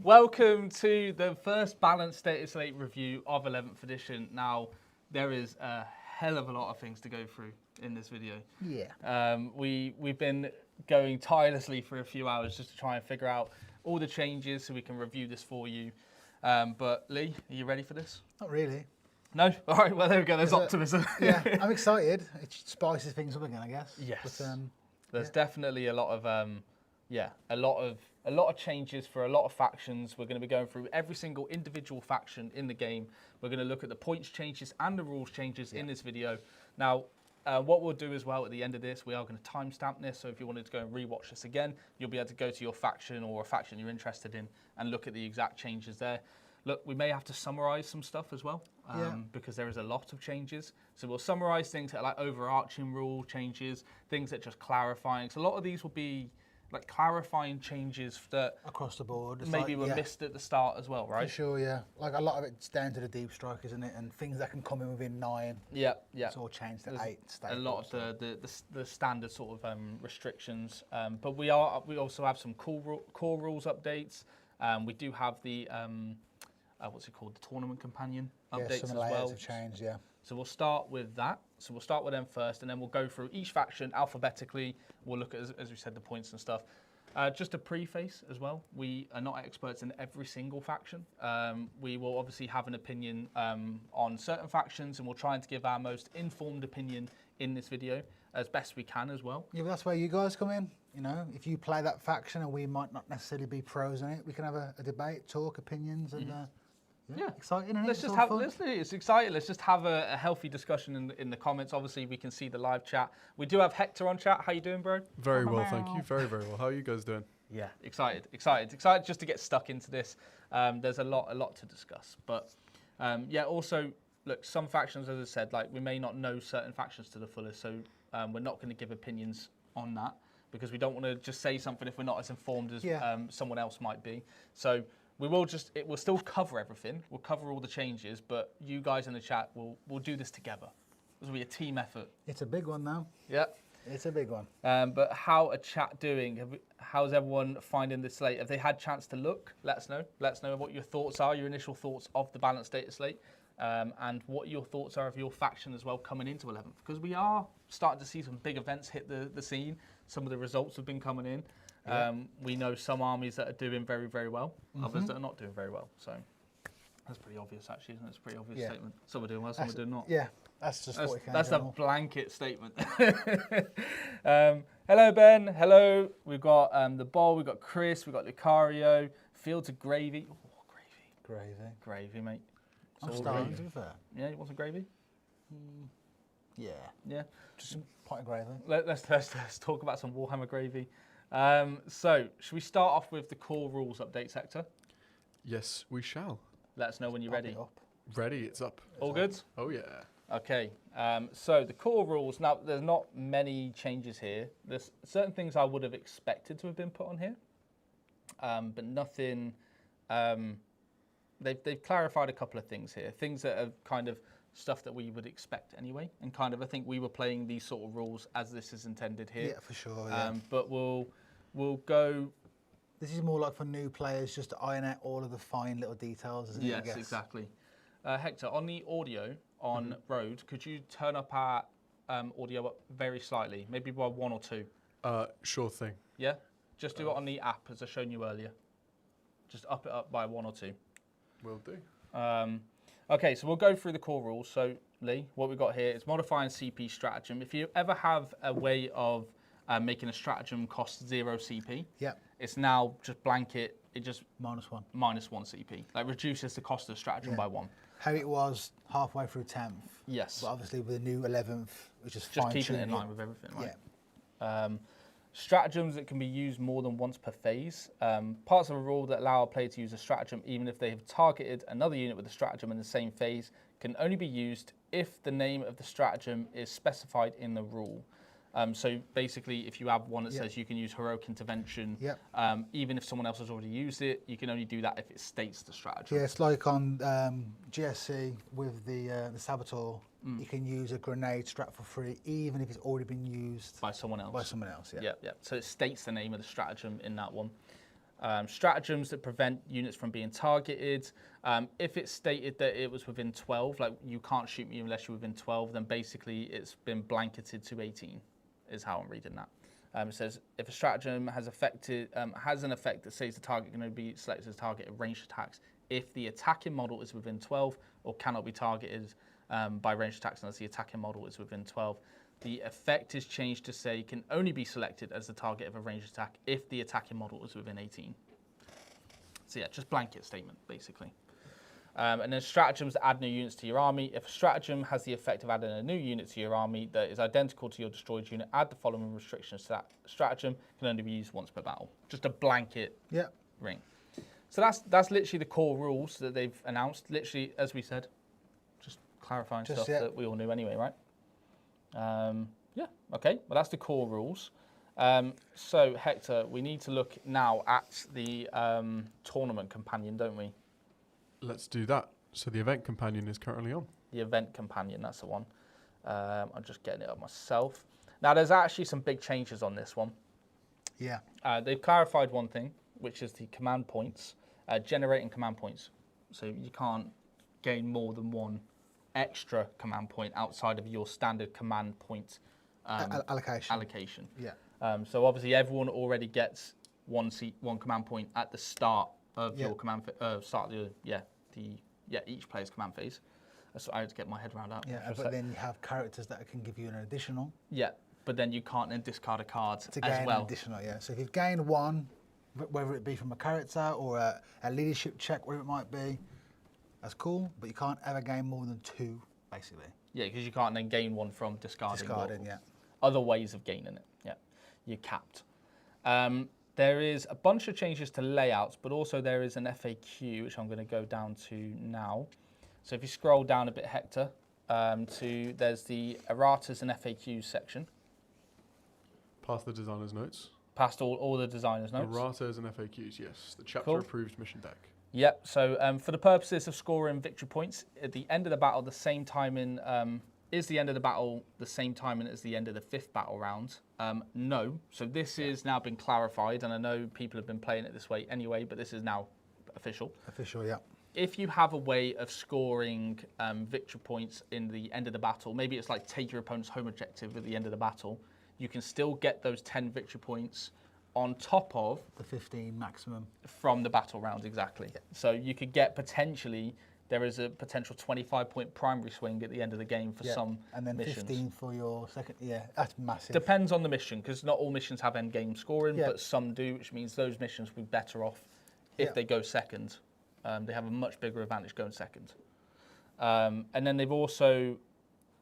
Welcome to the first balanced data slate review of 11th edition. Now, there is a hell of a lot of things to go through in this video. Yeah. We've been going tirelessly for a few hours just to try and figure out all the changes so we can review this for you. But Lee, are you ready for this? Not really. No? All right, well, there we go. There's optimism. Yeah, I'm excited. It spices things up again, I guess. Yes. But, There's definitely a lot of a lot of changes for a lot of factions. We're going to be going through every single individual faction in the game. We're going to look at the points changes and the rules changes in this video. Now, what we'll do as well at the end of this, we are going to timestamp this. So if you wanted to go and rewatch this again, you'll be able to go to your faction or a faction you're interested in and look at the exact changes there. Look, we may have to summarize some stuff as well because there is a lot of changes. So we'll summarize things that are like overarching rule changes, things that just clarifying. So a lot of these will be like clarifying changes that across the board. It's maybe were missed at the start as well, right? For sure, yeah. Like a lot of it's down to the deep strike, isn't it? And things that can come in within 9. Yeah. It's all changed to 8. A lot of the standard sort of restrictions. But we also have some core rules updates. We do have the what's it called? The tournament companion updates as well. Have changed, yeah. So we'll start with that. So we'll start with them first, and then we'll go through each faction alphabetically. We'll look at, as we said, the points and stuff. Just a preface as well. We are not experts in every single faction. We will obviously have an opinion on certain factions, and we'll try to give our most informed opinion in this video as best we can as well. Yeah, but that's where you guys come in. You know, if you play that faction and we might not necessarily be pros in it, we can have a debate, talk, opinions, and yeah, exciting. Isn't it? Let's just have. It's exciting. Let's just have a healthy discussion in the comments. Obviously, we can see the live chat. We do have Hector on chat. How you doing, bro? Very well, thank you. Very, very well. How are you guys doing? Yeah, excited just to get stuck into this. There's a lot to discuss. But yeah, also look, some factions, as I said, like we may not know certain factions to the fullest, so we're not going to give opinions on that because we don't want to just say something if we're not as informed as someone else might be. So. It will still cover everything. We'll cover all the changes, but you guys in the chat will do this together. This will be a team effort. It's a big one now. Yeah. It's a big one. But how are chat doing? How's everyone finding the slate? Have they had chance to look? Let us know. Let us know what your thoughts are, your initial thoughts of the balanced data slate, and what your thoughts are of your faction as well coming into 11th. Because we are starting to see some big events hit the scene. Some of the results have been coming in. We know some armies that are doing very, very well, others that are not doing very well. So that's pretty obvious, actually, isn't it? It's a pretty obvious statement. Some are doing well, some are doing not. Yeah, that's just what we can. That's a blanket statement. Hello, Ben. Hello. We've got the Ball. We've got Chris. We've got Lucario. Fields of gravy. Oh, gravy, mate. I'm starting to be fair. Yeah, you want some gravy? Yeah. Yeah. Just some pot of gravy. Let's talk about some Warhammer gravy. So, should we start off with the core rules update sector? Yes, we shall. Let us know when you're ready. Ready, it's up. All good? Oh, yeah. Okay, so the core rules, now there's not many changes here. There's certain things I would have expected to have been put on here, but nothing, they've clarified a couple of things here. Things that are kind of stuff that we would expect anyway, and kind of I think we were playing these sort of rules as this is intended here. Yeah, for sure. Yeah. But we'll go. This is more like for new players, just to iron out all of the fine little details. Isn't it, I guess? Exactly. Hector, on the audio on Rode, could you turn up our audio up very slightly, maybe by 1 or 2? Sure thing. Yeah, just do it on the app as I shown you earlier. Just up it up by 1 or 2. Will do. Okay, so we'll go through the core rules. So, Lee, what we've got here is modifying CP stratagem. If you ever have a way of making a stratagem cost 0 CP, it's now just blanket, it just... -1. -1 CP. Like reduces the cost of stratagem by 1. How it was halfway through 10th. Yes. But obviously with the new 11th, which is just keeping it in line with everything, right? Yeah. Stratagems that can be used more than once per phase. Parts of a rule that allow a player to use a stratagem even if they have targeted another unit with a stratagem in the same phase can only be used if the name of the stratagem is specified in the rule. So basically, if you have one that says you can use heroic intervention, even if someone else has already used it, you can only do that if it states the stratagem. Yeah, it's like on GSC with the Saboteur, you can use a grenade strat for free, even if it's already been used by someone else. By someone else, yeah. Yeah, yeah. So it states the name of the stratagem in that one. Stratagems that prevent units from being targeted. If it's stated that it was within 12, like you can't shoot me unless you're within 12, then basically it's been blanketed to 18, is how I'm reading that. It says if a stratagem has an effect that says the target can only be selected as target of ranged attacks if the attacking model is within 12 or cannot be targeted by ranged attacks unless the attacking model is within 12. The effect is changed to say can only be selected as the target of a ranged attack if the attacking model is within 18. So yeah, just blanket statement, basically. And then stratagems that add new units to your army. If a stratagem has the effect of adding a new unit to your army that is identical to your destroyed unit, add the following restrictions to that stratagem. Can only be used once per battle. Just a blanket ring. So that's literally the core rules that they've announced. Literally, as we said, just clarifying stuff that we all knew anyway, right? Yeah, okay. Well, that's the core rules. So, Hector, we need to look now at the tournament companion, don't we? Let's do that. So the event companion is currently on. The event companion, that's the one. I'm just getting it up myself. Now, there's actually some big changes on this one. Yeah. They've clarified one thing, which is the command points, generating command points. So you can't gain more than one extra command point outside of your standard command point allocation. Yeah. So obviously everyone already gets one command point at the start of your command each player's command phase. So I had to get my head around that. Yeah, but then you have characters that can give you an additional. Yeah, but then you can't then discard a card to gain as well. An additional, yeah. So if you've gained one, whether it be from a character or a leadership check, whatever it might be, that's cool. But you can't ever gain more than two, basically. Yeah, because you can't then gain one from discarding. Other ways of gaining it. Yeah, you're capped. There is a bunch of changes to layouts, but also there is an FAQ, which I'm going to go down to now. So if you scroll down a bit, Hector, there's the erratas and FAQs section. Past the designer's notes. Past all the designer's notes. Erratas and FAQs, yes. The chapter-approved mission deck. Yep, so for the purposes of scoring victory points, at the end of the battle, the same timing, is the end of the battle the same timing as the end of the 5th battle round? No. So this has now been clarified, and I know people have been playing it this way anyway, but this is now official. Official, yeah. If you have a way of scoring victory points in the end of the battle, maybe it's like take your opponent's home objective at the end of the battle, you can still get those 10 victory points on top of the 15 maximum from the battle round, exactly. Yeah. So you could get potentially, there is a potential 25-point primary swing at the end of the game for some and then missions. 15 for your second. Yeah, that's massive. Depends on the mission, because not all missions have end game scoring, but some do, which means those missions will be better off if they go second. They have a much bigger advantage going second. And then they've also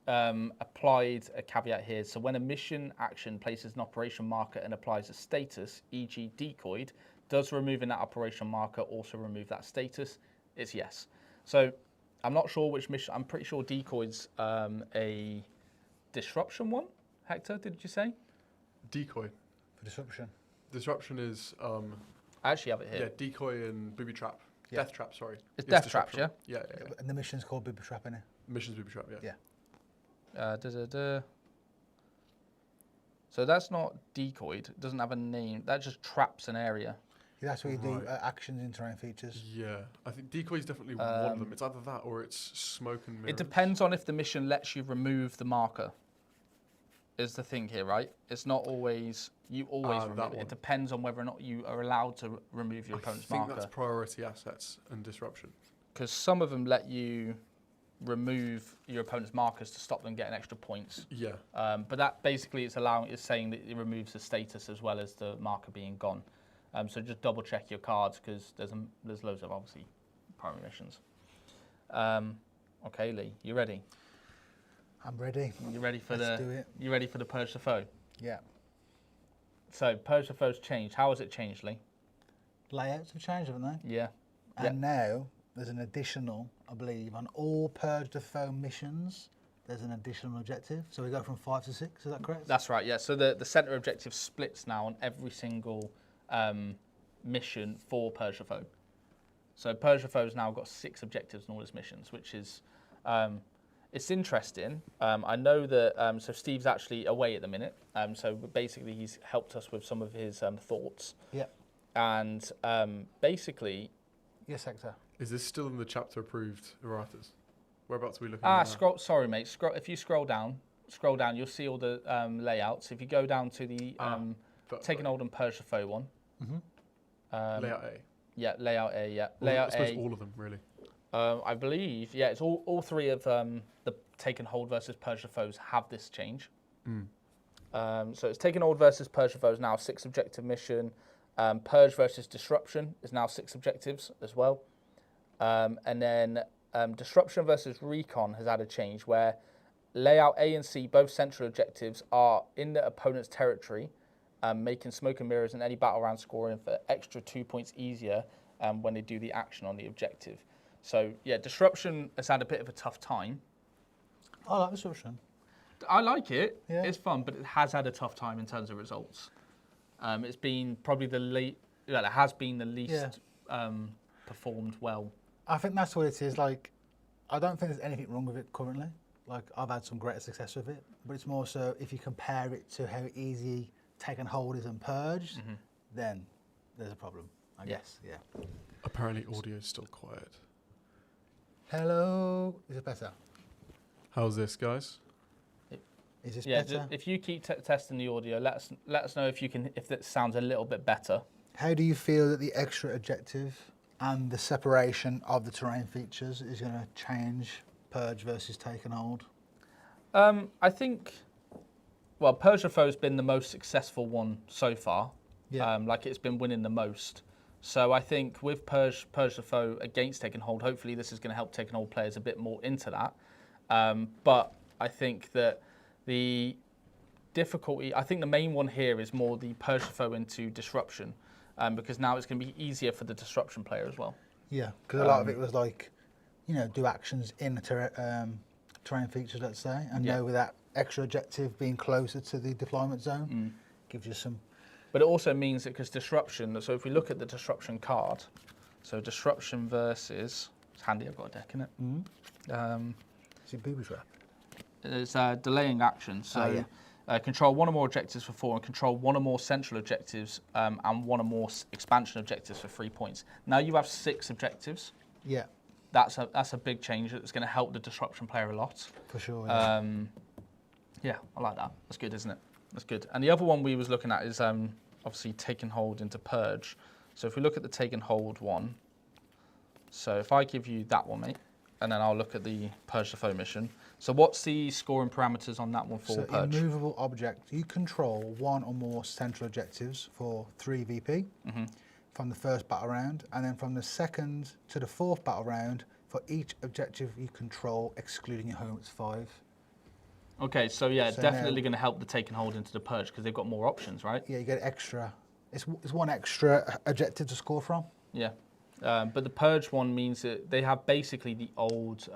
applied a caveat here. So when a mission action places an operation marker and applies a status, e.g. decoyed, does removing that operation marker also remove that status? It's yes. So I'm not sure which mission. I'm pretty sure decoy's a disruption one. Hector, did you say? Decoy. For disruption. Disruption is... I actually have it here. Yeah, decoy and booby trap. Yeah. Death trap, sorry. It's death traps, yeah? Yeah. And the mission's called booby trap, innit? Mission's booby trap, yeah. So that's not decoyed. It doesn't have a name. That just traps an area. Yeah, that's where you do actions in terrain features. Yeah, I think decoy is definitely one of them. It's either that or it's smoke and mirrors. It depends on if the mission lets you remove the marker. Is the thing here, right? It's not always, you always remove it. It depends on whether or not you are allowed to remove your opponent's marker. I think that's priority assets and disruption. Because some of them let you remove your opponent's markers to stop them getting extra points. Yeah. But that basically is saying that it removes the status as well as the marker being gone. So just double check your cards because there's loads of obviously primary missions. Okay, Lee, you ready? I'm ready. You ready for Let's do it. You ready for the Purge the Foe? Yeah. So Purge the Foe's changed. How has it changed, Lee? Layouts have changed, haven't they? Yeah. And now there's an additional, I believe, on all Purge the Foe missions. There's an additional objective. So we go from 5 to 6. Is that correct? That's right. Yeah. So the center objective splits now on every single mission for Purge the Foe. So Purge the Foe's now got 6 objectives in all his missions, which is it's interesting. I know that so Steve's actually away at the minute. So basically he's helped us with some of his thoughts. Yeah. And basically... Yes, Hector. Is this still in the chapter approved erratas? Whereabouts are we looking at? Sorry, mate. If you scroll down, you'll see all the layouts. If you go down to the Taken Hold and Purge the Foe one. Layout A. Yeah, layout A, yeah. Well, layout I suppose A. all of them, really. I believe, yeah, it's all three of the Taken Hold versus Purge the Foes have this change. So it's Taken Hold versus Purge the Foes now 6 objective mission. Purge versus Disruption is now 6 objectives as well. And then Disruption versus Recon has had a change where layout A and C, both central objectives, are in the opponent's territory, making smoke and mirrors and any battle round scoring for extra 2 points easier when they do the action on the objective. So yeah, Disruption has had a bit of a tough time. I like Disruption. I like it. Yeah. It's fun, but it has had a tough time in terms of results. It's been probably it has been the least performed well. I think that's what it is. Like, I don't think there's anything wrong with it currently. Like, I've had some greater success with it, but it's more so if you compare it to how easy Taken Hold is and Purged, then there's a problem, I guess. Yeah. Apparently, audio is still quiet. Hello. Is it better? How's this, guys? Is this Yeah, better? if you keep testing the audio, let us know if it sounds a little bit better. How do you feel that the extra objective and the separation of the terrain features is going to change Purge versus Taken Hold? I think, well, Purge the Foe has been the most successful one so far. Yeah. Like it's been winning the most. So I think with Purge the Foe against Taken Hold, hopefully this is going to help Taken Hold players a bit more into that. But I think that the difficulty, I think the main one here is more the Purge the Foe into Disruption, because now it's going to be easier for the Disruption player as well. Yeah, because a lot of it was like, do actions in the terrain features, let's say, and now with that extra objective being closer to the deployment zone, gives you some... But it also means that because Disruption, so if we look at the Disruption card, so Disruption versus, it's handy, I've got a deck in it. Is it booby trap? It's delaying action, so control 1 or more objectives for 4 and control 1 or more central objectives and 1 or more expansion objectives for 3 points. Now you have 6 objectives. Yeah. That's a big change. It's going to help the Disruption player a lot. For sure, Yeah, I like that. That's good, isn't it? That's good. And the other one we was looking at is obviously Taken Hold into Purge. So if we look at the Taken Hold one, so if I give you that one, mate, and then I'll look at the Purge the Foe mission. So what's the scoring parameters on that one for Purge? Immovable object. You control 1 or more central objectives for 3 VP from the first battle round, and then from the second to the 4th battle round, for each objective you control, excluding your home, it's 5. Okay, so yeah, So definitely going to help the Taken Hold into the Purge because they've got more options, right? Yeah, you get extra. It's 1 extra objective to score from. Yeah. But the Purge one means that they have basically the old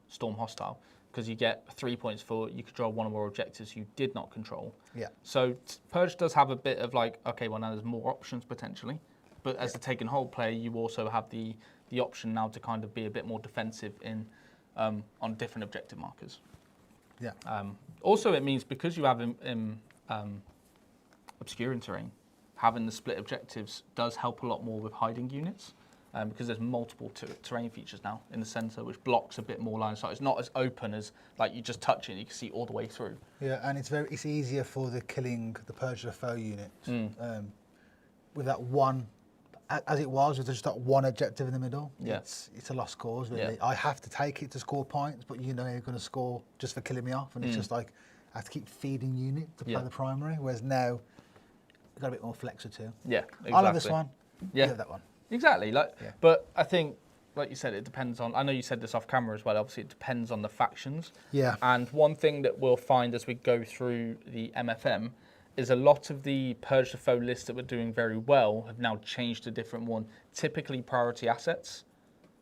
Storm Hostile, because you get 3 points for you control 1 or more objectives you did not control. Yeah. So Purge does have a bit of like, okay, well now there's more options potentially, but as a Taken Hold player, you also have the option now to kind of be a bit more defensive in on different objective markers. Yeah. Also, it means because you have obscuring terrain, having the split objectives does help a lot more with hiding units. Because there's multiple terrain features now in the centre, which blocks a bit more line of sight. It's not as open as like you just touch it and you can see all the way through. Yeah, and it's easier for the Purge the Foe unit with that one, as it was, with just that one objective in the middle. Yeah. It's a lost cause, really. Yeah. I have to take it to score points, but you're going to score just for killing me off, and it's just like I have to keep feeding unit to play the primary. Whereas now, we've got a bit more flexor too. Yeah, exactly. I love this one. Yeah, you have that one. Exactly. But I think, like you said, it depends on. I know you said this off camera as well. Obviously, it depends on the factions. Yeah. And one thing that we'll find as we go through the MFM is a lot of the Purge the Foe lists that were doing very well have now changed to a different one. Typically, priority assets.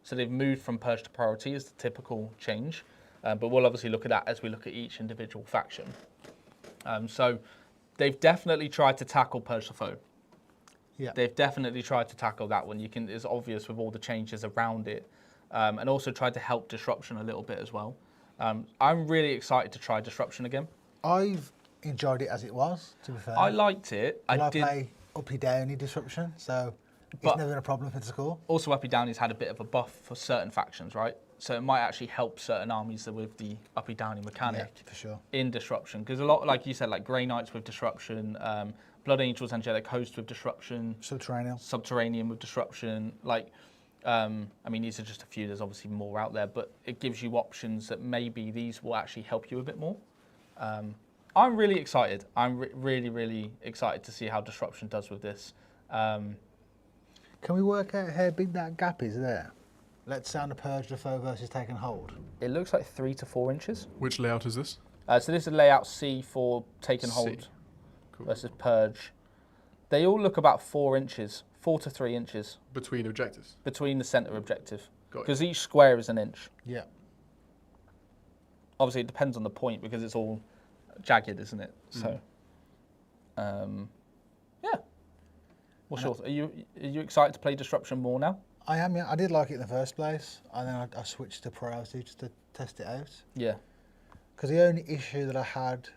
So they've moved from Purge to priority as the typical change. But we'll obviously look at that as we look at each individual faction. So they've definitely tried to tackle Purge the Foe. Yeah. They've definitely tried to tackle that one. It's obvious with all the changes around it, and also tried to help Disruption a little bit as well. I'm really excited to try Disruption again. I've enjoyed it as it was, to be fair. I liked it. Will I play uppy downy disruption, so it's But- never been a problem for the score. Also, Uppy Downey's had a bit of a buff for certain factions, right? So it might actually help certain armies with the Uppy Downey mechanic Yeah, for sure. in disruption. Because a lot, like you said, like Grey Knights with disruption, Blood Angels, Angelic Host with disruption, Subterranean with disruption. Like, I mean, these are just a few. There's obviously more out there, but it gives you options that maybe these will actually help you a bit more. I'm really excited. I'm really, really excited to see how disruption does with this. Can we work out how big that gap is there? Let's say on the Purge the foe versus Taken Hold. It looks like 3 to 4 inches. Which layout is this? So this is layout C for Taken Hold Cool. versus Purge. They all look about 4 inches, 4 to 3 inches Between objectives. between the centre objective. Got it. Because each square is an inch. Yeah. Obviously, it depends on the point because it's all jagged, isn't it? So, yeah. What's your? Are you excited to play Disruption more now? I am, yeah. I did like it in the first place, and then I switched to Priority just to test it out. Yeah. Because the only issue that I had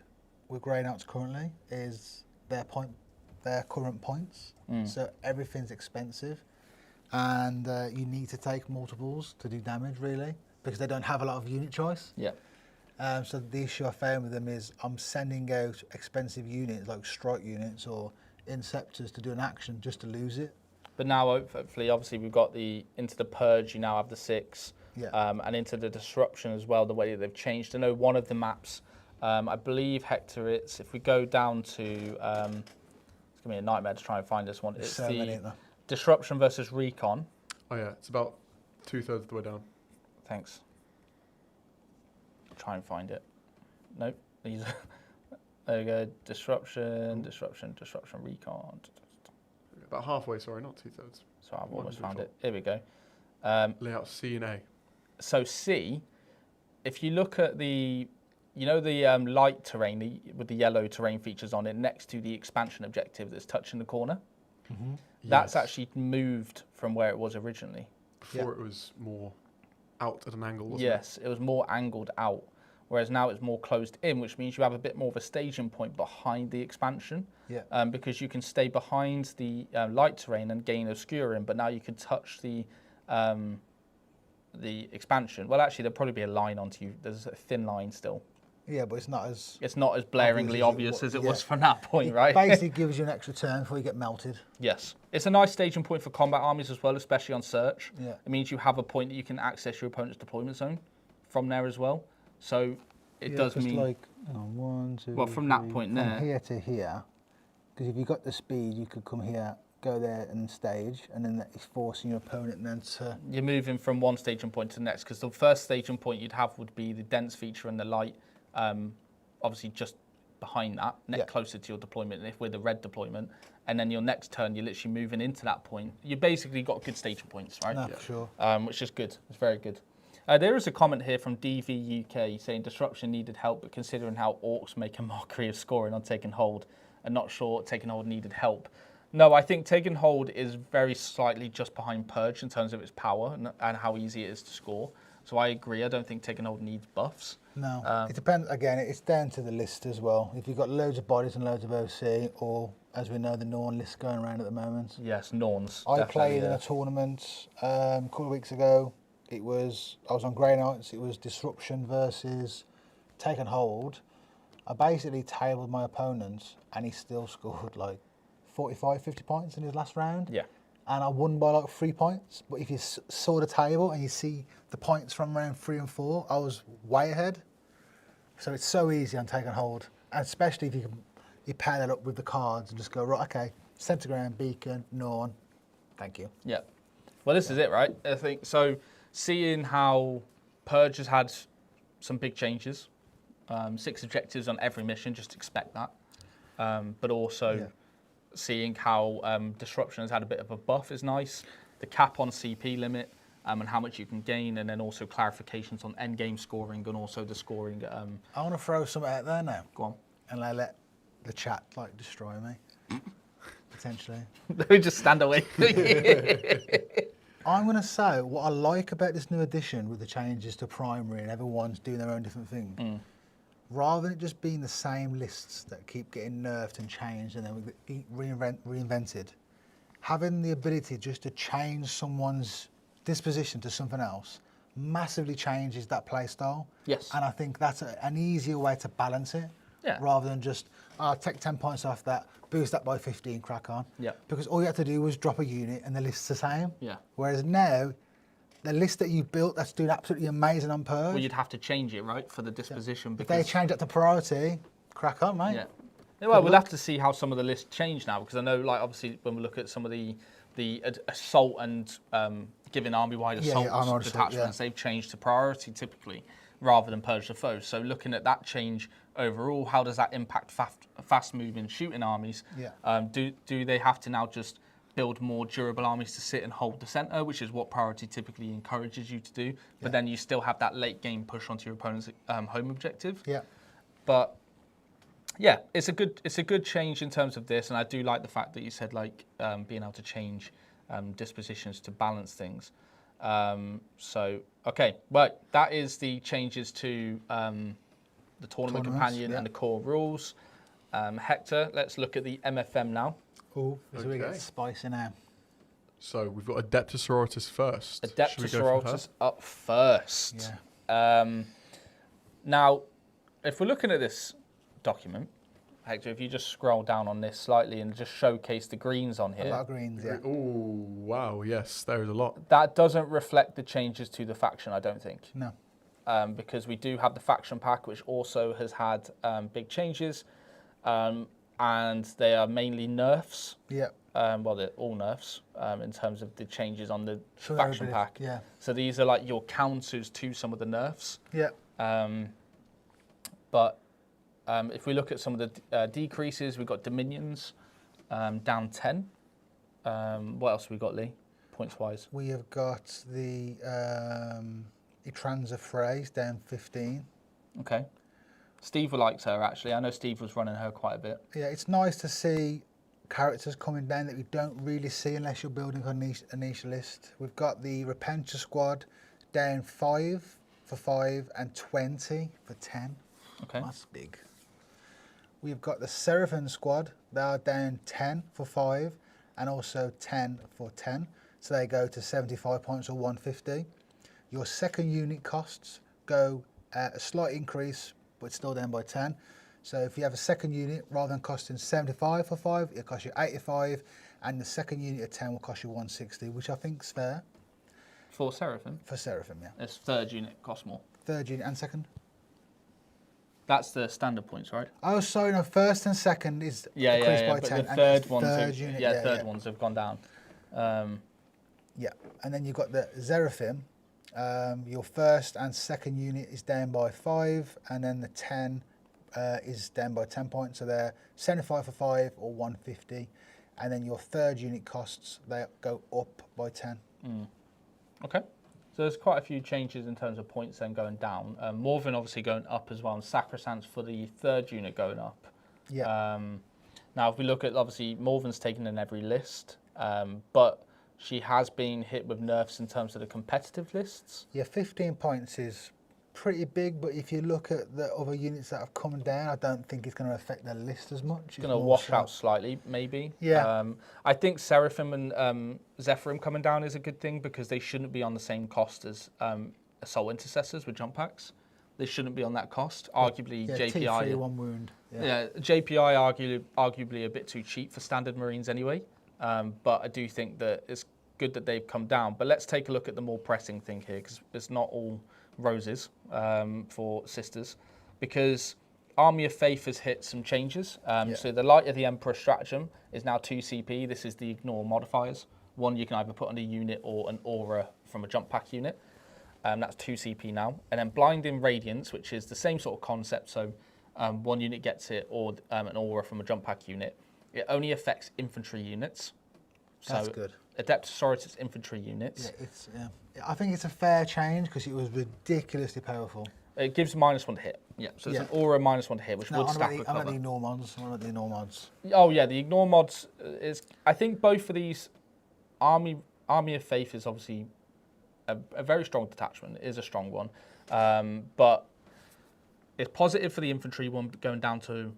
with Grey Knights currently is their current points. So everything's expensive, and you need to take multiples to do damage, really, because they don't have a lot of unit choice. Yeah. So the issue I found with them is I'm sending out expensive units like strike units or Inceptors to do an action just to lose it. But now, hopefully, obviously, we've got into the Purge. You now have the 6, and into the Disruption as well. The way that they've changed. I know one of the maps, I believe Hector. It's if we go down to, it's gonna be a nightmare to try and find this one. It's so many, the Disruption versus Recon. Oh yeah, it's about 2/3 of the way down. Thanks. Try and find it. Nope. These. There we go. Disruption, Recon. About halfway, sorry, not 2/3. So I've almost found it. Here we go. Layout C and A. So C, if you look at the, the light terrain with the yellow terrain features on it next to the expansion objective that's touching the corner, that's actually moved from where it was originally. Before it was more out at an angle, wasn't it? Yes, it was more angled out, whereas now it's more closed in, which means you have a bit more of a staging point behind the expansion. Yeah. Because you can stay behind the light terrain and gain obscuring, but now you can touch the expansion. Well, actually, there'll probably be a line onto you. There's a thin line still. Yeah, but it's not as... It's not as blaringly obvious as it was from that point, right? Basically gives you an extra turn before you get melted. Yes. It's a nice staging point for combat armies as well, especially on search. Yeah. It means you have a point that you can access your opponent's deployment zone from there as well. So it does mean... like, hang on, 1, 2, well, from that point there... From here to here, because if you got the speed, you could come here, go there and stage, and then it's forcing your opponent then to... You're moving from one staging point to the next, because the first staging point you'd have would be the dense feature and the light, obviously just behind that, closer to your deployment, and if we're the red deployment, and then your next turn, you're literally moving into that point. You basically got good staging points, right? No, for sure. Which is good. It's very good. There is a comment here from DV UK saying Disruption needed help, but considering how Orks make a mockery of scoring on Taken Hold, and not sure Taken Hold needed help. No, I think Taken Hold is very slightly just behind Purge in terms of its power and how easy it is to score. So I agree. I don't think Taken Hold needs buffs. No, it depends. Again, it's down to the list as well. If you've got loads of bodies and loads of OC, or as we know, the Norn list going around at the moment. Yes, Norns. I played in a tournament a couple of weeks ago. I was on Grey Knights. It was Disruption versus Taken Hold. I basically tabled my opponent, and he still scored like 45, 50 points in his last round. Yeah. And I won by like 3 points. But if you saw the table and you see the points from round 3 and 4, I was way ahead. So it's so easy on Taken Hold, and especially if you pair that up with the cards and just go, right, okay, Centigram, Beacon, Norn, thank you. Yeah. Well, this is it, right? I think so. Seeing how Purge has had some big changes, 6 objectives on every mission, just expect that. But also seeing how Disruption has had a bit of a buff is nice. The cap on CP limit and how much you can gain, and then also clarifications on endgame scoring and also the scoring. I want to throw something out there now. Go on. And I let the chat like destroy me, potentially. They just stand away. I'm going to say what I like about this new edition with the changes to primary and everyone's doing their own different thing. rather than it just being the same lists that keep getting nerfed and changed and then reinvented, having the ability just to change someone's disposition to something else massively changes that play style. Yes. And I think that's an easier way to balance it, rather than just, take 10 points off that, boost that by 15, crack on. Yeah. Because all you have to do was drop a unit and the list's the same. Yeah. Whereas now, the list that you built that's doing absolutely amazing on Purge. Well, you'd have to change it, right, for the disposition. If Because they change that to priority, crack on, mate. Yeah. Well, we'll have to see how some of the lists change now, because I know, like, obviously, when we look at some of the assault and giving army-wide assault detachments, they've changed to priority typically, rather than purge the foe. So looking at that change overall, how does that impact fast-moving shooting armies? Yeah. Do they have to now just build more durable armies to sit and hold the centre, which is what priority typically encourages you to do, but then you still have that late game push onto your opponent's home objective. Yeah. But yeah, it's a good change in terms of this, and I do like the fact that you said, like, being able to change dispositions to balance things. So okay, well, that is the changes to the tournament companion and the core rules. Hector, let's look at the MFM now. Oh, so we get spicy now. So we've got Adepta Sororitas first. Adepta Sororitas up first. Yeah. Now, if we're looking at this document, Hector, if you just scroll down on this slightly and just showcase the greens on here. A lot of greens, yeah. Oh, wow, yes, there is a lot. That doesn't reflect the changes to the faction, I don't think. No. Because we do have the faction pack, which also has had big changes. And they are mainly nerfs. Yeah. Well, they're all nerfs in terms of the changes on the faction pack. Yeah. So these are like your counters to some of the nerfs. Yeah. But if we look at some of the decreases, we've got Dominions down 10. What else have we got, Lee, points-wise? We have got the Itranza Phrase down 15. Okay. Steve likes her, actually. I know Steve was running her quite a bit. Yeah, it's nice to see characters coming down that we don't really see unless you're building a niche list. We've got the Repentia Squad down 5 for 5 and 20 for 10. Okay. That's big. We've got the Seraphim Squad. They are down 10 for 5 and also 10 for 10. So they go to 75 points or 150. Your second unit costs go a slight increase, but still down by 10. So if you have a second unit, rather than costing 75 for 5, it'll cost you 85, and the second unit of 10 will cost you 160, which I think is fair. For Seraphim? For Seraphim, yeah. This third unit costs more. Third unit and second? That's the standard points, right? Oh, sorry, no, first and second is increased by 10. But the third ones, ones have gone down. Yeah, and then you've got the Seraphim. Your first and second unit is down by 5, and then the 10 is down by 10 points, so they're 75 for 5 or 150, and then your third unit costs, they go up by 10. Okay, so there's quite a few changes in terms of points then going down. Morven obviously going up as well, and Sacrosanct for the third unit going up. Yeah. Now if we look at, obviously Morven's taken in every list, but she has been hit with nerfs in terms of the competitive lists. Yeah, 15 points is pretty big, but if you look at the other units that have come down, I don't think it's going to affect their list as much. It's going to wash out slightly, maybe. Yeah. I think Seraphim and Zephyrim coming down is a good thing, because they shouldn't be on the same cost as Assault Intercessors with jump packs. They shouldn't be on that cost. Arguably, JPI. T3, 1 wound. Yeah, JPI arguably a bit too cheap for standard Marines anyway. But I do think that it's good that they've come down. But let's take a look at the more pressing thing here, because it's not all roses for sisters, because Army of Faith has hit some changes. So the Light of the Emperor stratagem is now 2 CP. This is the ignore modifiers. One you can either put on a unit or an aura from a jump pack unit. That's 2 CP now. And then Blinding Radiance, which is the same sort of concept. So one unit gets it, or an aura from a jump pack unit. It only affects infantry units. That's good. Adepta Sororitas infantry units. Yeah, I think it's a fair change, because it was ridiculously powerful. It gives -1 to hit. Yeah, so it's an aura -1 to hit, which would stack with cover. I'm at the ignore mods. Oh yeah, the ignore mods is. I think both of these, Army of Faith is obviously a very strong detachment. It is a strong one, but it's positive for the infantry one going down to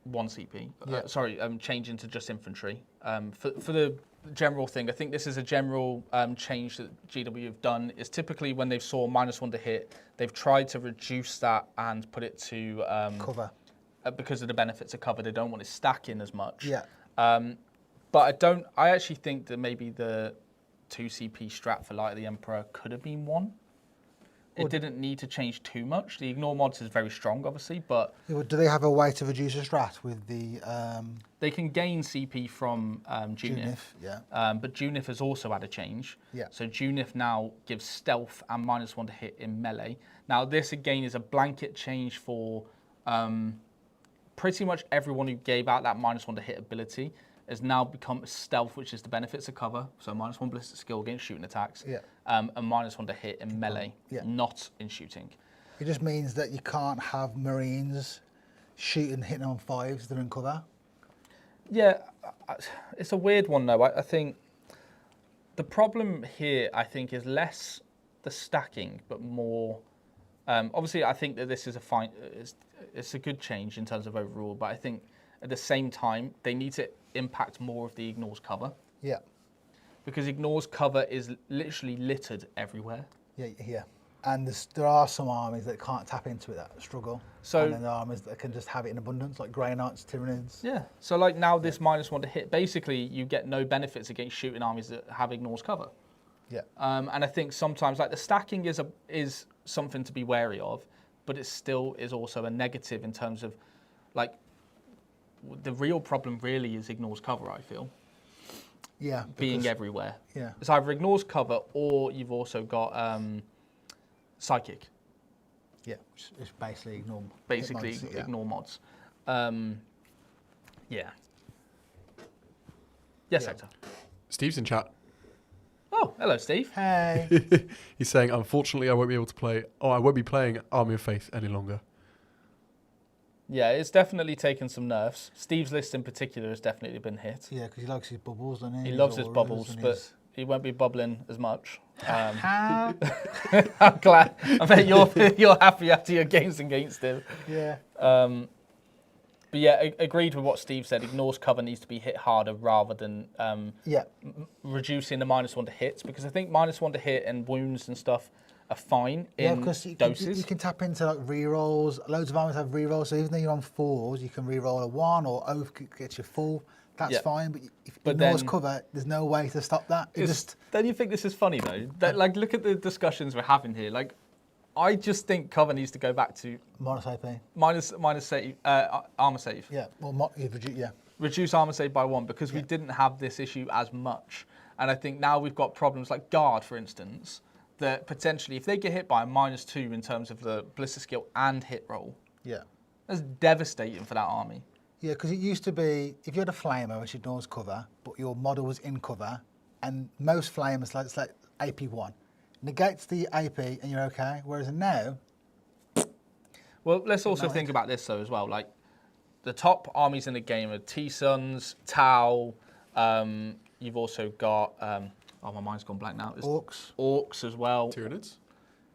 1 CP. Yeah. Changing to just infantry. For the general thing, I think this is a general change that GW have done. Is typically when they've saw -1 to hit, they've tried to reduce that and put it to Cover. Because of the benefits of cover. They don't want it stacking as much. Yeah. But I actually think that maybe the 2 CP strat for Light of the Emperor could have been 1. It didn't need to change too much. The ignore mods is very strong, obviously, but... Yeah, do they have a way to reduce a strat with the... They can gain CP from Junif. Yeah. But Junif has also had a change. Yeah. So Junif now gives stealth and -1 to hit in melee. Now this again is a blanket change for pretty much everyone who gave out that -1 to hit ability has now become stealth, which is the benefits of cover. So -1 ballistic skill against shooting attacks. Yeah. And -1 to hit in melee, Yeah. not in shooting. It just means that you can't have Marines shooting, hitting on 5s that are in cover. Yeah, it's a weird one though. I think the problem here, I think, is less the stacking, but more. Obviously, I think that this is it's a good change in terms of overall, but I think at the same time they need to impact more of the ignores cover. Yeah. Because ignores cover is literally littered everywhere. Yeah. And there are some armies that can't tap into it that struggle. So, and then there are armies that can just have it in abundance, like Grey Knights, Tyranids. Yeah. So like now this -1 to hit, basically you get no benefits against shooting armies that have ignores cover. Yeah. And I think sometimes like the stacking is something to be wary of, but it still is also a negative in terms of like the real problem really is ignores cover, I feel. Yeah. Being everywhere. Yeah. It's either ignores cover or you've also got psychic. Yeah, it's basically ignore. Basically mods, yeah. ignore mods. Yeah. Yes, Hector. Steve's in chat. Oh, hello, Steve. Hey. He's saying, unfortunately, I won't be able to play. Oh, I won't be playing Army of Faith any longer. Yeah, it's definitely taken some nerfs. Steve's list in particular has definitely been hit. Yeah, because he likes his bubbles, doesn't he? He loves his auras bubbles, and but he won't be bubbling as much. How? I'm glad. I bet you're happy after your games against him. Yeah. But yeah, agreed with what Steve said. Ignores cover needs to be hit harder rather than reducing the -1 to hits, because I think -1 to hit and wounds and stuff are fine in doses. You can tap into like rerolls. Loads of armies have rerolls, so even though you're on 4s, you can reroll a 1 or Oath gets you full. That's fine, but if ignores cover, there's no way to stop that. Don't you think this is funny though? That, like, look at the discussions we're having here. Like, I just think cover needs to go back to minus AP. minus save, armor save. Yeah, well, Reduce armor save by 1 because we didn't have this issue as much. And I think now we've got problems like Guard, for instance, that potentially if they get hit by a -2 in terms of the ballistic skill and hit roll, that's devastating for that army. Yeah, because it used to be, if you had a flamer which ignores cover, but your model was in cover, and most flamers, like, it's like AP1, negates the AP and you're okay, whereas now... Well, let's also think about this though as well, like the top armies in the game are T-Suns, Tau, you've also got, oh my mind's gone blank now. Orks as well. Tyranids?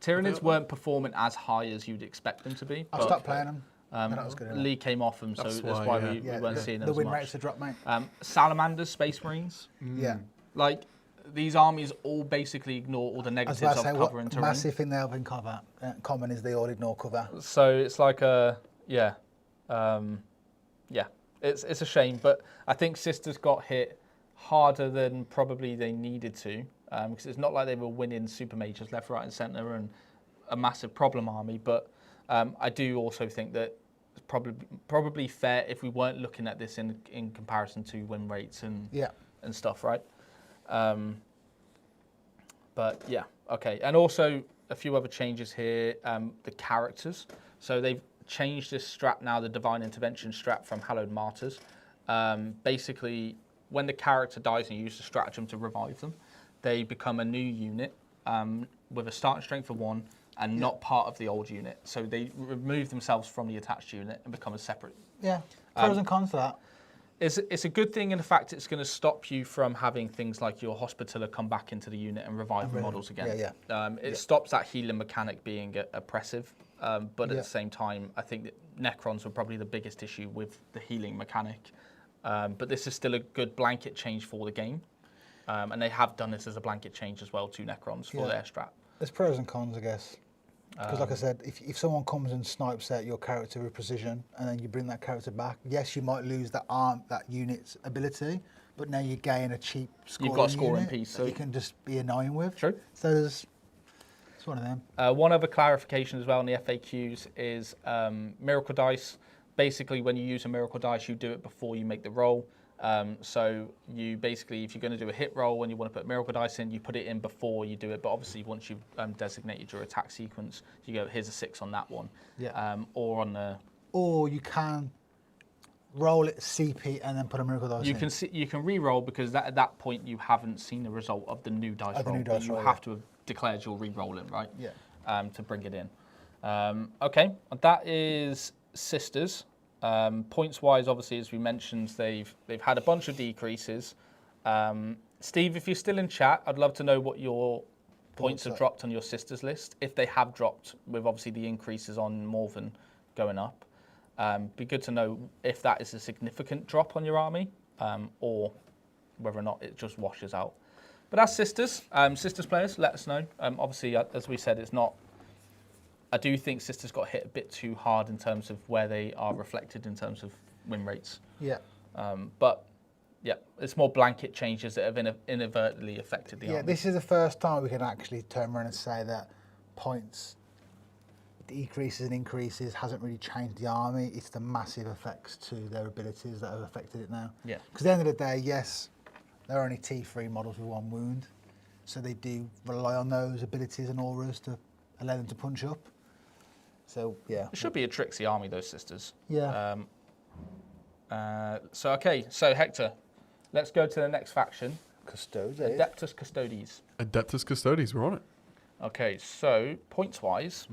Tyranids weren't performing as high as you'd expect them to be. I stopped playing them. That was good, Lee came off them, so that's why we weren't seeing them as the much. win rates are dropped, mate. Salamanders, Space Marines. Yeah. Like, these armies all basically ignore all the negatives of cover and terrain. Massive thing they have in cover, common is they all ignore cover. So it's like it's a shame, but I think Sisters got hit harder than probably they needed to, because it's not like they were winning super majors left, right, and centre and a massive problem army. But I do also think that it's probably fair if we weren't looking at this in comparison to win rates and stuff, right? But yeah, okay. And also a few other changes here. The characters. So they've changed this strat now, the Divine Intervention strat from Hallowed Martyrs. Basically, when the character dies and you use the stratagem to revive them, they become a new unit with a starting strength of 1 and not part of the old unit. So they remove themselves from the attached unit and become a separate. Yeah, pros and cons to that. It's a good thing in the fact it's going to stop you from having things like your Hospitaller come back into the unit and revive the models again. It stops that healing mechanic being oppressive. but at the same time, I think that Necrons were probably the biggest issue with the healing mechanic. But this is still a good blanket change for the game. And they have done this as a blanket change as well to Necrons for their strat. There's pros and cons, I guess. Because like I said, if someone comes and snipes at your character with precision, and then you bring that character back, yes, you might lose that unit's ability, but now you gain a cheap scoring You've got a scoring unit piece. that So you can just be annoying with. True. So it's one of them. One other clarification as well in the FAQs is Miracle Dice. Basically, when you use a Miracle Dice, you do it before you make the roll. So you basically, if you're going to do a hit roll and you want to put Miracle Dice in, you put it in before you do it. But obviously, once you've designated your attack sequence, you go, here's a 6 on that one. Yeah. Or on the... Or you can roll it CP and then put a Miracle Dice in. You can re-roll because at that point you haven't seen the result of the new dice roll. New dice you roll, have to have declared your re-rolling, right? Yeah. To bring it in. Okay, that is Sisters. Points-wise, obviously, as we mentioned, they've had a bunch of decreases. Steve, if you're still in chat, I'd love to know what your points have dropped on your Sisters list, if they have dropped, with obviously the increases on Morven going up. Be good to know if that is a significant drop on your army, or whether or not it just washes out. But that's Sisters. Sisters players, let us know. Obviously, as we said, it's not... I do think Sisters got hit a bit too hard in terms of where they are reflected in terms of win rates. Yeah. But yeah, it's more blanket changes that have inadvertently affected the army. Yeah, this is the first time we can actually turn around and say that points decreases and increases hasn't really changed the army. It's the massive effects to their abilities that have affected it now. Yeah. Because at the end of the day, yes, they're only T3 models with 1 wound, so they do rely on those abilities and auras to allow them to punch up. So, yeah. It should be a tricksy army, those Sisters. Yeah. So Hector, let's go to the next faction. Custodes. Adeptus Custodes. Adeptus Custodes, we're on it. Okay, so points-wise,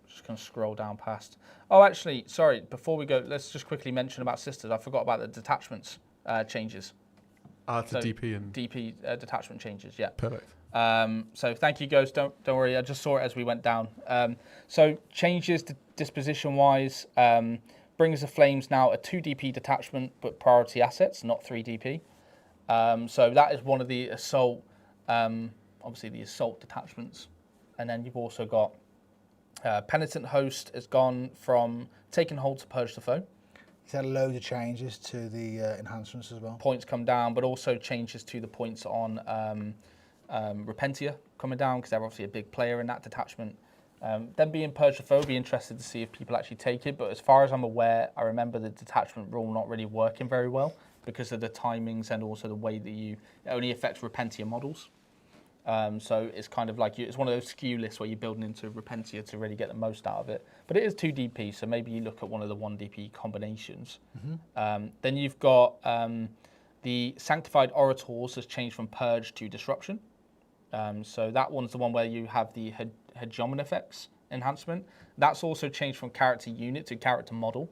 just going to scroll down past. Oh, actually, sorry, before we go, let's just quickly mention about Sisters. I forgot about the detachments changes. To DP and... DP detachment changes, yeah. Perfect. So thank you, Ghost. Don't worry, I just saw it as we went down. So changes to disposition-wise, brings the Flames now a 2 DP detachment, but priority assets, not 3 DP. So that is one of the assault, obviously the assault detachments. And then you've also got Penitent Host has gone from taking hold to purge the foe. He's had loads of changes to the enhancements as well. Points come down, but also changes to the points on Repentia coming down, because they're obviously a big player in that detachment. Then being purge the foe, be interested to see if people actually take it. But as far as I'm aware, I remember the detachment rule not really working very well because of the timings and also the way that it only affects Repentia models. So it's kind of like it's one of those skew lists where you're building into Repentia to really get the most out of it. But it is 2 DP, so maybe you look at one of the 1 DP combinations. Then you've got the Sanctified Orators has changed from Purge to Disruption. So that one's the one where you have the Hegemon effects enhancement. That's also changed from character unit to character model.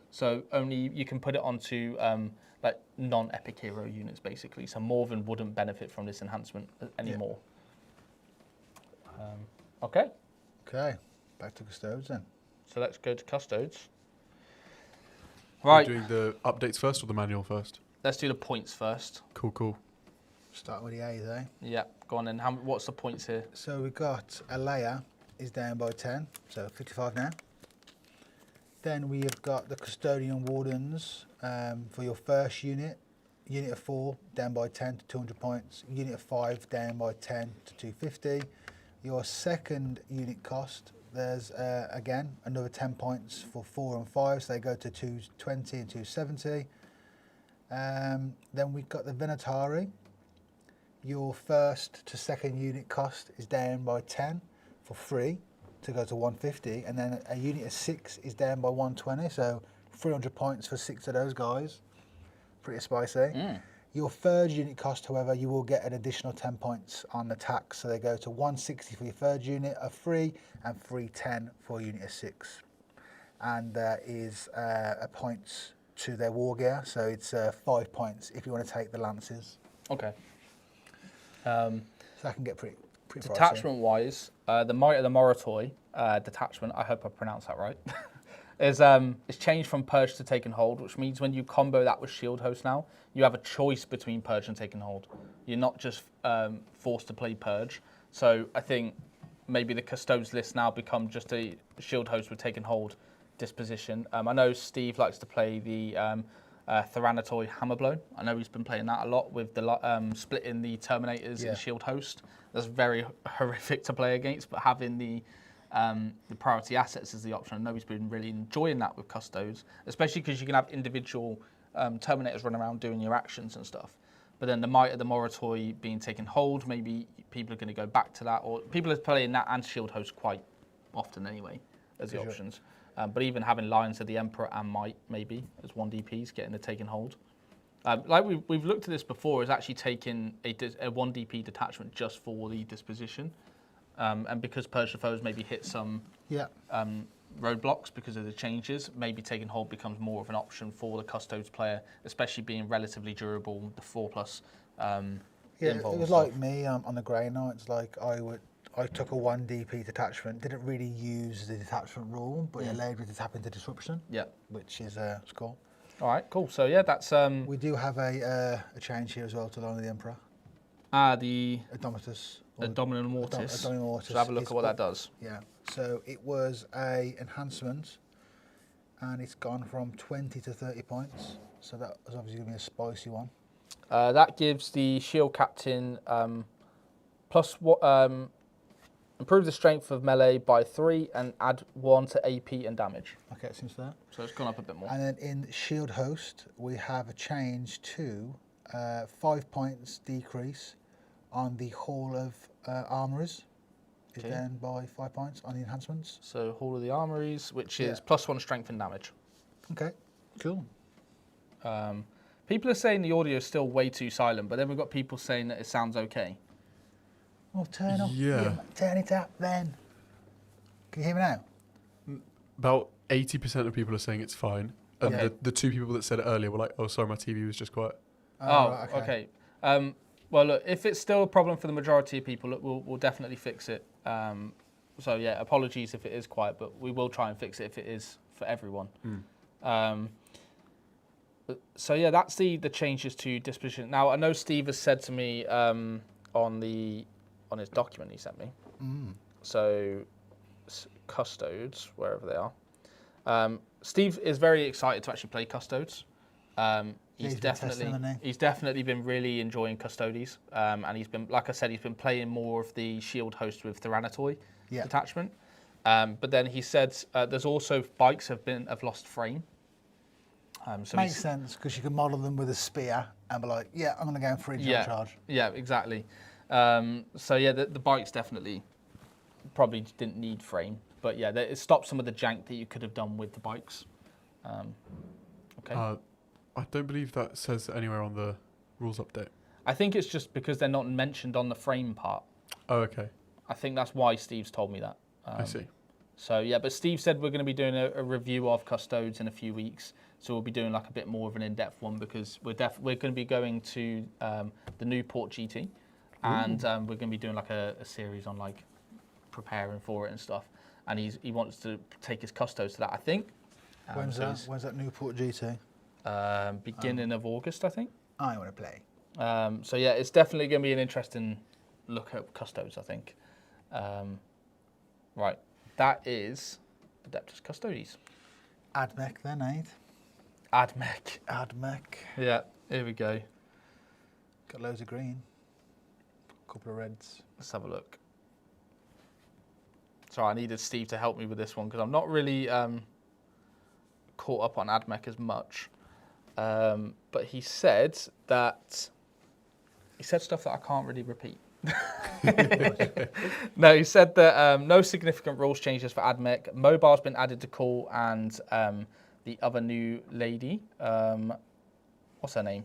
So only you can put it onto like non-epic hero units, basically. So Morven wouldn't benefit from this enhancement anymore. Okay. Okay, back to Custodes then. So let's go to Custodes. Right. Are you doing the updates first or the manual first? Let's do the points first. Cool. Start with the A's, eh? Yeah, go on then. What's the points here? So we got Alea is down by 10, so 55 now. Then we have got the Custodian Wardens for your first unit. Unit of 4 down by 10 to 200 points. Unit of 5 down by 10 to 250. Your second unit cost, there's again another 10 points for 4 and 5, so they go to 220 and 270. Then we've got the Venatari. Your first to second unit cost is down by 10 for 3 to go to 150, and then a unit of 6 is down by 120, so 300 points for 6 of those guys. Pretty spicy. Your third unit cost, however, you will get an additional 10 points on attack, so they go to 160 for your third unit of 3 and 310 for a unit of 6. And there is a points to their war gear, so it's 5 points if you want to take the lances. Okay. So that can get pretty Pretty pricey. Detachment-wise, the Might of the Moritoi detachment, I hope I pronounced that right, is changed from Purge to Take and Hold, which means when you combo that with Shield Host now, you have a choice between Purge and Take and Hold. You're not just forced to play Purge. So I think maybe the Custodes list now become just a Shield Host with Take and Hold disposition. I know Steve likes to play the Tyranids Hammerblow. I know he's been playing that a lot with the splitting the Terminators and Shield Host. That's very horrific to play against, but having the priority assets as the option, I know he's been really enjoying that with Custodes, especially because you can have individual Terminators run around doing your actions and stuff. But then the Might of the Moritoi being taken hold, maybe people are going to go back to that, or people are playing that and Shield Host quite often anyway as the options. But even having Lions of the Emperor and Might maybe as 1 DPs getting the take and hold. Like we've looked at this before, is actually taking a 1 DP detachment just for the disposition. And because Purge the Foes maybe hit some roadblocks because of the changes, maybe taking hold becomes more of an option for the Custodes player, especially being relatively durable, the 4+. It was like me on the Grey Knights. Like I took a 1 DP detachment, didn't really use the detachment rule, but it allowed me to tap into disruption. Yeah, which is cool. All right, cool. So yeah, that's we do have a change here as well to Lion of the Emperor. The Adomitus. Dominant Mortis. Dominant Mortis. So have a look at what that does. Yeah. So it was a enhancement, and it's gone from 20 to 30 points. So that was obviously going to be a spicy one. That gives the Shield Captain improve the strength of melee by 3 and add 1 to AP and damage. Okay, it seems fair. So it's gone up a bit more. And then in Shield Host, we have a change to 5 points decrease on the Hall of Armories. Is then by 5 points on the enhancements. So Hall of the Armories, which is +1 strength and damage. Okay, cool. People are saying the audio is still way too silent, but then we've got people saying that it sounds okay. Well, turn it up then. Can you hear me now? About 80% of people are saying it's fine. And the 2 people that said it earlier were like, oh, sorry, my TV was just quiet. Right, okay. Well, look, if it's still a problem for the majority of people, look, we'll definitely fix it. So, yeah, apologies if it is quiet, but we will try and fix it if it is for everyone. So, yeah, that's the changes to disposition. Now, I know Steve has said to me on his document he sent me. So, Custodes, wherever they are. Steve is very excited to actually play Custodes. He's definitely been really enjoying Custodes, and he's been, like I said, he's been playing more of the Shield Host with Tyranids detachment. But then he said there's also bikes have lost frame. So makes sense because you can model them with a spear and be like, yeah, I'm going to go for a jump charge. Yeah, exactly. So yeah, the bikes definitely probably didn't need frame, but yeah, it stopped some of the jank that you could have done with the bikes. Okay. I don't believe that says anywhere on the rules update. I think it's just because they're not mentioned on the frame part. Oh, okay. I think that's why Steve's told me that. I see. So yeah, but Steve said we're going to be doing a review of Custodes in a few weeks. So we'll be doing like a bit more of an in-depth one because we're going to be going to the Newport GT, and we're going to be doing like a series on like preparing for it and stuff. And he wants to take his Custodes to that, I think. When's that Newport GT? Beginning of August, I think. I want to play. So yeah, it's definitely going to be an interesting look at Custodes, I think. Right, that is Adeptus Custodes. Admech then, eh? Admech. Yeah, here we go. Got loads of green. A couple of reds. Let's have a look. Sorry, I needed Steve to help me with this one because I'm not really caught up on Admech as much. But he said stuff that I can't really repeat. No, he said that no significant rules changes for Admech. Mobile's been added to call, and the other new lady, what's her name?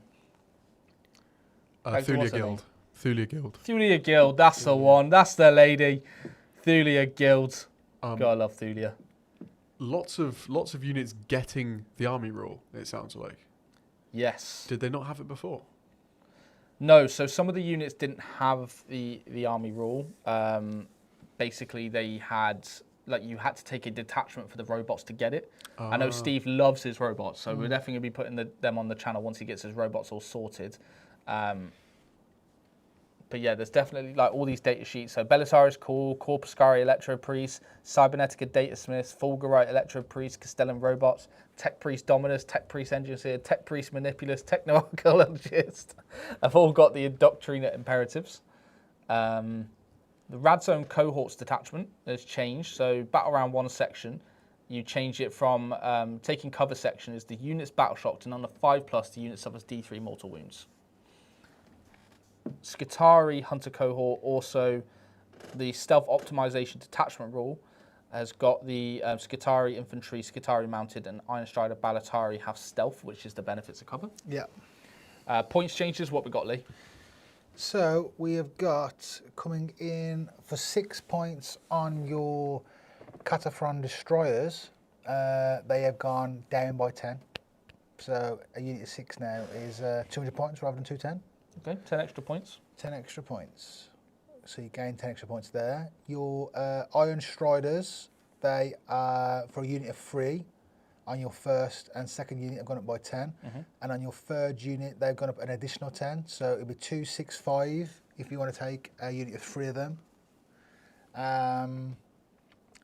Thulia Guild. Thulia Guild, that's the one. That's the lady. Thulia Guild. Gotta love Thulia. Lots of units getting the army rule, it sounds like. Yes. Did they not have it before? No, so some of the units didn't have the army rule. Basically, they had, like, you had to take a detachment for the robots to get it. I know Steve loves his robots, so we're definitely going to be putting them on the channel once he gets his robots all sorted. But yeah, there's definitely like all these data sheets. So Belisarius Core, Corpuscari Electro Priest, Cybernetica Data Smiths, Fulgurite Electro Priest, Castellan Robots, Tech Priest Dominus, Tech Priest Engineer, Tech Priest Manipulus, Techno-Archaeologist have all got the Indoctrina imperatives. The Radzone Cohorts detachment has changed. So Battle Round 1 section, you change it from taking cover section is the unit's battle shocked, and on the 5+, the unit suffers D3 mortal wounds. Skitarii Hunter Cohort, also the Stealth Optimization Detachment rule, has got the Skitarii Infantry, Skitarii Mounted, and Iron Strider Balatari have Stealth, which is the benefits of cover. Yeah. Points changes, what we got, Lee? So we have got coming in for 6 points on your Kataphron Destroyers. They have gone down by 10. So a unit of 6 now is 200 points rather than 210. Okay, 10 extra points. 10 extra points. So you gain 10 extra points there. Your Iron Striders, they are for a unit of 3. On your first and second unit, have gone up by 10. And on your third unit, they've gone up an additional 10. So it'll be 265 if you want to take a unit of 3 of them.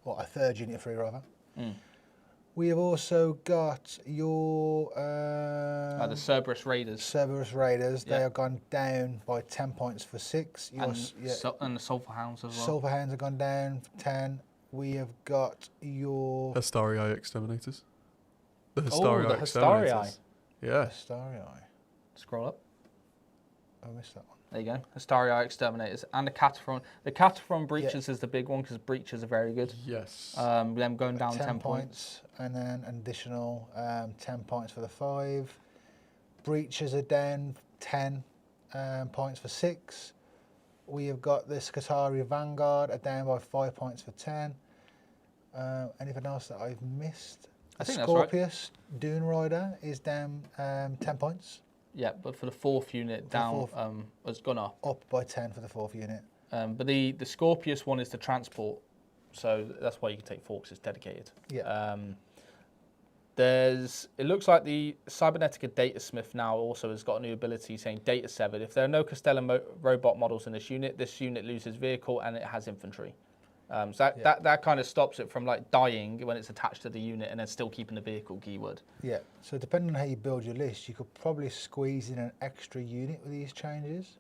Or a third unit of 3, rather. We have also got your... the Cerberus Raiders. Cerberus Raiders, they have gone down by 10 points for 6. And the Sulphur Hounds as well. Sulphur Hounds have gone down for 10. We have got your... Astarii Exterminators. The the Astarii Exterminators. Astarii. Yeah. Astarii. Scroll up. I missed that one. There you go. Astarii Exterminators. And the Kataphron. The Kataphron Breaches is the big one, because Breaches are very good. Yes. Them going down 10 points. And then an additional 10 points for the 5. Breaches are down 10 points for 6. We have got the Skitarii Vanguard are down by 5 points for 10. Anything else that I've missed? I think Scorpius Dune Rider is down 10 points. Yeah, but for the 4th unit, down has gone up. Up by 10 for the 4th unit. But the Scorpius one is the transport, so that's why you can take 4 because it's dedicated. Yeah. It looks like the Cybernetica Data Smith now also has got a new ability saying Data Severed. If there are no Castellan robot models in this unit loses vehicle and it has infantry. So that kind of stops it from like dying when it's attached to the unit and then still keeping the vehicle keyword. Yeah, so depending on how you build your list, you could probably squeeze in an extra unit with these changes.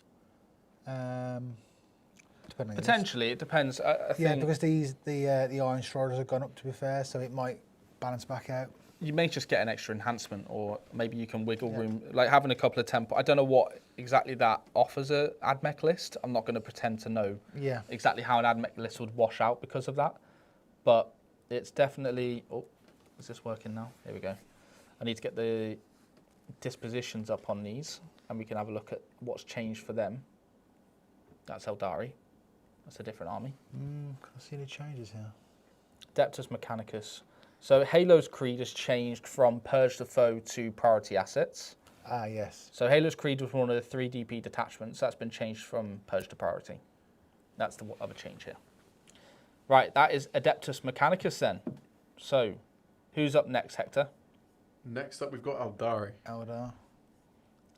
Potentially, it depends. I think because the Iron Striders have gone up, to be fair, so it might balance back out. You may just get an extra enhancement, or maybe you can wiggle room, like having a couple of tempo. I don't know what exactly that offers a AdMech list. I'm not going to pretend to know exactly how an AdMech list would wash out because of that, but it's definitely. Oh, is this working now? Here we go. I need to get the dispositions up on these, and we can have a look at what's changed for them. That's Aeldari. That's a different army. Can't see any changes here. Adeptus Mechanicus. So Halo's Creed has changed from Purge the Foe to Priority Assets. Ah, yes. So Halo's Creed was one of the 3 DP detachments. That's been changed from Purge to Priority. That's the other change here. Right, that is Adeptus Mechanicus then. So, who's up next, Hector? Next up, we've got Aeldari.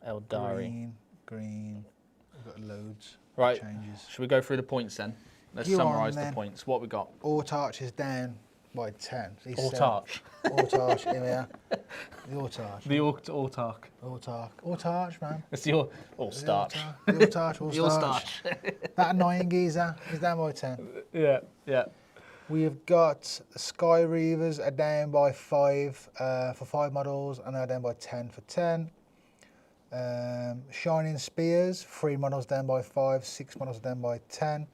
Aeldari. Green. We've got loads of changes. Should we go through the points then? Let's summarise the points. What we got? Autarch is down by 10. Autarch. Autarch, here we are. The Autarch. The Autarch. Autarch, man. It's the All-Starch. The Autarch, The All-Starch. That annoying geezer is down by 10. Yeah. We have got Sky Reavers are down by 5 for 5 models, and they're down by 10 for 10. Shining Spears, 3 models down by 5, 6 models down by 10.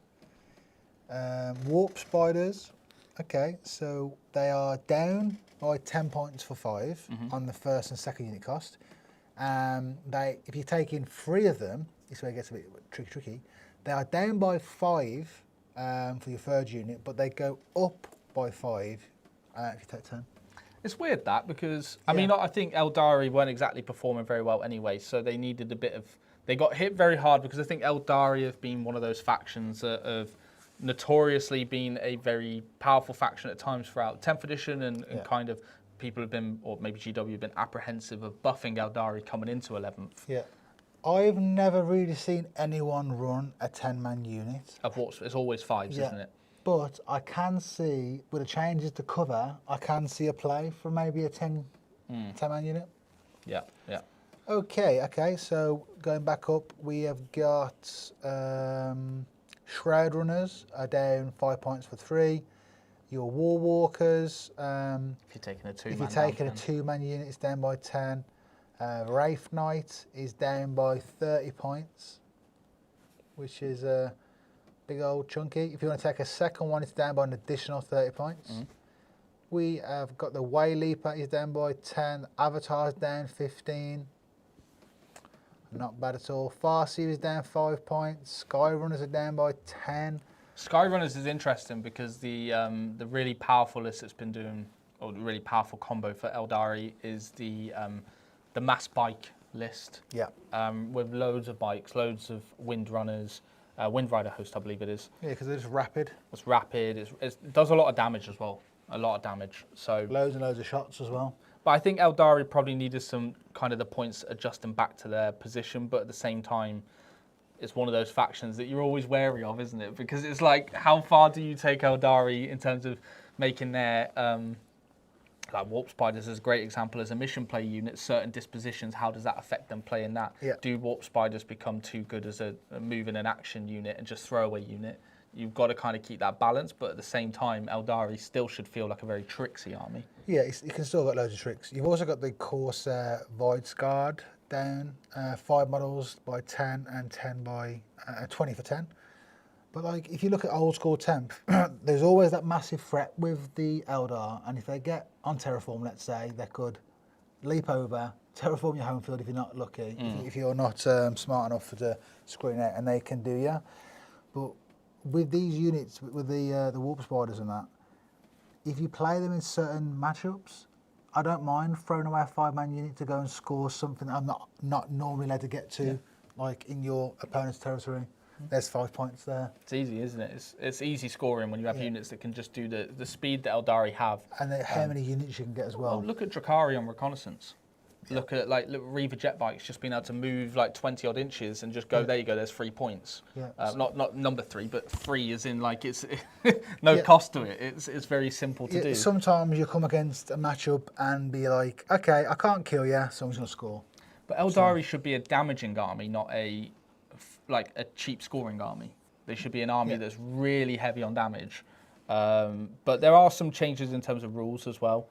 Warp Spiders, okay, so they are down by 10 points for 5 on the first and second unit cost. If you take in 3 of them, this is where it gets a bit tricky. They are down by 5 for your third unit, but they go up by 5 if you take 10. It's weird that, because I mean, I think Aeldari weren't exactly performing very well anyway, so they needed a bit of they got hit very hard because I think Aeldari have been one of those factions that have notoriously been a very powerful faction at times throughout 10th edition, and kind of people have been, or maybe GW have been apprehensive of buffing Aeldari coming into 11th. Yeah. I've never really seen anyone run a 10-man unit. It's always 5s, isn't it? But I can see, with the changes to cover, I can see a play for maybe a 10-man unit. Yeah, yeah. Okay, so going back up, we have got Shroud Runners are down 5 points for 3. Your War Walkers, if you're taking a 2-man unit, it's down by 10. Wraith Knight is down by 30 points, which is a big old chunky. If you want to take a second one, it's down by an additional 30 points. We have got the Way Leaper is down by 10. Avatar's down 15. Not bad at all. Farseer is down 5 points. Skyrunners are down by 10. Skyrunners is interesting because the really powerful list that's been doing, or the really powerful combo for Aeldari is the mass bike list. Yeah. With loads of bikes, loads of wind runners, Wind Rider host, I believe it is. Yeah, because it's rapid. It's rapid. It does a lot of damage as well. A lot of damage. So loads and loads of shots as well. But I think Aeldari probably needed some kind of the points adjusting back to their position, but at the same time, it's one of those factions that you're always wary of, isn't it? Because it's like, how far do you take Aeldari in terms of making their like Warp Spiders is a great example as a mission play unit. Certain dispositions, how does that affect them playing that? Yeah. Do Warp Spiders become too good as a move in an action unit and just throwaway unit? You've got to kind of keep that balance, but at the same time, Aeldari still should feel like a very tricksy army. Yeah, you can still got loads of tricks. You've also got the Corsair Void Scarred down, 5 models by 10 and 10 by 20 for 10. But like, if you look at old school temp, there's always that massive threat with the Eldar, and if they get on terraform, let's say, they could leap over, terraform your home field if you're not lucky, if you're not smart enough to screen out, and they can do you. But with these units, with the Warp Spiders and that, if you play them in certain matchups, I don't mind throwing away a 5-man unit to go and score something that I'm not normally allowed to get to, like in your opponent's territory. There's 5 points there. It's easy, isn't it? It's easy scoring when you have units that can just do the speed that Aeldari have. And how many units you can get as well. Look at Drukhari on reconnaissance. Look at like Reaver jet bikes just being able to move like 20 odd inches and just go, there you go, there's 3 points. Not number 3, but 3 as in like it's no cost to it. It's very simple to do. Sometimes you come against a matchup and be like, okay, I can't kill you, so I'm just going to score. But Aeldari should be a damaging army, not a cheap scoring army. They should be an army that's really heavy on damage. But there are some changes in terms of rules as well.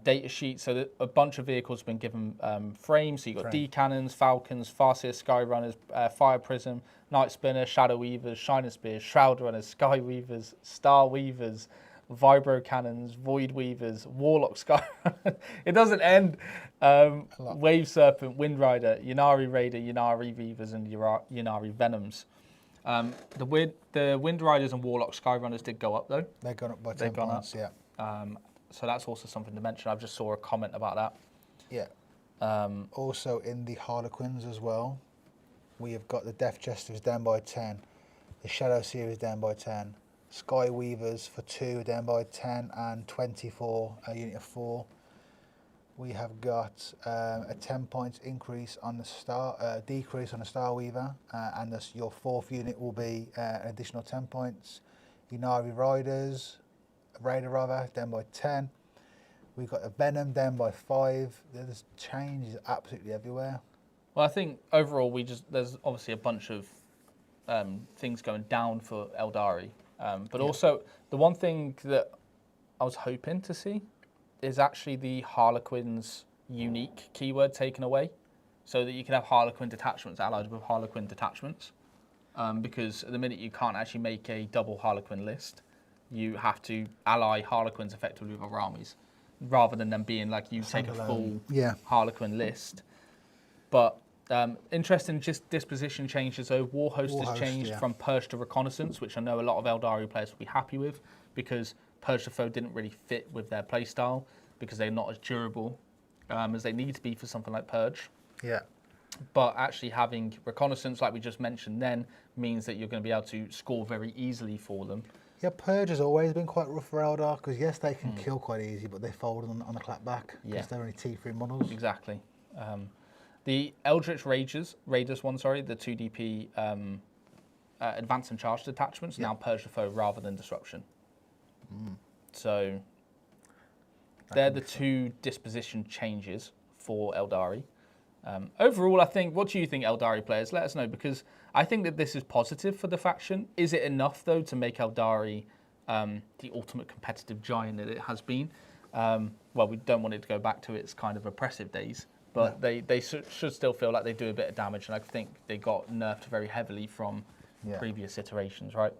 Data sheet, so that a bunch of vehicles have been given frames. So you've got D-Cannons, Falcons, Farseer, Skyrunners, Fire Prism, Night Spinner, Shadow Weavers, Shining Spears, Shroud Runners, Sky Weavers, Star Weavers, Vibro Cannons, Void Weavers, Warlock Sky. It doesn't end. Wave Serpent, Wind Rider, Ynnari Raider, Ynnari Reavers, and Ynnari Venoms. The Wind Riders and Warlock Skyrunners did go up though. They've gone up by 10 points, so that's also something to mention. I've just saw a comment about that. Yeah. Also in the Harlequins as well, we have got the Death Jesters down by 10, the Shadow Series down by 10, Sky Weavers for 2 down by 10 and 24, a unit of 4. We have got a 10 points increase on the decrease on the Star Weaver, and your 4th unit will be an additional 10 points. Ynnari Raider down by 10. We've got a Venom down by 5. There's changes absolutely everywhere. Well, I think overall there's obviously a bunch of things going down for Aeldari, but also the one thing that I was hoping to see is actually the Harlequins unique keyword taken away, so that you can have Harlequin detachments allied with Harlequin detachments, because at the minute you can't actually make a double Harlequin list. You have to ally Harlequins effectively with other armies, rather than them being like you take a full Harlequin list. But interesting disposition changes. So Warhost has changed from Purge to Reconnaissance, which I know a lot of Aeldari players will be happy with, because Purge to Foe didn't really fit with their playstyle, because they're not as durable as they need to be for something like Purge. Yeah. but actually having reconnaissance, like we just mentioned then, means that you're going to be able to score very easily for them. Yeah, Purge has always been quite rough for Eldar, because yes, they can kill quite easy, but they fold on the clapback, because they're only T3 models. Exactly. The Eldritch Raiders, the 2DP Advance and Charge detachments, now Purge the Foe rather than Disruption. So they're the two disposition changes for Aeldari. Overall, I think, what do you think, Aeldari players? Let us know, because I think that this is positive for the faction. Is it enough, though, to make Aeldari the ultimate competitive giant that it has been? Well, we don't want it to go back to its kind of oppressive days, but they should still feel like they do a bit of damage, and I think they got nerfed very heavily from previous iterations, right?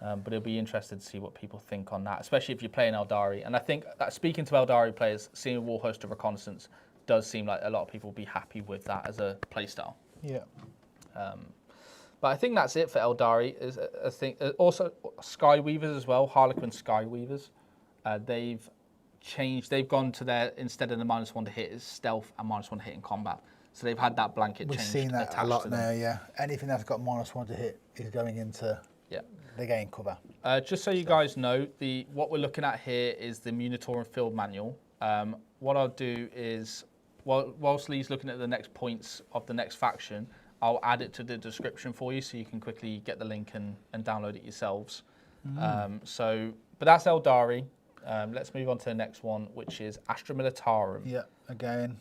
But it'll be interesting to see what people think on that, especially if you're playing Aeldari. And I think that speaking to Aeldari players, seeing a Warhost of Reconnaissance does seem like a lot of people will be happy with that as a playstyle. Yeah. But I think that's it for Aeldari. I think also Skyweavers as well, Harlequin Skyweavers. They've changed. They've gone to their, instead of the -1 to hit, is stealth and -1 to hit in combat. So they've had that blanket change. We've seen that a lot now. Yeah. Anything that's got -1 to hit is going into. They gain cover. Just so you guys know, what we're looking at here is the Munitorumfieldmanual Field Manual. What I'll do is, whilst Lee's looking at the next points of the next faction, I'll add it to the description for you so you can quickly get the link and download it yourselves. But that's Aeldari. Let's move on to the next one, which is Astra Militarum. Yeah, again,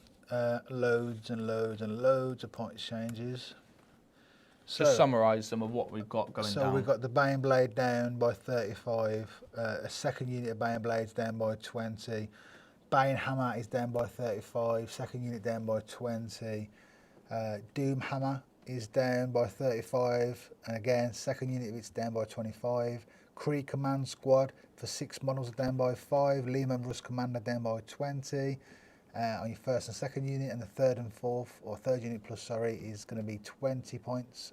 loads and loads and loads of point changes. Just summarise them of what we've got going down. So we've got the Bane Blade down by 35, a second unit of Bane Blades down by 20, Bane Hammer is down by 35, second unit down by 20, Doom Hammer is down by 35, and again, second unit of it's down by 25, Kree Command Squad for 6 models are down by 5, Lehman Russ Commander down by 20, on your first and second unit, and the third and fourth, or third unit plus, sorry, is going to be 20 points.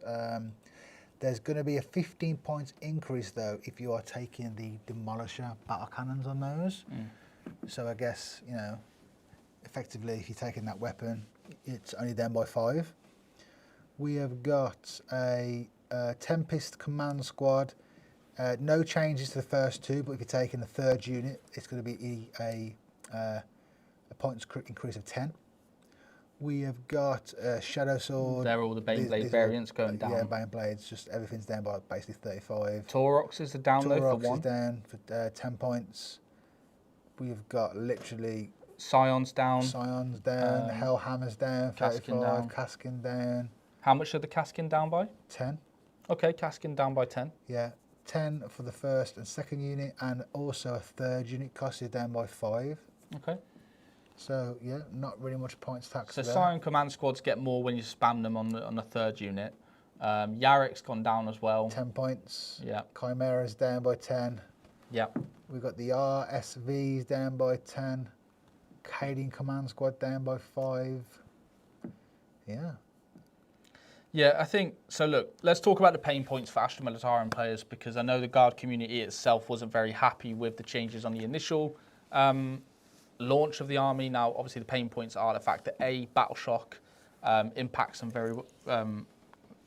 There's going to be a 15 points increase, though, if you are taking the Demolisher battle cannons on those. So I guess, you know, effectively, if you're taking that weapon, it's only down by 5. We have got a Tempest Command Squad. No changes to the first 2, but if you're taking the third unit, it's going to be a points increase of 10. We have got Shadow Sword. They're all the Bane Blade variants going down. Yeah, Bane Blades, just everything's down by basically 35. Taurox is the download for 1. Taurox is down for 10 points. We've got literally... Scions down. Scions down. Hellhammer's down. Kaskin down. Kaskin down. How much are the Kaskin down by? 10. Okay, Kaskin down by 10. Yeah, 10 for the first and second unit, and also a third unit cost is down by 5. Okay. So yeah, not really much points tax. So there. Scion Command Squads get more when you spam them on the third unit. Yarek's gone down as well. 10 points. Yeah. Chimera's down by 10. Yeah. We've got the RSVs down by 10. Cadian Command Squad down by 5. Yeah. Yeah, I think, so look, let's talk about the pain points for Astra Militarum players, because I know the Guard community itself wasn't very happy with the changes on the initial launch of the army. Now, obviously, the pain points are the fact that Battle Shock impacts them very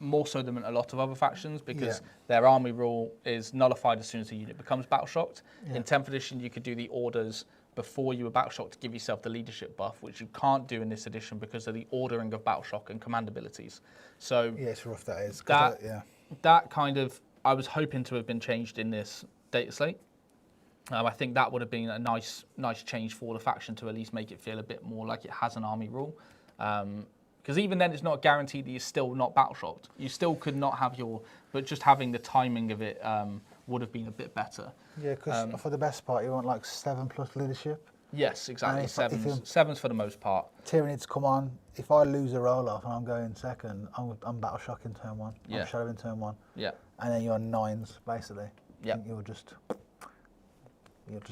more so than a lot of other factions, because their army rule is nullified as soon as the unit becomes Battle Shocked. In 10th edition, you could do the orders before you were Battle Shocked to give yourself the leadership buff, which you can't do in this edition because of the ordering of Battle Shock and command abilities. So yeah, it's rough, that is. That kind of, I was hoping to have been changed in this data slate. I think that would have been a nice change for the faction to at least make it feel a bit more like it has an army rule. Because even then, it's not guaranteed that you're still not battle shocked. You still could not have but just having the timing of it would have been a bit better. Yeah, because for the best part, you want like 7+ leadership. Yes, exactly. Sevens for the most part. Tyranids come on. If I lose a roll off and I'm going second, I'm battle shock in turn 1. I'm shadow in turn 1. Yeah. And then you're on 9s basically. Yeah. You're just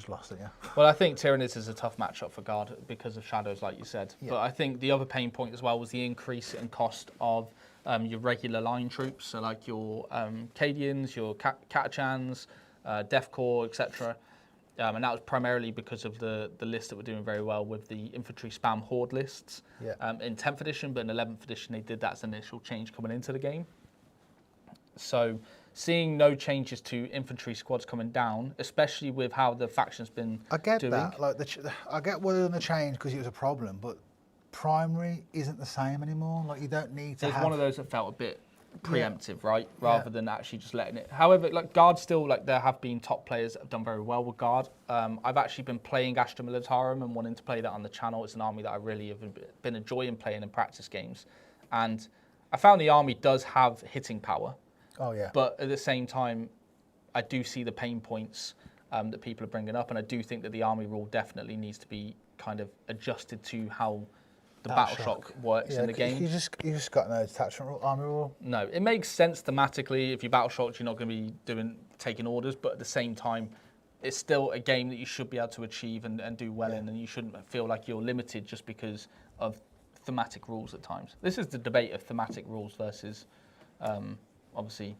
lost it, yeah. Well, I think Tyranids is a tough matchup for Guard because of shadows, like you said. Yeah. But I think the other pain point as well was the increase in cost of your regular line troops, so like your Cadians, your Catachans, Death Corps, etc. And that was primarily because of the list that were doing very well with the infantry spam horde lists. In 10th edition, but in 11th edition they did that as an initial change coming into the game. So seeing no changes to infantry squads coming down, especially with how the faction's been I get doing. that. Like I get why they're doing the change because it was a problem, but primary isn't the same anymore. Like you don't need to It's have... one of those that felt a bit preemptive, right? Rather than actually just letting it. However, like Guard still, like there have been top players that have done very well with Guard. I've actually been playing Astra Militarum and wanting to play that on the channel. It's an army that I really have been enjoying playing in practice games. And I found the army does have hitting power. Oh, yeah. But at the same time, I do see the pain points that people are bringing up. And I do think that the army rule definitely needs to be kind of adjusted to how the battle shock works in the game. You just got no detachment rule, army rule. No, it makes sense thematically. If you're battle shocked, you're not going to be taking orders. But at the same time, it's still a game that you should be able to achieve and do well in. And you shouldn't feel like you're limited just because of thematic rules at times. This is the debate of thematic rules versus... obviously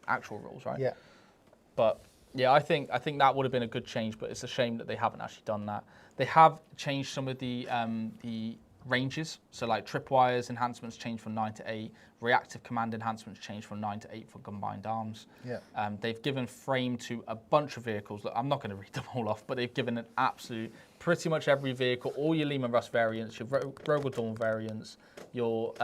actual rules, right? Yeah. But yeah, I think that would have been a good change, but it's a shame that they haven't actually done that. They have changed some of the ranges. So like tripwires enhancements changed from 9 to 8. Reactive command enhancements changed from 9 to 8 for combined arms. Yeah. They've given frame to a bunch of vehicles. Look, I'm not going to read them all off, but they've given an absolute, pretty much every vehicle, all your Lehman Russ variants, your Rogue Dawn variants, your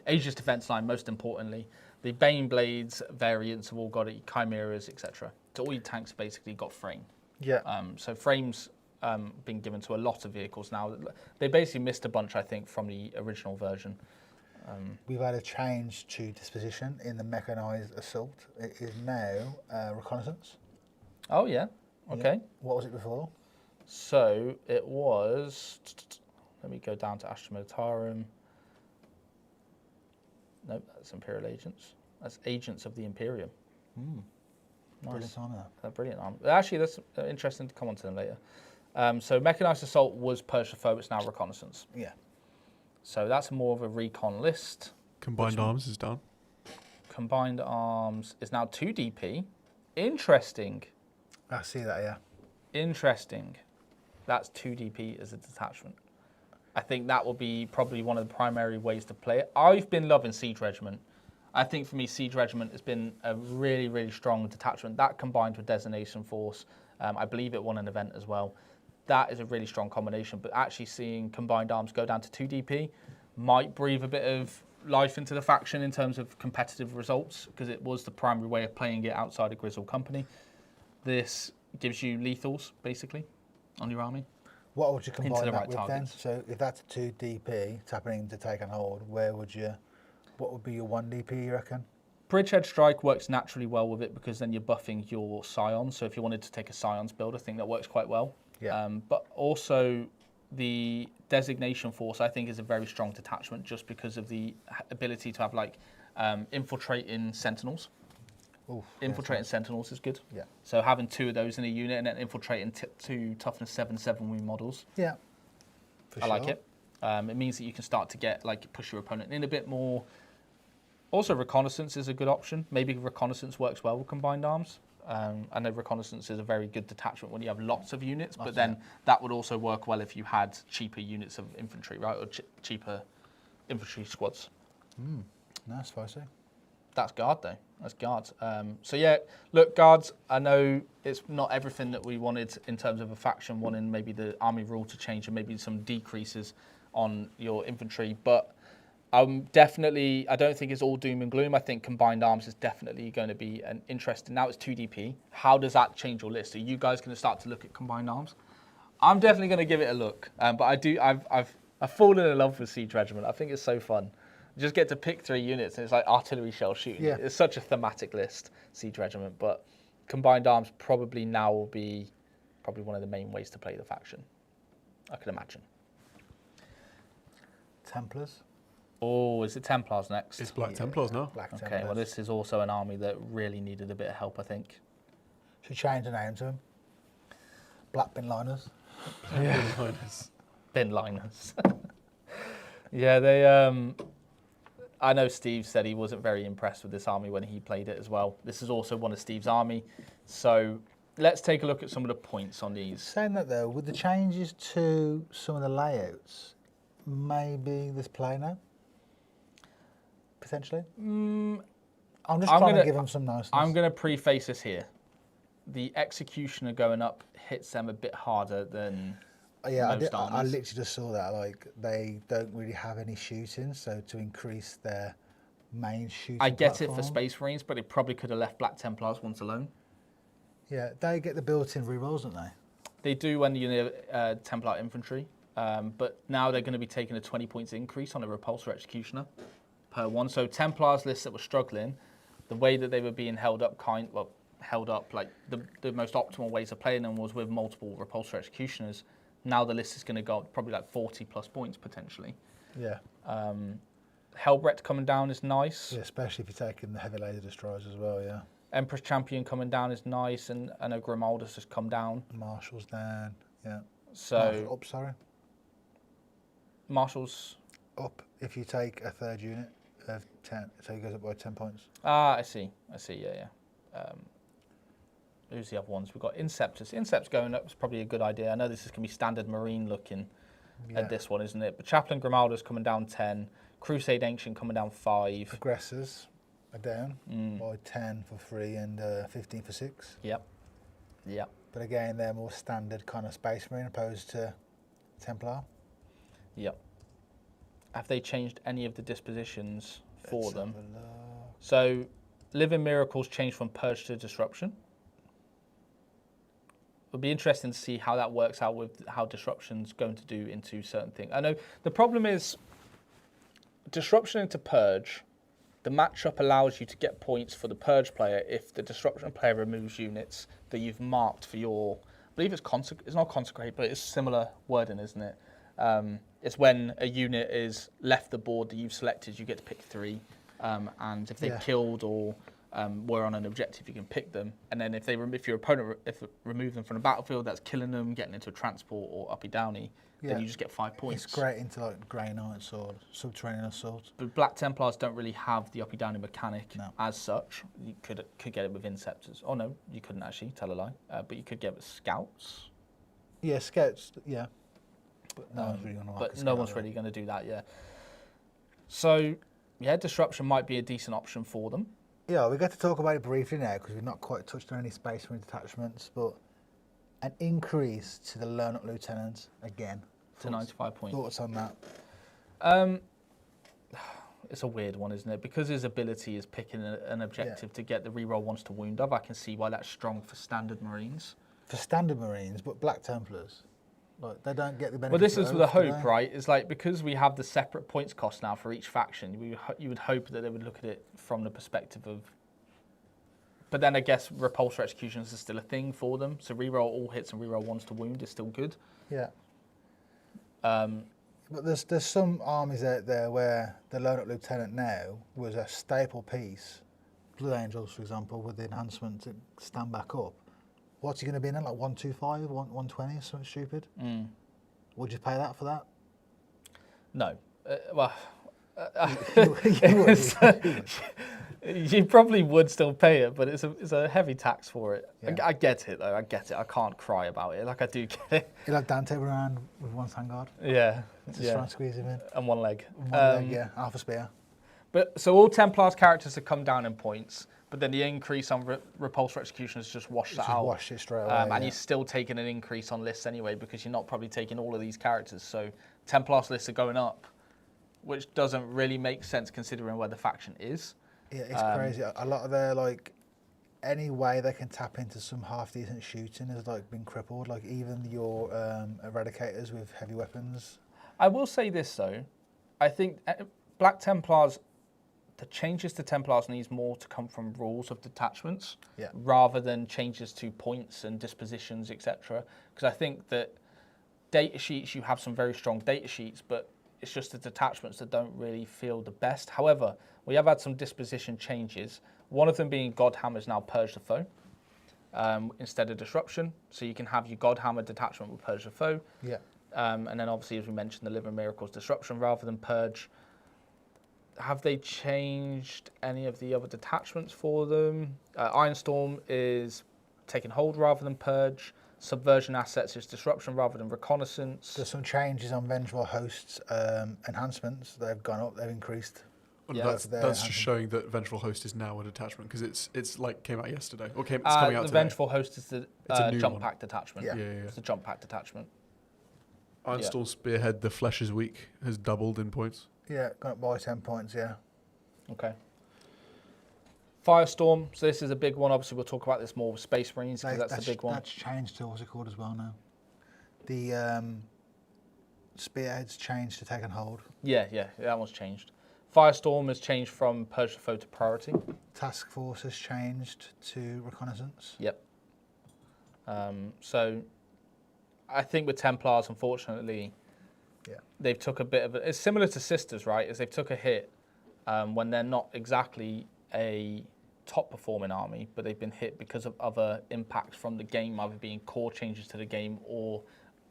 Aegis Defense Line, most importantly. The Bane Blades variants have all got it, Chimeras, etc. So all your tanks basically got frame. Yeah. So frames been given to a lot of vehicles now. They basically missed a bunch, I think, from the original version. We've had a change to disposition in the mechanised assault. It is now reconnaissance. Oh, yeah. Okay. Yeah. What was it before? So it was... Let me go down to Astra Militarum. Nope, that's Imperial Agents. That's Agents of the Imperium. Nice. Brilliant honour. Brilliant arm. Actually, that's interesting to come on to them later. So Mechanized Assault was Persia Foe, it's now Reconnaissance. Yeah. So that's more of a recon list. Combined Arms is down. Combined Arms is now 2 DP. Interesting. I see that, yeah. Interesting. That's 2 DP as a detachment. I think that will be probably one of the primary ways to play it. I've been loving Siege Regiment. I think for me, Siege Regiment has been a really, really strong detachment. That combined with Designation Force, I believe it won an event as well. That is a really strong combination. But actually seeing Combined Arms go down to 2 DP might breathe a bit of life into the faction in terms of competitive results, because it was the primary way of playing it outside of Grizzle Company. This gives you lethals, basically, on your army. What would you combine that right with targets. then? So if that's a 2 DP, tapping to take and hold, what would be your 1 DP, you reckon? Bridgehead Strike works naturally well with it because then you're buffing your Scions. So if you wanted to take a Scions build, I think that works quite well. Yeah. But also the Designation Force, I think, is a very strong detachment just because of the ability to have like infiltrating Sentinels. Oof, Infiltrating Sentinels is good. Yeah. So having 2 of those in a unit and then infiltrating 2 toughness 7 wound models. Yeah. I like it. It means that you can start to get like push your opponent in a bit more. Also, reconnaissance is a good option. Maybe reconnaissance works well with combined arms. I know reconnaissance is a very good detachment when you have lots of units, but then that would also work well if you had cheaper units of infantry, right, or cheaper infantry squads. Nice, spicy. That's Guard, though. That's Guards. So, yeah, look, Guards, I know it's not everything that we wanted in terms of a faction wanting maybe the army rule to change and maybe some decreases on your infantry, but I don't think it's all doom and gloom. I think Combined Arms is definitely going to be an interesting. Now it's 2 DP. How does that change your list? Are you guys going to start to look at Combined Arms? I'm definitely going to give it a look. But I've fallen in love with Siege Regiment. I think it's so fun. You just get to pick 3 units and it's like artillery shell shooting. Yeah. It's such a thematic list, Siege Regiment. But Combined Arms probably now will be probably one of the main ways to play the faction, I can imagine. Templars. Oh, is it Templars next? It's Black Templars now. Black Okay, Templars. well, this is also an army that really needed a bit of help, I think. Should change the name to them. Black Bin Liners. Yeah. Bin liners. Yeah, they. I know Steve said he wasn't very impressed with this army when he played it as well. This is also one of Steve's army, so let's take a look at some of the points on these. Saying that though, with the changes to some of the layouts, maybe there's play now? Potentially? I'm just trying to give them some niceness. I'm going to preface this here. The Executioner going up hits them a bit harder than most armies. I literally just saw that. Like, they don't really have any shooting, so to increase their main shooting I get platform, it for Space Marines, but they probably could have left Black Templars once alone. Yeah, they get the built-in rerolls, don't they? They do when you're near Templar infantry, but now they're going to be taking a 20 points increase on a Repulsor Executioner per one. So Templars lists that were struggling, the way that they were being held up, like the most optimal ways of playing them was with multiple Repulsor Executioners. Now the list is going to go up probably like 40 plus points potentially. Yeah. Hellbrett coming down is nice. Yeah, especially if you're taking the heavy laser destroyers as well, yeah. Empress Champion coming down is nice, and a Grimaldus has come down. Marshall's down, yeah. So Marshall up, sorry. Marshall's Up if you take a third unit of 10, so he goes up by 10 points. Ah, I see, yeah. Who's the other ones? We've got Inceptus. Incept going up is probably a good idea. I know this is going to be standard Marine looking at this one, isn't it? But Chaplain Grimaldus coming down 10. Crusade Ancient coming down 5. Aggressors are down by 10 for 3 and 15 for 6. Yep. But again, they're more standard kind of Space Marine opposed to Templar. Yep. Have they changed any of the dispositions for Let's them? have a look. So, Living Miracles changed from Purge to Disruption. It'll be interesting to see how that works out with how Disruption's going to do into certain things. I know the problem is Disruption into Purge, the matchup allows you to get points for the Purge player if the Disruption player removes units that you've marked for your, I believe it's not Consecrate, but it's similar wording, isn't it? It's when a unit is left the board that you've selected, you get to pick 3. And if they've killed or were on an objective, you can pick them. And then if your opponent remove them from the battlefield, that's killing them, getting into a transport or uppy downy, then you just get 5 points. It's great into like Grey Knights or Subterranean Assault. But Black Templars don't really have the uppy downy mechanic as such. You could get it with Inceptors. Oh no, you couldn't actually, tell a lie. But you could get it with Scouts. Yeah, Scouts, yeah. But no one's really going to like But no one's really going to do that, yeah. So, yeah, Disruption might be a decent option for them. Yeah, we get to talk about it briefly now because we've not quite touched on any Space Marine detachments, but an increase to the Learn-Up Lieutenant again. To 95 points. Thoughts on that? It's a weird one, isn't it? Because his ability is picking an objective to get the reroll once to wound up, I can see why that's strong for standard Marines. For standard Marines, but Black Templars, like, they don't get the benefit. Well, this is the hope, right? It's like because we have the separate points cost now for each faction, you would hope that they would look at it from the perspective of. But then I guess Repulsor Executions is still a thing for them, so reroll all hits and reroll ones to wound is still good. Yeah. But there's some armies out there where the Learn-Up Lieutenant now was a staple piece. Blue Angels, for example, with the enhancement to stand back up. What's he going to be in? Like 125, 120, something stupid? Would you pay that for that? No. You probably would still pay it, but it's a heavy tax for it. Yeah. I get it, though. I get it. I can't cry about it. Like, I do get it. You like Dante around with one Vanguard? Yeah. Just trying to squeeze him in. And one leg. Yeah, half a spear. But so all Templars characters have come down in points, but then the increase on Repulsor Executioners just washed that out. Wash it straight away. And you're still taking an increase on lists anyway, because you're not probably taking all of these characters. So Templars lists are going up, which doesn't really make sense considering where the faction is. Yeah, it's crazy. A lot of their, like, any way they can tap into some half decent shooting has like been crippled. Like even your eradicators with heavy weapons. I will say this though, I think Black Templars, the changes to Templars needs more to come from rules of detachments, rather than changes to points and dispositions, etc. Because I think that data sheets, you have some very strong data sheets, but it's just the detachments that don't really feel the best. However, we have had some disposition changes. One of them being Godhammer's now Purge the Foe instead of Disruption. So you can have your Godhammer detachment with Purge the Foe. Yeah. And then obviously, as we mentioned, the Living Miracles Disruption rather than Purge. Have they changed any of the other detachments for them? Ironstorm is taking hold rather than purge. Subversion assets is disruption rather than reconnaissance. There's some changes on Vengeful Hosts enhancements. They've gone up, they've increased. Yeah. That's just showing that Vengeful Host is now a detachment because it's like came out yesterday or it's coming out the today. Vengeful Host is the jump pack detachment. Yeah. It's the jump pack detachment. Ironstall Spearhead, the flesh is weak, has doubled in points. Yeah, gone up by 10 points, yeah. Okay. Firestorm, so this is a big one. Obviously, we'll talk about this more with Space Marines because that's the big one. That's changed to what's it called as well now. The Spearhead's changed to Taken Hold. Yeah, that one's changed. Firestorm has changed from Purge the Foe to Priority. Task Force has changed to Reconnaissance. Yep. So I think with Templars, unfortunately, they've took a bit of it's similar to Sisters, right? As they've took a hit when they're not exactly a top performing army, but they've been hit because of other impacts from the game, either being core changes to the game or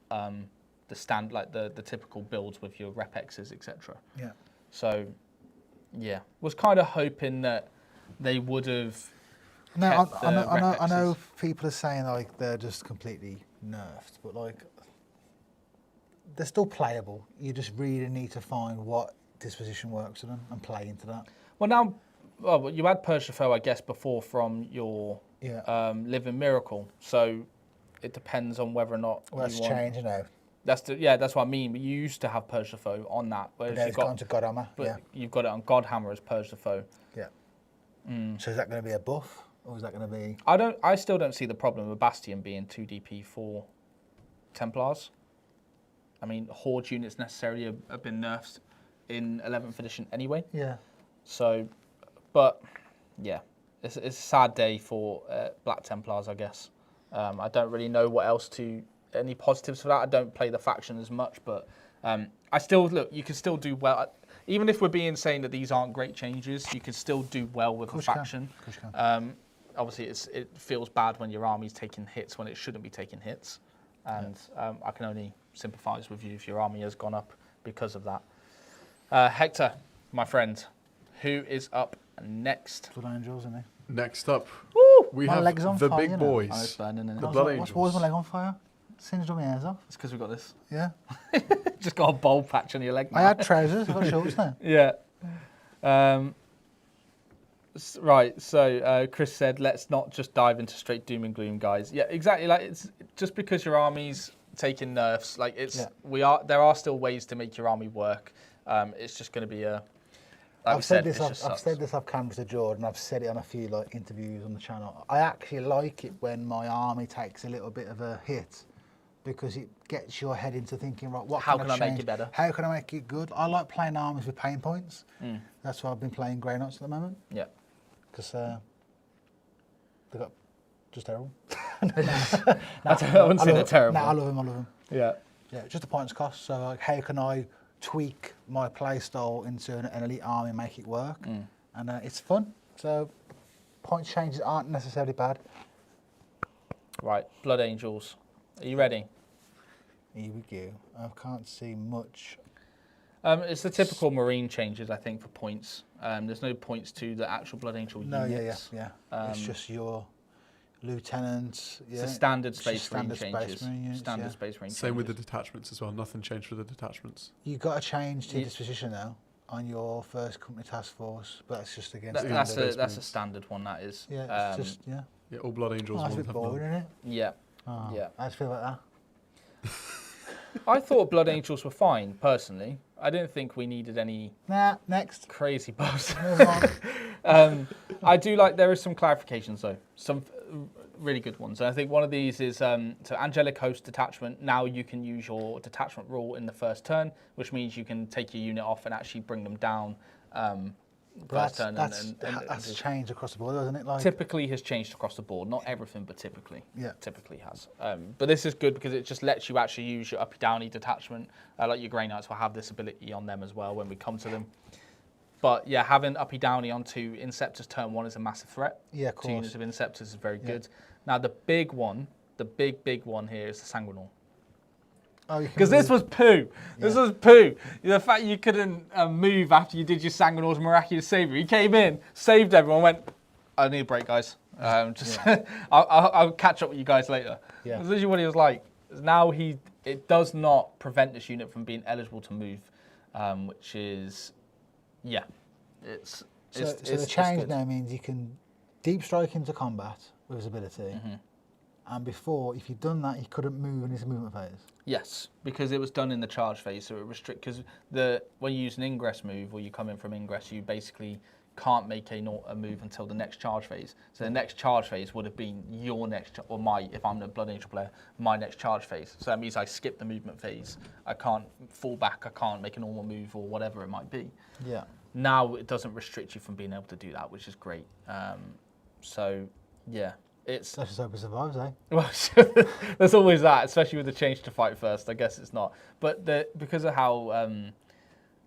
the typical builds with your rep X's, etc. Yeah. So, yeah, was kind of hoping that they would have. No, I know people are saying like they're just completely nerfed, but like they're still playable. You just really need to find what disposition works for them and play into that. Well, now, you had Purge the Foe, I guess, before from your Living Miracle, so it depends on whether or not. Well, that's changed now. That's what I mean. But you used to have Purge the Foe on that, but it's gone to Godhammer. But you've got it on Godhammer as Purge the Foe. Yeah. So is that going to be a buff, or is that going to be? I still don't see the problem with Bastion being 2 DP for Templars. I mean, Horde units necessarily have been nerfed in 11th edition anyway. Yeah. So, but yeah, it's a sad day for Black Templars, I guess. I don't really know what else any positives for that. I don't play the faction as much, but I still look. You can still do well, even if we're saying that these aren't great changes. You can still do well with the faction. Obviously, it feels bad when your army's taking hits when it shouldn't be taking hits, and I can only sympathise with you if your army has gone up because of that. Hector, my friend, who is up next? Blood Angels, isn't he? Next up, Woo! we My have leg's on the fire, big you know. boys, the Blood Angels. Why was my leg on fire? Singed all my hairs off. It's because we've got this. Yeah. Just got a bold patch on your leg now. I had trousers. I've got shorts now. Yeah. Right. So Chris said, "Let's not just dive into straight doom and gloom, guys." Yeah, exactly. Like it's just because your army's taking nerfs. Like there are still ways to make your army work. It's just going to be a. Like I've said this off camera to Jordan. I've said it on a few interviews on the channel. I actually like it when my army takes a little bit of a hit, because it gets your head into thinking, right, how can I make it better? How can I make it good? I like playing armies with pain points. That's why I've been playing Grey Knights at the moment. Yeah. Because they got just terrible. I wouldn't say they're terrible. I love them. Yeah. Yeah, just the points cost. So like, how can I tweak my play style into an elite army and make it work? And it's fun. So point changes aren't necessarily bad. Right, Blood Angels. Are you ready? Here we go. I can't see much. It's the typical Marine changes, I think, for points. There's no points to the actual Blood Angel units. Yeah. It's just your lieutenants. It's the standard Space Marine changes. Standard Space Marine. Same with the detachments as well. Nothing changed for the detachments. You've got to change to disposition now on your first company task force, but that's just against. That's a standard one. That is. Yeah. It's just Yeah, all Blood Angels. That's a bit boring, isn't it? Yeah. Yeah. I just feel like that. I thought Blood Angels were fine, personally. I didn't think we needed any next crazy buffs. Move on. I do like, there is some clarifications though, some really good ones. And I think one of these is, so Angelic Host Detachment, now you can use your detachment rule in the first turn, which means you can take your unit off and actually bring them down first turn. That's changed across the board, hasn't it? Like, typically has changed across the board, not everything, but typically. Yeah. Typically has. But this is good because it just lets you actually use your uppy downy detachment. Like your Grey Knights will have this ability on them as well when we come to them. But yeah, having uppy downy onto Inceptors turn 1 is a massive threat. Yeah, of course. 2 units of Inceptors is very good. Now the big one, the big one here is the Sanguinal. Because this was poo. This was poo. The fact you couldn't move after you did your Sanguinal's miraculous savior. He came in, saved everyone, went, I need a break, guys. I'll catch up with you guys later. Yeah. That's literally what he was like. Now it does not prevent this unit from being eligible to move, which is, yeah, it's. So the change now means you can deep strike into combat with his ability, and before, if you'd done that, he couldn't move in his movement phase. Yes, because it was done in the charge phase, so it restricts. Because when you use an ingress move or you come in from ingress, you basically can't make a move until the next charge phase. So the next charge phase would have been your next, or if I'm a Blood Angel player, my next charge phase. So that means I skip the movement phase. I can't fall back. I can't make a normal move or whatever it might be. Yeah. Now it doesn't restrict you from being able to do that, which is great. So yeah, it's. Let's just hope it survives, eh? Well, there's always that, especially with the change to fight first. I guess it's not, but because of how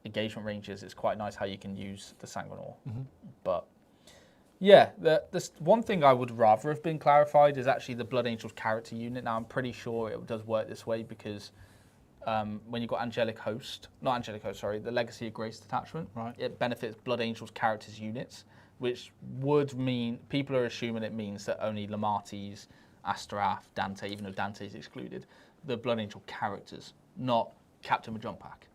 engagement range is, it's quite nice how you can use the Sanguinor. But yeah, the one thing I would rather have been clarified is actually the Blood Angel's character unit. Now I'm pretty sure it does work this way because when you've got the Legacy of Grace detachment, right, it benefits Blood Angel's characters units, which would mean people are assuming it means that only Lamatis, Astaroth, Dante, even though Dante is excluded, the Blood Angel characters, not Captain with Jump Pack.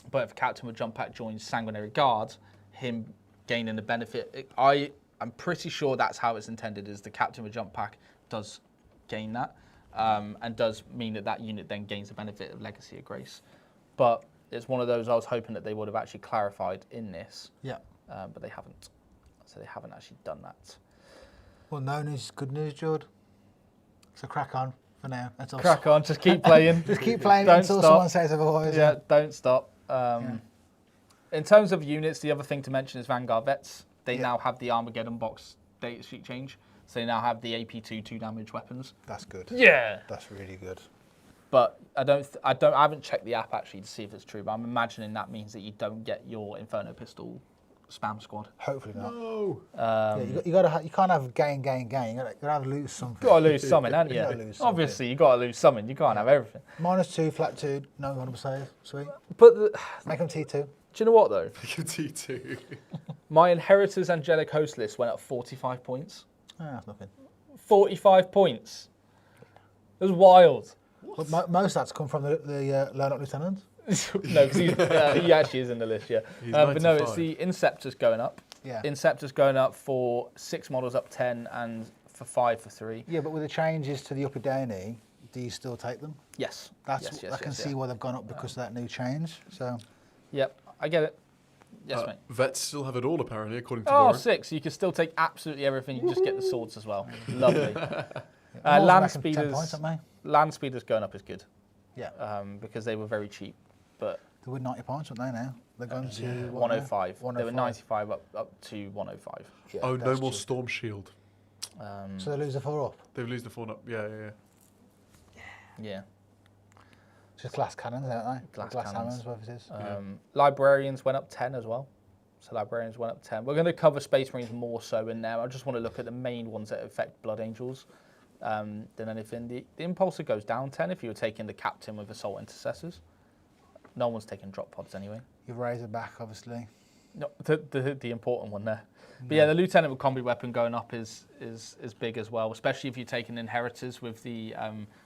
But if Captain with Jump Pack joins Sanguinary Guard, him gaining the benefit, I'm pretty sure that's how it's intended, is the Captain with Jump Pack does gain that, and does mean that unit then gains the benefit of Legacy of Grace. But it's one of those I was hoping that they would have actually clarified in this, but they haven't. So they haven't actually done that. Well, no news is good news, Jord. So crack on for now. That's all. Crack on, just keep playing. Just keep playing Don't until stop. someone says otherwise. Yeah, don't stop. In terms of units, the other thing to mention is Vanguard Vets. They now have the Armageddon box data sheet change. So they now have the AP2 2 damage weapons. That's good. Yeah. That's really good. But I haven't checked the app actually to see if it's true, but I'm imagining that means that you don't get your Inferno Pistol spam squad. Hopefully not. No. You can't have gain. You gotta have lose something. Got to lose something, haven't you? Gotta lose something. Obviously, you got to lose something. You can't have everything. -2, flat 2, no one save. Sweet. But Make them T2. do you know what though? T2. My Inheritors Angelic Host list went up 45 points. That's nothing. 45 points. It was wild. But most of that's come from the Learn Up Lieutenant. No, because he actually is in the list, yeah. But no, it's 95. the Inceptors going up. Yeah. Inceptors going up for 6 models up 10 and for 5 for 3. Yeah, but with the changes to the Upper Downey, do you still take them? Yes. That's I can see why they've gone up because of that new change. So. Yep, I get it. Yes, mate. Vets still have it all, apparently, according to Oh, Warren. 6. You can still take absolutely everything. You just get the swords as well. Lovely. Moors Land making 10 speeders. points, aren't Land speeders going up is good. Yeah. Because they were very cheap. But they were 90 points, aren't they now? They're going to 105. 105. They were 95 up to 105. Yeah, Oh, no more cheap. Storm Shield. So they lose the 4 up. They've lose the 4 up. Yeah. Yeah. Just glass cannons, aren't they? Glass hammers, cannons. whatever it is. Librarians went up 10 as well. So librarians went up 10. We're going to cover Space Marines more so in there. I just want to look at the main ones that affect Blood Angels than anything. The Impulsor goes down 10 if you were taking the Captain with Assault Intercessors. No one's taking drop pods anyway. You've raised it back, obviously. No, the important one there. But yeah, the Lieutenant with Combi Weapon going up is big as well, especially if you're taking Inheritors with the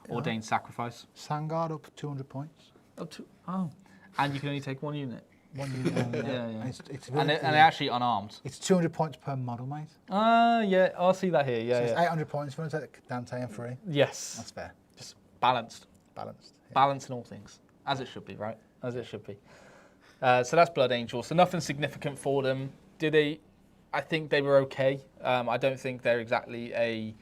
Ordained Sacrifice. Sangard up 200 points. Up to, and you can only take 1 unit. 1 unit. Yeah. It's And they're actually unarmed. It's 200 points per model, mate. Yeah, I'll see that here. Yeah, So it's 800 points if you want to take Dante and 3. Yes. That's fair. Just balanced. Balanced. Yeah. Balance in all things. As it should be, right? As it should be. So that's Blood Angel. So nothing significant for them. I think they were okay. I don't think they're exactly a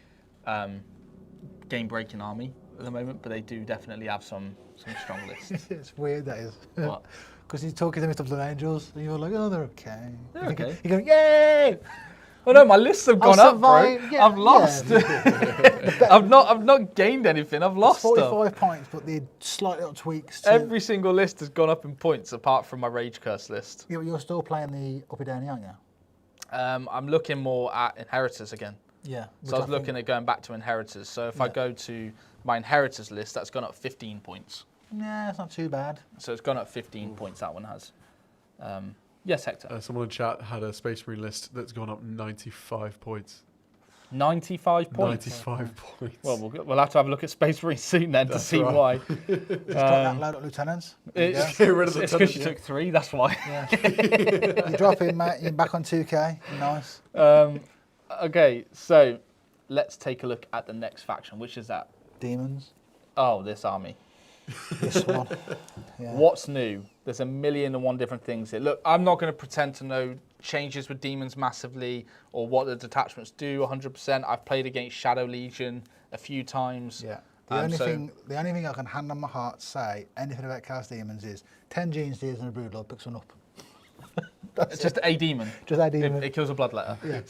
game-breaking army at the moment, but they do definitely have some strong lists. It's weird, that is. What? Because you're talking to me to Blood Angels, and you're like, oh, they're okay. They're okay. You're going, yay! Oh no, my lists have gone up, bro. Yeah, I've lost. Yeah. I've not gained anything. I've lost It's 45 stuff. points, but the slightly up tweaks. To, Every single list has gone up in points, apart from my Rage Curse list. Yeah, but you're still playing the Uppy Downey, aren't you? I'm looking more at Inheritors again. Yeah. So I was looking at going back to Inheritors. So if I go to my Inheritors list, that's gone up 15 points. Yeah, it's not too bad. So it's gone up 15 points, that one has. Yes, Hector. Someone in chat had a Space Marine list that's gone up 95 points. 95 points. 95 points. Well, we'll have to have a look at Space Marine soon then to see right. why. Just drop that load of lieutenants. It's Get rid of the because you lieutenant, took 3, that's why. Yeah. You drop in, mate. You're back on 2K. Nice. Okay, so let's take a look at the next faction. Which is that? Demons. Oh, this army. This one. Yeah. What's new? There's a million and one different things here. Look, I'm not going to pretend to know changes with demons massively or what the detachments do 100%. I've played against Shadow Legion a few times. Yeah. The only thing I can hand on my heart say anything about Chaos Demons is 10 Genestealers and a Broodlord picks one up. It's just a demon. Just a demon. It kills a bloodletter. Yeah.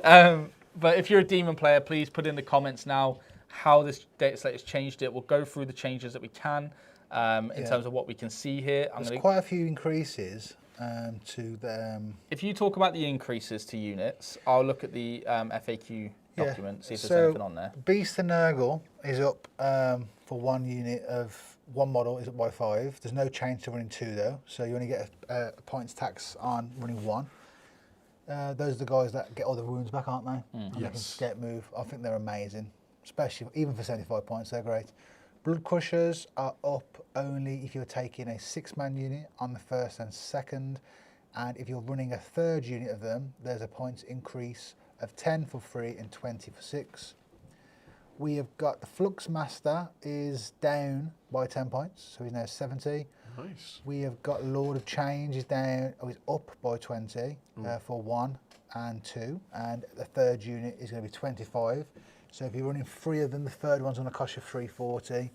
So, but if you're a demon player, please put in the comments now how this data slate has changed it. We'll go through the changes that we can in terms of what we can see here. There's quite a few increases to the... If you talk about the increases to units, I'll look at the FAQ document, see if there's anything on there. Beast and Nurgle is up for one unit of one model is up by 5. There's no change to running 2 though, so you only get a points tax on running 1. Those are the guys that get all the wounds back, aren't they? And they can get move. I think they're amazing, especially even for 75 points. They're great. Blood Crushers are up only if you're taking a 6-man unit on the 1st and 2nd, and if you're running a 3rd unit of them, there's a points increase of 10 for 3 and 20 for 6. We have got the Flux Master is down by 10 points, so he's now 70. Nice. We have got Lord of Change is down, he's up by 20 for 1 and 2, and the 3rd unit is going to be 25. So if you're running 3 of them, the 3rd one's going to cost you 340.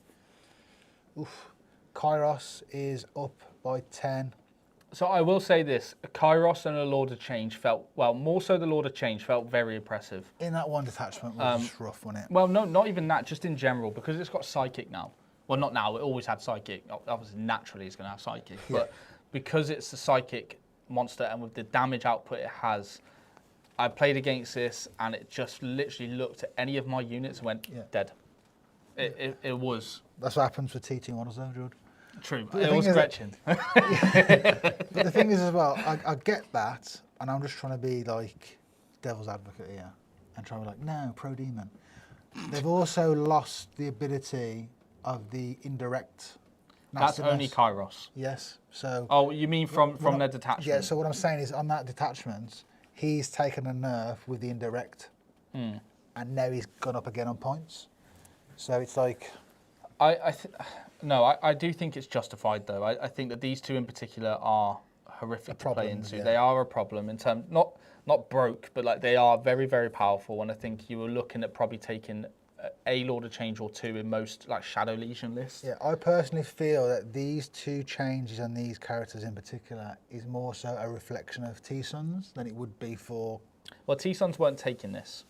Oof. Kairos is up by 10. So I will say this, Kairos and a Lord of Change felt, well, more so the Lord of Change felt very impressive. In that one detachment was just rough, wasn't it? Well, no, not even that, just in general, because it's got Psychic now. Well, not now, it always had Psychic. Obviously, naturally it's going to have Psychic. Yeah. But because it's a Psychic monster and with the damage output it has, I played against this and it just literally looked at any of my units and went, dead. It was. That's what happens with T2 models though, George. True, it was Gretchen. But the thing is as well, I get that, and I'm just trying to be like devil's advocate here, and trying to be like, no, pro-demon. They've also lost the ability of the indirect That's only Kairos. Yes, so... Oh, you mean from their detachment? Yeah, so what I'm saying is on that detachment, he's taken a nerf with the indirect, and now he's gone up again on points. So it's like... I do think it's justified though. I think that these two in particular are horrific to play into. Yeah. They are a problem in terms, not broke, but like they are very, very powerful. And I think you were looking at probably taking a Lord of Change or 2 in most like Shadow Legion lists. Yeah, I personally feel that these 2 changes on these characters in particular is more so a reflection of T-Sons than it would be for... Well, T-Sons weren't taking this.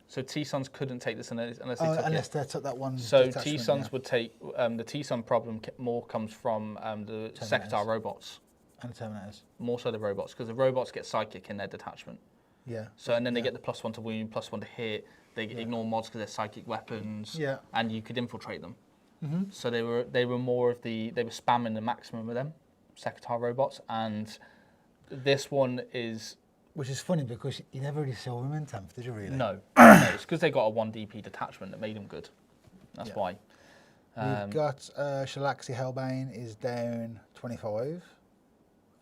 So T-Sons couldn't take this unless they took that one. So T-Sons would take the T-Son problem more comes from the Sector robots and the Terminators. More so the robots, because the robots get Psychic in their detachment. Yeah. So and then they get the +1 to wound, +1 to hit. They ignore mods because they're psychic weapons. Yeah. And you could infiltrate them. So they were more of they were spamming the maximum with them, Sector robots, and this one is. Which is funny because you never really saw them in 10th, did you really? No, it's because they got a 1 DP detachment that made them good. That's why. We've got Shalaxi Hellbane is down 25.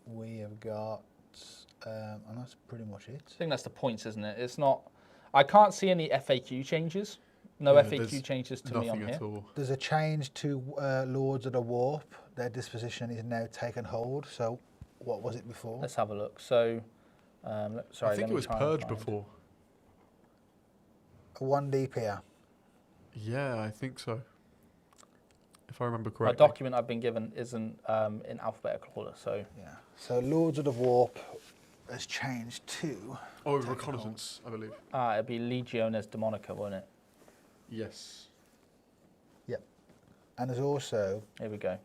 We have got, and that's pretty much it. I think that's the points, isn't it? It's not. I can't see any FAQ changes. No FAQ changes to me on here. All. There's a change to Lords of the Warp. Their disposition is now taken hold. So, what was it before? Let's have a look. So. Sorry, I think it was Purge before. A 1 DPR. Yeah, I think so. If I remember correctly. A document I've been given isn't in alphabetical order, so... Yeah. So Lords of the Warp has changed to... Oh, Reconnaissance, I believe. It'd be Legiones Demonica, won't it? Yes. Yep. And there's also... Here we go.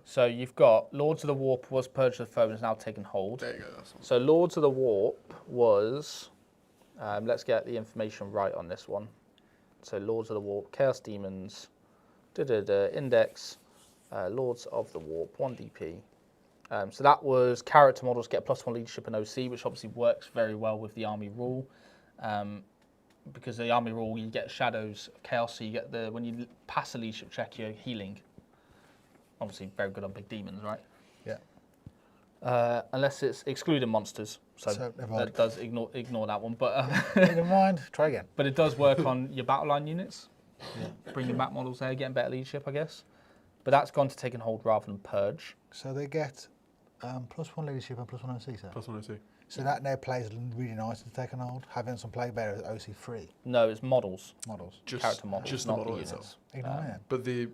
So you've got Lords of the Warp was Purge of the Foe and is now taken hold. There you go, that's one. So Lords of the Warp was, let's get the information right on this one. So Lords of the Warp, Chaos Demons, index, Lords of the Warp, 1 DP. So that was character models get +1 leadership and OC, which obviously works very well with the army rule. Because the army rule, you get shadows of chaos, so you get when you pass a leadership check, you're healing. Obviously very good on big demons, right? Yeah. Unless it's excluding monsters, so that does ignore that one. But never mind, try again. But it does work on your battle line units. Yeah. Bringing back models there, getting better leadership, I guess. But that's gone to taking hold rather than purge. So they get +1 leadership and +1 OC, so? +1 OC. So that now plays really nice to take an hold, having some plague bearers OC free. No, it's models. Character models, just not the model the itself. But the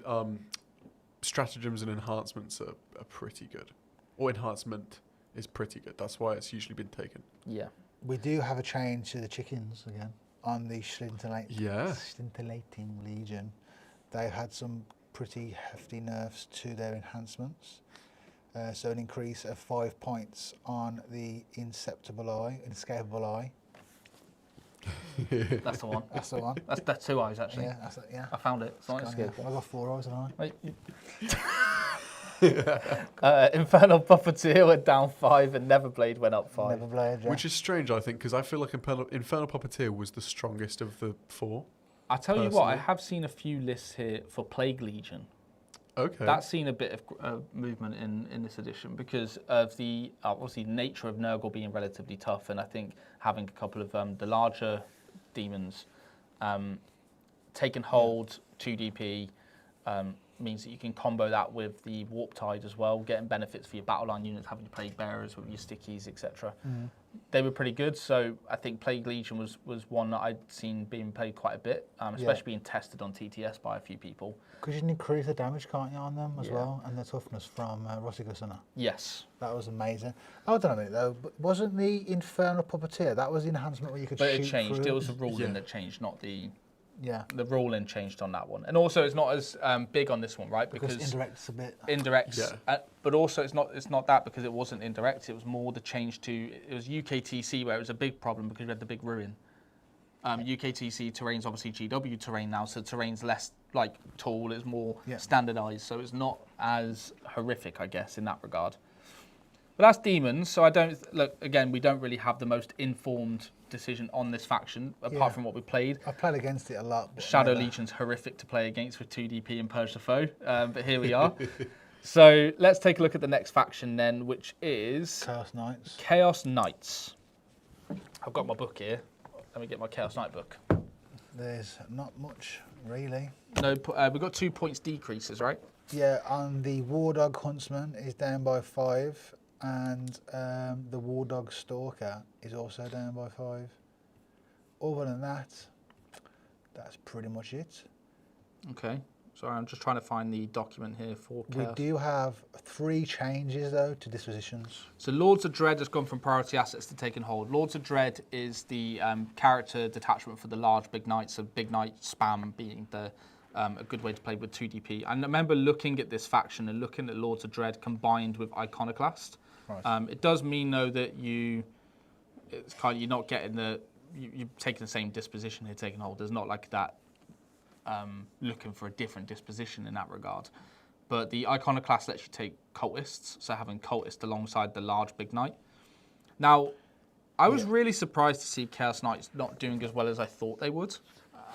stratagems and enhancements are pretty good. Or enhancement is pretty good. That's why it's usually been taken. Yeah. We do have a change to the chickens again on the scintillating Legion. They had some pretty hefty nerfs to their enhancements. So an increase of 5 points on the Inescapable Eye. That's the one. That's the one. That's 2 eyes, actually. Yeah. I found it. It's not escapable. I got 4 eyes, haven't I? Infernal Puppeteer went down 5 and Neverblade went up 5. Neverblade, yeah. Which is strange, I think, because I feel like Infernal Puppeteer was the strongest of the 4. I tell you what, I have seen a few lists here for Plague Legion. Okay. That's seen a bit of movement in this edition because of the obviously nature of Nurgle being relatively tough, and I think having a couple of the larger demons taking hold 2 DP means that you can combo that with the Warp Tide as well, getting benefits for your battle line units, having your Plague Bearers with your stickies, etc. They were pretty good, so I think Plague Legion was one that I'd seen being played quite a bit, especially being tested on TTS by a few people. Because you can increase the damage, can't you, on them as well, and the toughness from Rossigus and that. Yes. That was amazing. I don't know though, but wasn't the Infernal Puppeteer, that was the enhancement where you could shoot But it changed, through? it was the ruling that changed, not the... Yeah. The ruling changed on that one. And also it's not as big on this one, right? Because indirect's a bit... Indirects. Yeah. But also it's not that because it wasn't indirect, it was more the change to... It was UKTC where it was a big problem because we had the big ruin. UKTC terrain's obviously GW terrain now, so terrain's less like tall, it's more standardized, so it's not as horrific, I guess, in that regard. But that's Demons, so I don't... Look, again, we don't really have the most informed decision on this faction, apart from what we played. I've played against it a lot. Shadow Legion's horrific to play against with 2 DP and Purge the Foe, but here we are. So let's take a look at the next faction then, which is... Chaos Knights. Chaos Knights. I've got my book here. Let me get my Chaos Knight book. There's not much, really. No, we've got 2 points decreases, right? Yeah, on the War Dog Huntsman is down by 5, and the War Dog Stalker is also down by 5. Other than that, that's pretty much it. Okay. Sorry, I'm just trying to find the document here for Chaos. We do have 3 changes, though, to dispositions. So Lords of Dread has gone from priority assets to taking hold. Lords of Dread is the character detachment for the large big knights, so big knight spam being the a good way to play with 2 DP. And I remember looking at this faction and looking at Lords of Dread combined with Iconoclast. Right. It does mean, though, that you're not getting you're taking the same disposition here, taking hold. There's not like that looking for a different disposition in that regard. But the Iconoclast lets you take cultists, so having cultists alongside the large big knight. Now, I was really surprised to see Chaos Knights not doing as well as I thought they would.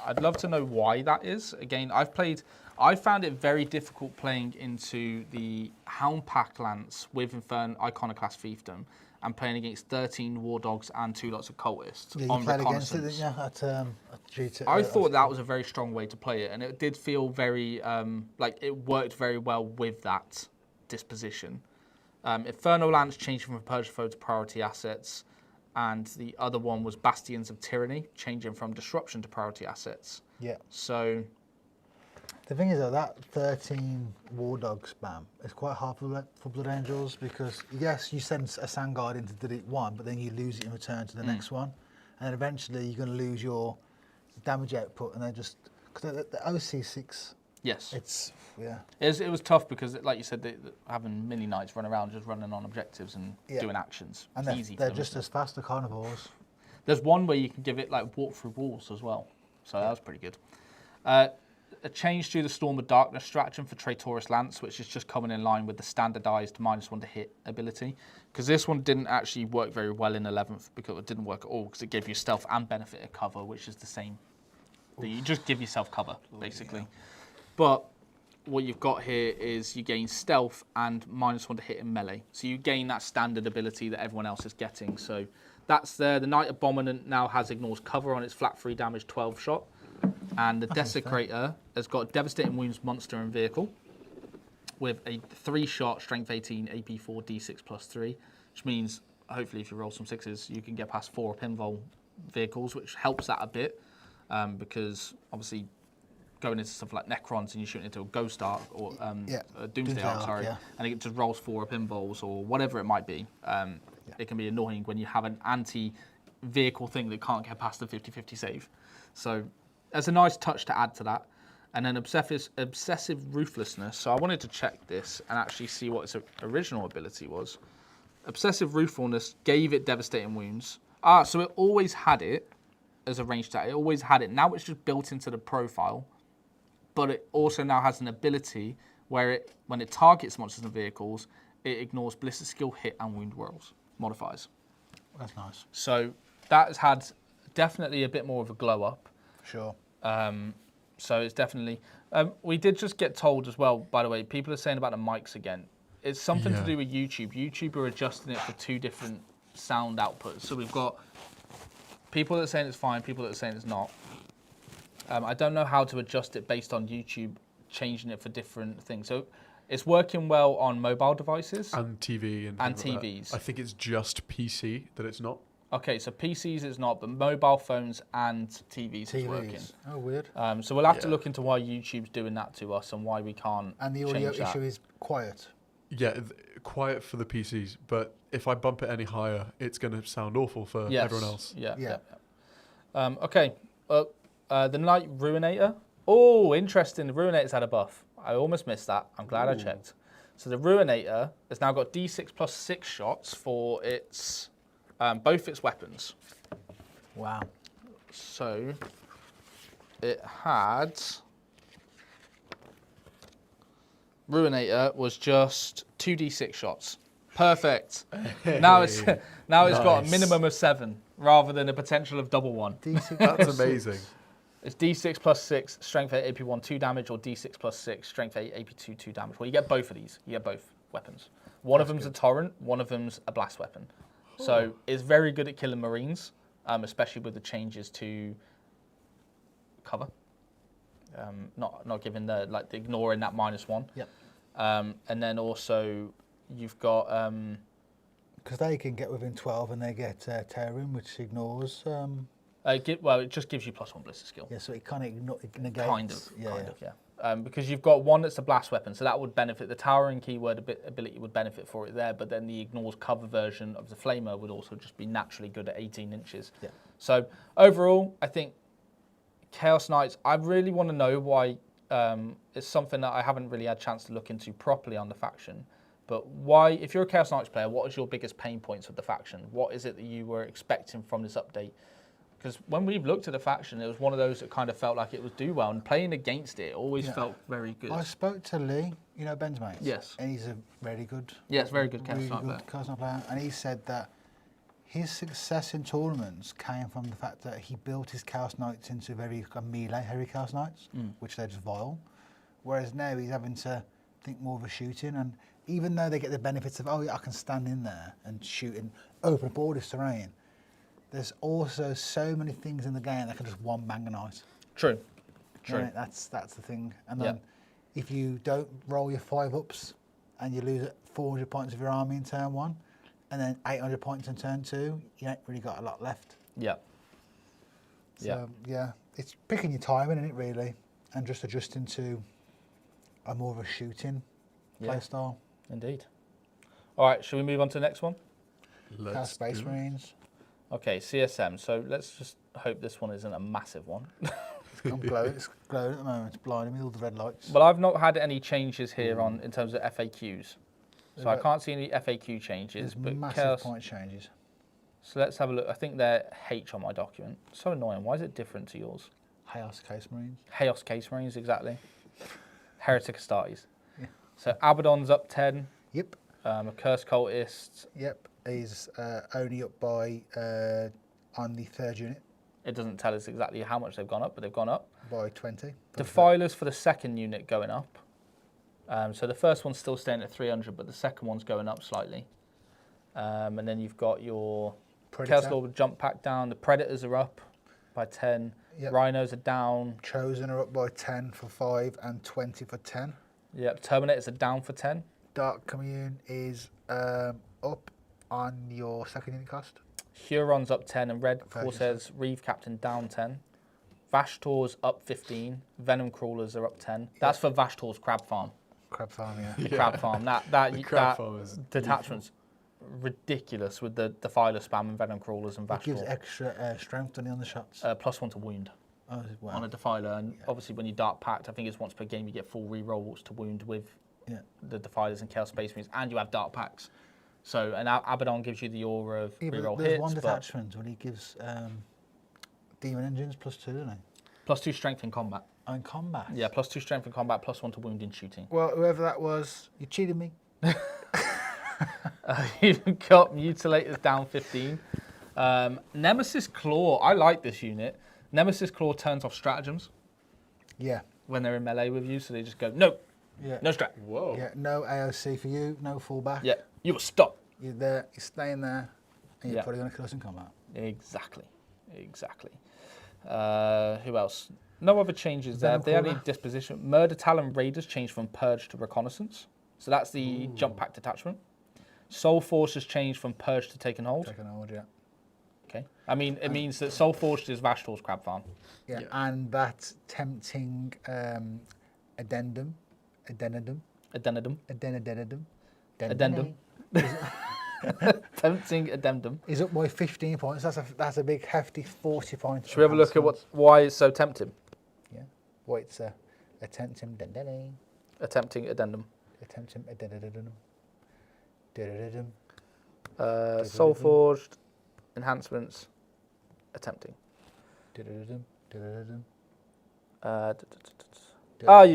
I'd love to know why that is. Again, I found it very difficult playing into the Hound Pack Lance with Iconoclast Fiefdom and playing against 13 War Dogs and 2 lots of cultists on reconnaissance. I thought that was a very strong way to play it, and it did feel very, like it worked very well with that disposition. Infernal Lance changed from Purge Foe to priority assets, and the other one was Bastions of Tyranny, changing from disruption to priority assets. Yeah. So... The thing is, though, that 13 War Dog spam is quite hard for Blood Angels because, yes, you send a Sandguard in to delete one, but then you lose it in return to the next one. And then eventually you're going to lose your damage output, and they just... Because the OC6... Yes. It's... Yeah. It was tough because, like you said, having mini knights run around just running on objectives and doing actions. And it's easy they're for them, just as fast as carnivores. There's one where you can give it like walk through walls as well. So that was pretty good. a change to the Storm of Darkness stratagem for Traitorous Lance, which is just coming in line with the standardized -1 to hit ability. Because this one didn't actually work very well in 11th, because it didn't work at all, because it gave you stealth and benefit of cover, which is the same. You just give yourself cover, basically. Yeah. But what you've got here is you gain stealth and -1 to hit in melee. So you gain that standard ability that everyone else is getting. So that's there. The Knight Abominant now ignores cover on its flat 3 damage 12 shot. And the Desecrator has got Devastating Wounds monster and vehicle with a 3-shot strength 18 AP4 D6 +3, which means hopefully if you roll some 6s, you can get past 4 pinball vehicles, which helps that a bit because obviously going into stuff like Necrons and you're shooting into a Ghost Ark or Doomsday Ark, sorry, and it just rolls 4 pinballs or whatever it might be. It can be annoying when you have an anti-vehicle thing that can't get past the 50-50 save. So there's a nice touch to add to that. And then Obsessive Ruthlessness. So I wanted to check this and actually see what its original ability was. Obsessive Ruthlessness gave it Devastating Wounds. So it always had it as a ranged attack. It always had it. Now it's just built into the profile. But it also now has an ability where when it targets monsters and vehicles, it ignores Ballistic Skill, Hit, and Wound rolls modifiers. That's nice. So that has had definitely a bit more of a glow up. Sure. So it's definitely... we did just get told as well, by the way, people are saying about the mics again. It's something to do with YouTube. YouTube are adjusting it for 2 different sound outputs. So we've got people that are saying it's fine, people that are saying it's not. I don't know how to adjust it based on YouTube changing it for different things. So it's working well on mobile devices. And TV. And TVs. Like I think it's just PC that it's not. Okay, so PCs it's not, but mobile phones and TVs is working. Oh, weird. So we'll have to look into why YouTube's doing that to us and why we can't. And the audio issue is quiet. Yeah, quiet for the PCs, but if I bump it any higher, it's going to sound awful for everyone else. Yeah. Okay, the Knight Ruinator. Oh, interesting. The Ruinator's had a buff. I almost missed that. I'm glad I checked. So the Ruinator has now got D6 +6 shots for its both its weapons. Wow. So it had... Ruinator was just 2d6 shots. Perfect. Now it's got a minimum of 7 rather than a potential of double 1. That's amazing. It's D6 +6, Strength 8, AP1, 2 damage, or D6 +6, Strength 8, AP2, 2 damage. Well, you get both of these. You get both weapons. One of them's a torrent, one of them's a blast weapon. So it's very good at killing Marines, especially with the changes to cover. Not giving the ignoring that -1. Yep. And then also you've got because they can get within 12 and they get tearing, which ignores. it just gives you +1 ballistic skill. Yeah, so it kind of negates. Kind of. Because you've got one that's a blast weapon, so that would benefit. The towering keyword ability would benefit for it there, but then the ignores cover version of the flamer would also just be naturally good at 18 inches. Yeah. So overall, I think Chaos Knights, I really want to know why. It's something that I haven't really had a chance to look into properly on the faction. But why, if you're a Chaos Knights player, what is your biggest pain points with the faction? What is it that you were expecting from this update? Because when we've looked at the faction, it was one of those that kind of felt like it would do well, and playing against it always felt very good. I spoke to Lee, Ben's mate. Yes. And he's a very good. Yes, very good Chaos Knight player. Chaos Knight player. And he said that his success in tournaments came from the fact that he built his Chaos Knights into very melee heavy Chaos Knights, which they're just vile. Whereas now he's having to think more of a shooting, and even though they get the benefits of, I can stand in there and shoot and open up all this terrain, there's also so many things in the game that can just one bang a night. True. That's the thing. And then if you don't roll your 5-ups and you lose 400 points of your army in turn 1, and then 800 points in turn 2, you ain't really got a lot left. Yeah. So, it's picking your timing, isn't it, really? And just adjusting to a more of a shooting play style. Indeed. All right, shall we move on to the next one? Space Marines. Okay, CSM. So let's just hope this one isn't a massive one. It's glowing at the moment. It's blinding me with all the red lights. Well, I've not had any changes here in terms of FAQs. So I can't see any FAQ changes. There's but massive point changes. So let's have a look. I think they're H on my document. So annoying. Why is it different to yours? Chaos Case Marines. Chaos Case Marines, exactly. Heretic Astartes. Yeah. So Abaddon's up 10. Yep. Accursed Cultist. Yep. He's only up by on the third unit It doesn't tell us exactly how much they've gone up, but they've gone up. by 20. Defilers for the second unit going up. So the first one's still staying at 300, but the second one's going up slightly. And then you've got your Chaos Lord jump pack down. The Predators are up by 10. Yep. Rhinos are down. Chosen are up by 10 for 5 and 20 for 10. Yep. Terminators are down for 10. Dark Commune is up on your second unit cost. Huron's up 10, and Red Fair Corsairs Reeve Captain down 10. Vashtor's up 15. Venom Crawlers are up 10. That's for Vashtor's Crab Farm. Crab Farm, yeah. The Crab Farm. The Crab Farm is detachment's ridiculous with the Defiler spam and Venom Crawlers and It gives Vashtor. extra strength on the shots. +1 to wound Oh, wow. on a Defiler. And obviously when you Dark Pact, I think it's once per game you get full rerolls to wound with Yeah. the Defilers and Chaos Space Marines, and you have Dark Packs. So, and Abaddon gives you the aura of Yeah, but reroll there's hits. one but detachment when he gives Demon Engines +2, doesn't he? +2 strength in combat. Oh, in combat? Yeah, +2 strength in combat, +1 to wound in shooting. Well, whoever that was, you cheated me. You've got Mutilators down 15. Nemesis Claw, I like this unit. Nemesis Claw turns off stratagems Yeah. when they're in melee with you, so they just go, no, Yeah. no strat. Whoa. Yeah, no AOC for you, no fallback. Yeah, you will stop. You're there, you're staying there, and you're Yeah. probably going to kill us in combat. Exactly. Who else? No other changes there. They had any disposition. Murder Talon Raiders changed from Purge to Reconnaissance. So that's the jump pack detachment. Soul Force has changed from Purge to Taken Hold. Taking hold, yeah. Okay. I mean, it means that Soul Force is Vashtor's Crab Farm. Yeah, Yeah. and that tempting addendum. Addendum. Tempting addendum. Is up by 15 points. That's a big hefty 40 points. Should we have a look at why it's so tempting? Yeah. Well, it's a tempting Attempting addendum. Soul Forged enhancements. Attempting. You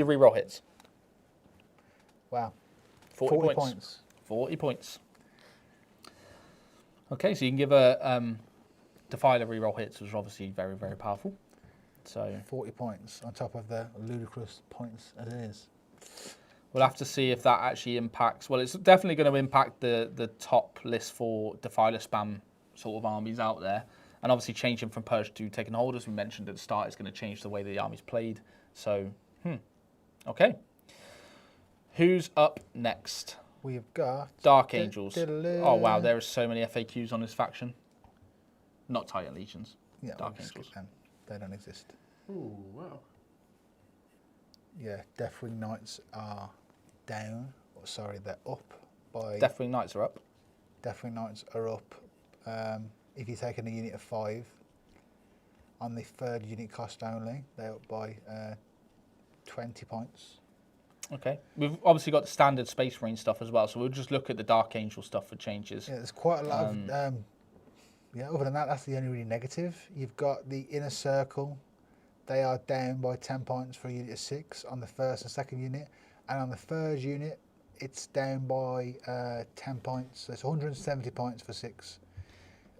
reroll hits. Wow. 40 points. 40 points. Okay, so you can give a Defiler reroll hits, which is obviously very, very powerful. So 40 points on top of the ludicrous points as it is. we'll have to see if that actually impacts. Well, it's definitely going to impact the top list for Defiler spam sort of armies out there. And obviously changing from Purge to Taken Hold, as we mentioned at the start, is going to change the way the army's played. So, okay. Who's up next? We've got Dark Angels. Oh, wow, there are so many FAQs on this faction. Not Titan Legions. Yeah, Dark we'll skip Angels. them. They don't exist. Ooh, wow. Yeah, Deathwing Knights are down. Oh, sorry, they're up by... Deathwing Knights are up. Deathwing Knights are up. If you're taking a unit of 5, on the third unit cost only, they're up by 20 points. Okay. We've obviously got the standard Space Marine stuff as well, so we'll just look at the Dark Angel stuff for changes. Yeah, there's quite a lot of... yeah, other than that, that's the only really negative. You've got the Inner Circle. They are down by 10 points for a unit of 6 on the first and second unit. And on the third unit, it's down by 10 points. So it's 170 points for 6.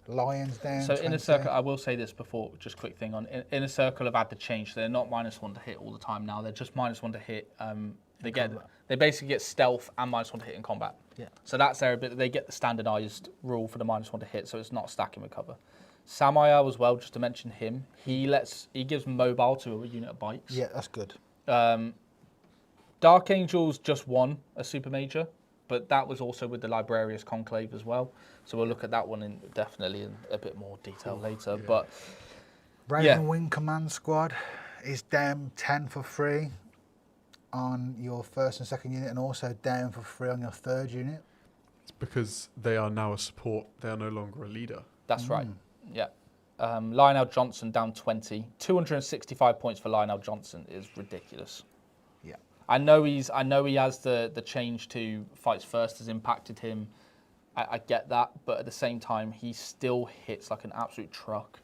Lions down. So 20. Inner Circle, I will say this before, just quick thing on Inner Circle have had the change. So they're not -1 to hit all the time now. They're just -1 to hit. They basically get stealth and -1 to hit in combat. Yeah. So that's their bit. They get the standardised rule for the -1 to hit, so it's not stack and recover. Samael as well, just to mention him, he gives mobile to a unit of bikes. Yeah, that's good. Dark Angels just won a super major, but that was also with the Librarius Conclave as well. So we'll look at that one definitely in a bit more detail later. Yeah. But Raven Wing Command Squad is down 10 for free on your first and second unit, and also down for free on your third unit. It's because they are now a support. They are no longer a leader. that's right. Yeah. Lionel Johnson down 20. 265 points for Lionel Johnson is ridiculous. Yeah. I know he has the change to fights first has impacted him. I get that, but at the same time, he still hits like an absolute truck.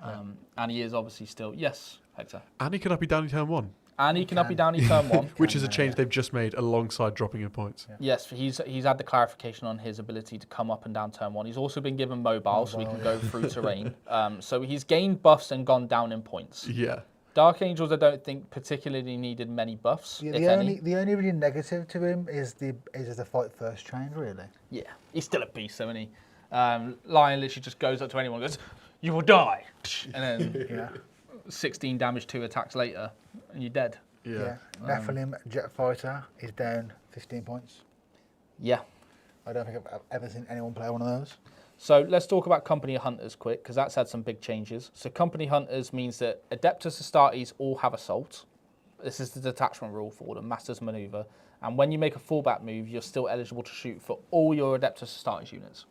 And he is obviously still, yes, Hector. And he can up you down in turn 1. And he can up you down in turn 1. Which is a change they've just made alongside dropping in points. Yeah. Yes, he's had the clarification on his ability to come up and down turn 1. He's also been given mobile, so he can go through terrain. So he's gained buffs and gone down in points. Yeah. Dark Angels, I don't think particularly needed many buffs, Yeah, if the only really negative to him is the fight first change, really. Yeah, he's still a beast, though, isn't he? Lion literally just goes up to anyone and goes, "You will die," and then 16 damage 2 attacks later, and you're dead. Yeah. Nephilim Jet Fighter is down 15 points. Yeah. I don't think I've ever seen anyone play one of those. So let's talk about Company Hunters quick, because that's had some big changes. So Company Hunters means that Adeptus Astartes all have Assault. This is the detachment rule for the Master's Maneuver. And when you make a fallback move, you're still eligible to shoot for all your Adeptus Astartes units.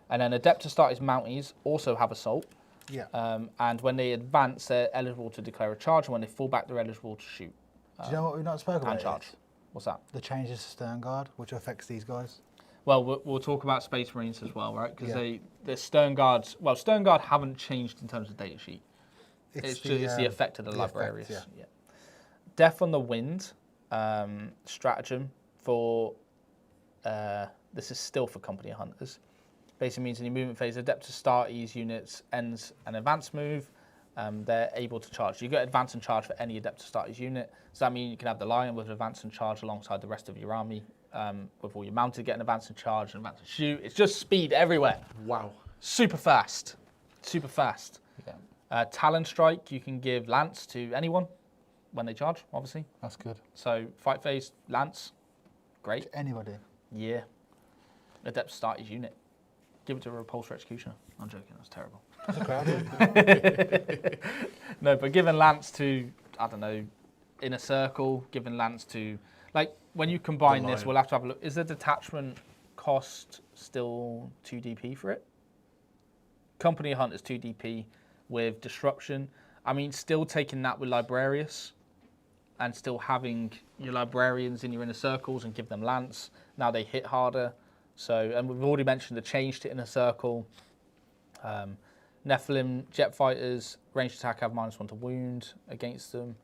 And then Adeptus Astartes Mounties also have Assault. Yeah. And when they advance, they're eligible to declare a charge. And when they fall back, they're eligible to shoot. Do you know what we've not spoken about? And charge. Yet? What's that? The changes to Stern Guard, which affects these guys. Well, we'll talk about Space Marines as well, right? Because the Stern Guards, Stern Guard haven't changed in terms of data sheet. It's the effect of the librarians. Yeah. Death on the Wind stratagem for, this is still for Company Hunters. Basically means in your movement phase, Adeptus Astartes units ends an advance move. They're able to charge. You get advance and charge for any Adeptus Astartes unit. So that means you can have the Lion with advance and charge alongside the rest of your army. With all your mounted, get an advance and charge and advance and shoot. It's just speed everywhere. Wow. Super fast. Super fast. Yeah. Talon Strike, you can give Lance to anyone when they charge, obviously. That's good. So fight phase, Lance, great. Anybody. Yeah. Adeptus Astartes unit. Give it to a Repulsor Executioner. I'm joking, that's terrible. That's a crowd. No, but giving Lance to, I don't know, Inner Circle, giving Lance to, like, when you combine this, we'll have to have a look. Is the detachment cost still 2 DP for it? Company Hunters 2 DP with Disruption. I mean, still taking that with Librarius and still having your Librarians in your Inner Circles and give them Lance. Now they hit harder. So, and we've already mentioned the change to Inner Circle. Nephilim Jet Fighters, ranged attack have -1 to wound against them.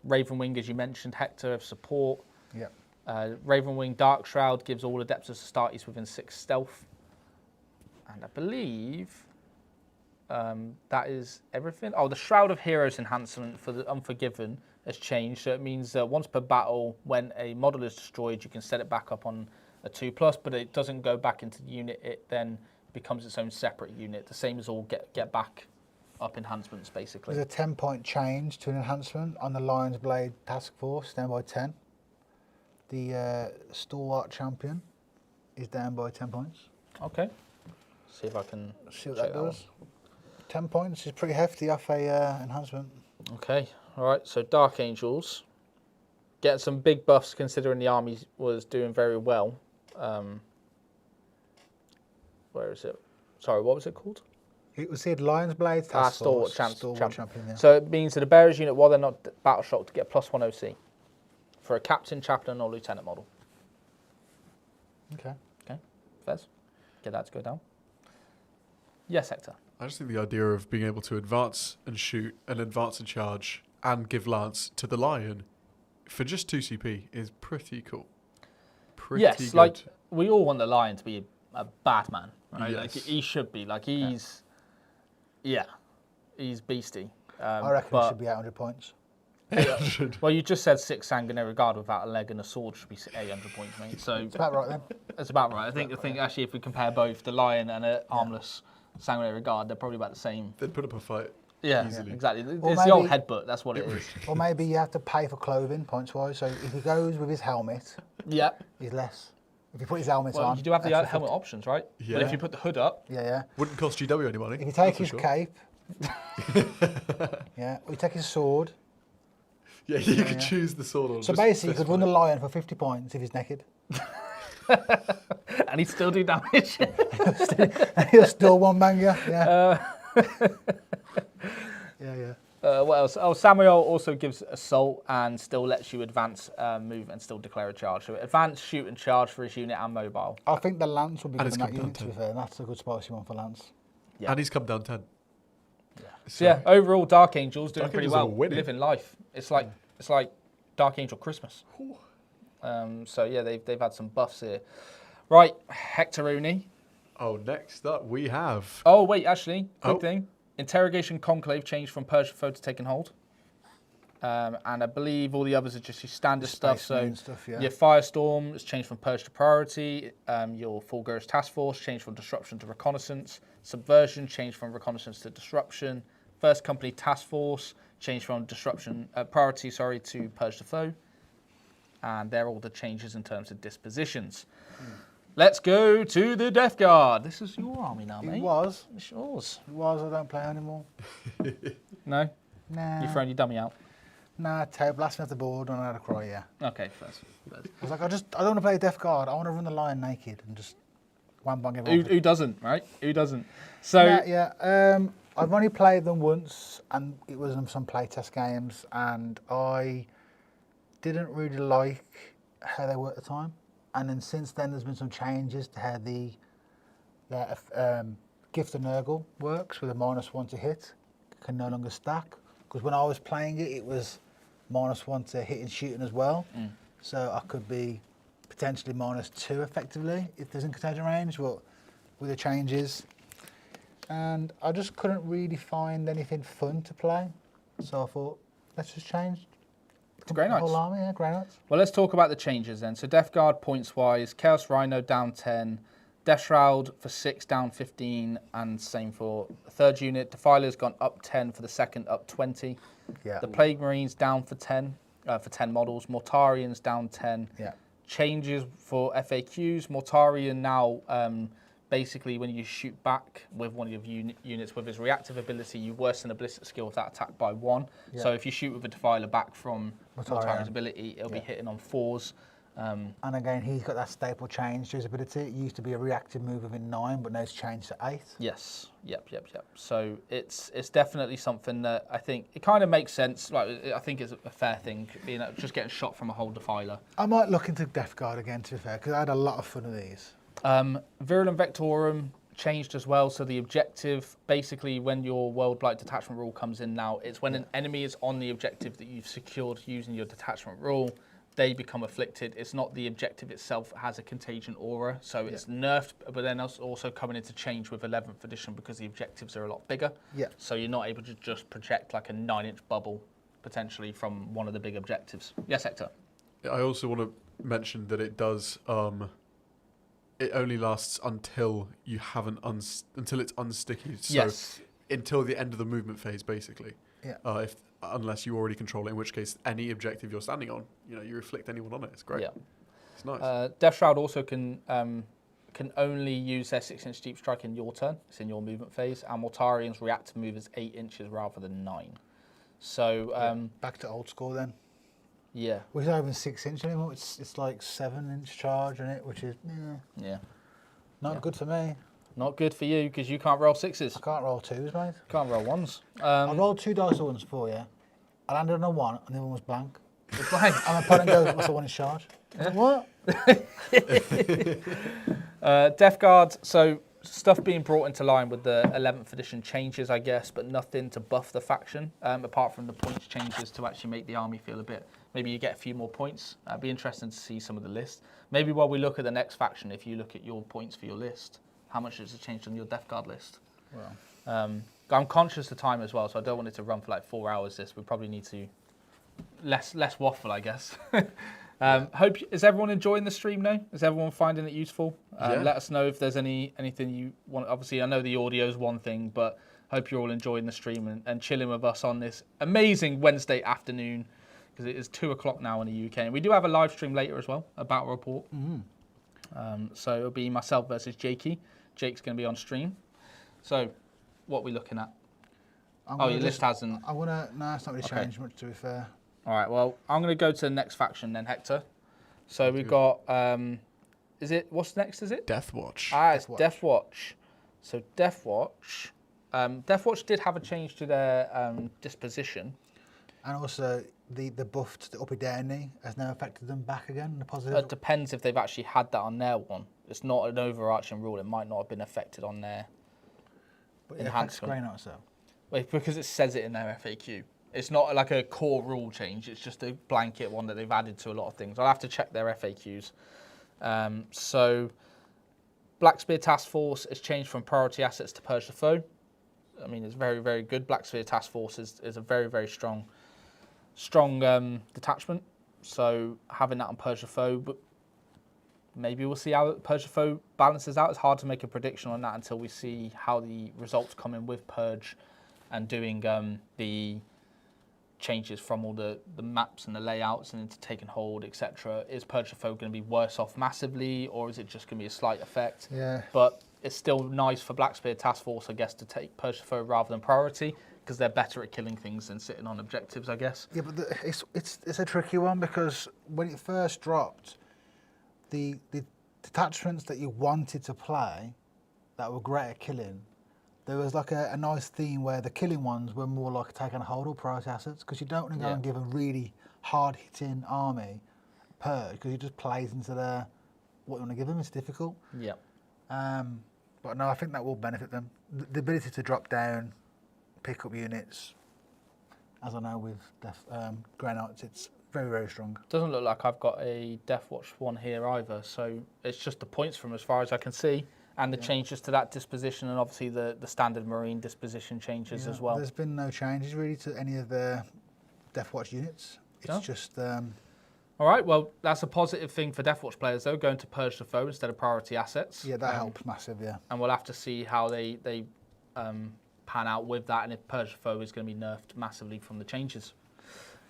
Ravenwing, as you mentioned, Hector of support. Yeah. Ravenwing Dark Shroud gives all Adeptus Astartes within 6 stealth. And I believe that is everything. Oh, the Shroud of Heroes enhancement for the Unforgiven has changed. So it means that once per battle, when a model is destroyed, you can set it back up on a 2+, but it doesn't go back into the unit. It then becomes its own separate unit, the same as all get back up enhancements, basically. There's a 10-point change to an enhancement on the Lion's Blade Task Force, down by 10. The Stalwart Champion is down by 10 points. Okay. See if I can see what check that does. 10 points is pretty hefty off a enhancement. Okay, all right, so Dark Angels. Get some big buffs considering the army was doing very well. Where is it? Sorry, what was it called? It was said Lion's Blade Task Stalwart Force. Stalwart Champion, yeah. So it means that the bearers unit, while they're not battle shocked, to get +1 OC for a captain, chaplain, or lieutenant model. Okay. Okay, Fez, get that to go down. Yes, Hector. I just think the idea of being able to advance and shoot and advance and charge and give Lance to the Lion for just 2 CP is pretty cool. Pretty yes, good. like we all want the Lion to be a bad man, right? Yes. Like he should be. Like he's, he's beastie. I reckon it should be 800 points. Well, you just said 6 Sanguinary Guard without a leg and a sword should be 800 points, mate. So It's about right then. that's about right. I think actually if we compare both the Lion and an armless Sanguinary Guard, they're probably about the same. They'd put up a fight. Yeah, easily. exactly. Or It's the old maybe- headbutt. That's what it is. Or maybe you have to pay for clothing points-wise. So if he goes with his helmet, Yeah. he's less. If you put his helmet Well, on, you do have the extra helmet 50. options, right? Yeah. But if you put the hood up, Yeah. Wouldn't cost GW any money. If you take that's his for sure. cape, or you take his sword. Yeah, you could choose the sword. Or So just basically, you fist could run the fight. Lion for 50 points if he's naked. and he'd still do damage. He'll still one banger. Yeah. Yeah. What else? Oh, Samuel also gives assault and still lets you advance, move, and still declare a charge. So advance, shoot, and charge for his unit and mobile. I think the Lance would be And good it's in that come down unit, to be fair. That's a good spicy one for Lance. Yeah. And he's come down 10. So yeah, overall, Dark Angel's doing Dark pretty Angels are well, winning. living life. It's like Dark Angel Christmas. So yeah, they've had some buffs here. Right, Hector Rooney. Oh, next up we have. Oh wait, actually, quick thing. Interrogation Conclave changed from Purge Foe to Taken Hold. And I believe all the others are just your standard stuff. So your Firestorm has changed from Purge to Priority. Your Fulgur's Task Force changed from Disruption to Reconnaissance. Subversion changed from Reconnaissance to Disruption. First Company Task Force changed from Disruption Priority, to Purge to Foe. And they're all the changes in terms of dispositions. Let's go to the Death Guard. This is your army now, mate. It was. It's yours. It was. I don't play anymore. No? Nah. You've thrown your dummy out? Nah, Teo blasted me off the board and I had a cry, yeah. Okay, first. I was like, I don't want to play Death Guard. I want to run the line naked and just wham bang everyone. Who doesn't, right? Who doesn't? So I've only played them once, and it was in some playtest games, and I didn't really like how they were at the time. And then since then, there's been some changes to how their Gift of Nurgle works with a -1 to hit. Can no longer stack. Because when I was playing it, it was -1 to hit and shooting as well. So I could be potentially -2 effectively if there's in contagion range, but with the changes. And I just couldn't really find anything fun to play. So I thought, let's just change. It's Grey Knights. The whole army, yeah, Grey Knights. Well, let's talk about the changes then. So Death Guard points-wise, Chaos Rhino down 10, Death Shroud for 6 down 15, and same for the third unit. Defiler's gone up 10 for the second, up 20. Yeah. The Plague Marines down for 10 models. Mortarians down 10. Yeah. Changes for FAQs. Mortarian now, basically when you shoot back with one of your units with his reactive ability, you worsen the ballistic skill of that attack by 1. Yeah. So if you shoot with a Defiler back from Mortarian. Mortarian's ability, it'll be hitting on 4s. And again, he's got that staple change to his ability. It used to be a reactive move within 9, but now it's changed to 8. Yes. Yep. So it's definitely something that I think it kind of makes sense. Like I think it's a fair thing, being just getting shot from a whole Defiler. I might look into Death Guard again, to be fair, because I had a lot of fun with these. Virulent Vectorum changed as well. So the objective, basically, when your World Blight detachment rule comes in now, it's when an enemy is on the objective that you've secured using your detachment rule, they become afflicted. It's not the objective itself that has a contagion aura, so it's nerfed, but then it's also coming into change with 11th edition because the objectives are a lot bigger. Yeah. So you're not able to just project like a 9-inch bubble potentially from one of the big objectives. Yes, Hector. I also want to mention that it does. It only lasts until you haven't until it's unsticky. So until the end of the movement phase, basically. Yeah. Unless you already control it, in which case any objective you're standing on, you reflict anyone on it. It's great. Yeah. It's nice. Death Shroud also can only use their 6-inch deep strike in your turn. It's in your movement phase. And Mortarian's reactive move is 8 inches rather than 9. So back to old school then. Yeah. Well, it's not even 6 inch anymore. It's like 7-inch charge in it, which is not good for me. Not good for you because you can't roll 6s. I can't roll 2s, mate. Can't roll 1s. I rolled 2 dice once for you. I landed on a 1 and the other one was blank. It's blank. And my opponent goes, what's the 1 in charge? Like, what? Death Guard, so stuff being brought into line with the 11th edition changes, I guess, but nothing to buff the faction, apart from the points changes to actually make the army feel a bit, maybe you get a few more points. It'd be interesting to see some of the list. Maybe while we look at the next faction, if you look at your points for your list, how much has it changed on your Death Guard list? Well, I'm conscious of time as well, so I don't want it to run for like 4 hours. We probably need to less waffle, I guess. Is everyone enjoying the stream now? Is everyone finding it useful? Let us know if there's anything you want. Obviously, I know the audio is one thing, but hope you're all enjoying the stream and chilling with us on this amazing Wednesday afternoon, because it is 2 o'clock now in the UK. And we do have a live stream later as well, a battle report. So it'll be myself versus Jakey. Jake's going to be on stream. So what are we looking at? Your list hasn't... No, it's not really changed much, to be fair. All right, well, I'm going to go to the next faction then, Hector. So we've got... what's next, is it? Deathwatch. It's Deathwatch. So Deathwatch... Deathwatch did have a change to their disposition. And also, the buff to the upper knee has now affected them back again, the positive? It depends if they've actually had that on their one. It's not an overarching rule. It might not have been affected on their but it affects Grey Knights, though. because it says it in their FAQ. It's not like a core rule change. It's just a blanket one that they've added to a lot of things. I'll have to check their FAQs. So Black Spear Task Force has changed from priority assets to purge the foe. I mean, it's very, very good. Black Spear Task Force is a very, very strong detachment. So having that on purge the foe, but maybe we'll see how purge the foe balances out. It's hard to make a prediction on that until we see how the results come in with purge and doing the changes from all the maps and the layouts and into taking hold, etc. Is purge the foe going to be worse off massively, or is it just going to be a slight effect? Yeah. But it's still nice for Black Spear Task Force, I guess, to take purge the foe rather than priority, because they're better at killing things than sitting on objectives, I guess. Yeah, but it's a tricky one, because when it first dropped, the detachments that you wanted to play that were great at killing, there was like a nice theme where the killing ones were more like taking a hold of priority assets, because you don't want to go and give a really hard-hitting army purge, because it just plays into what you want to give them. It's difficult. Yeah. But no, I think that will benefit them. The ability to drop down, pick up units, as I know with Grey Knights, it's very, very strong. Doesn't look like I've got a Deathwatch one here either, so it's just the points from as far as I can see, and the changes to that disposition, and obviously the standard Marine disposition changes as well. There's been no changes really to any of the Deathwatch units. It's just... All right, well, that's a positive thing for Deathwatch players, though, going to purge the foe instead of priority assets. Yeah, that helps massive, yeah. And we'll have to see how they pan out with that, and if purge the foe is going to be nerfed massively from the changes.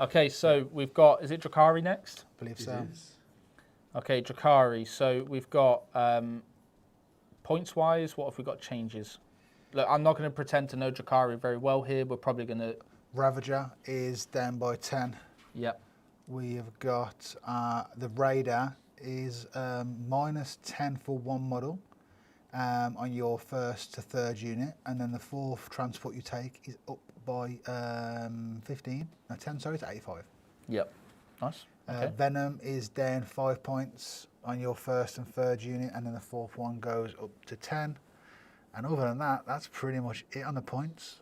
Okay, so we've got, is it Drukhari next? I believe so. Okay, Drukhari. So we've got, points-wise, what have we got changes? Look, I'm not going to pretend to know Drukhari very well here. We're probably going to... Ravager is down by 10. Yep. We have got the Raider is minus 10 for one model on your first to third unit, and then the fourth transport you take is up by 10, sorry, to 85. Yep. Nice. Okay. Venom is down 5 points on your first and third unit, and then the fourth one goes up to 10. And other than that, that's pretty much it on the points.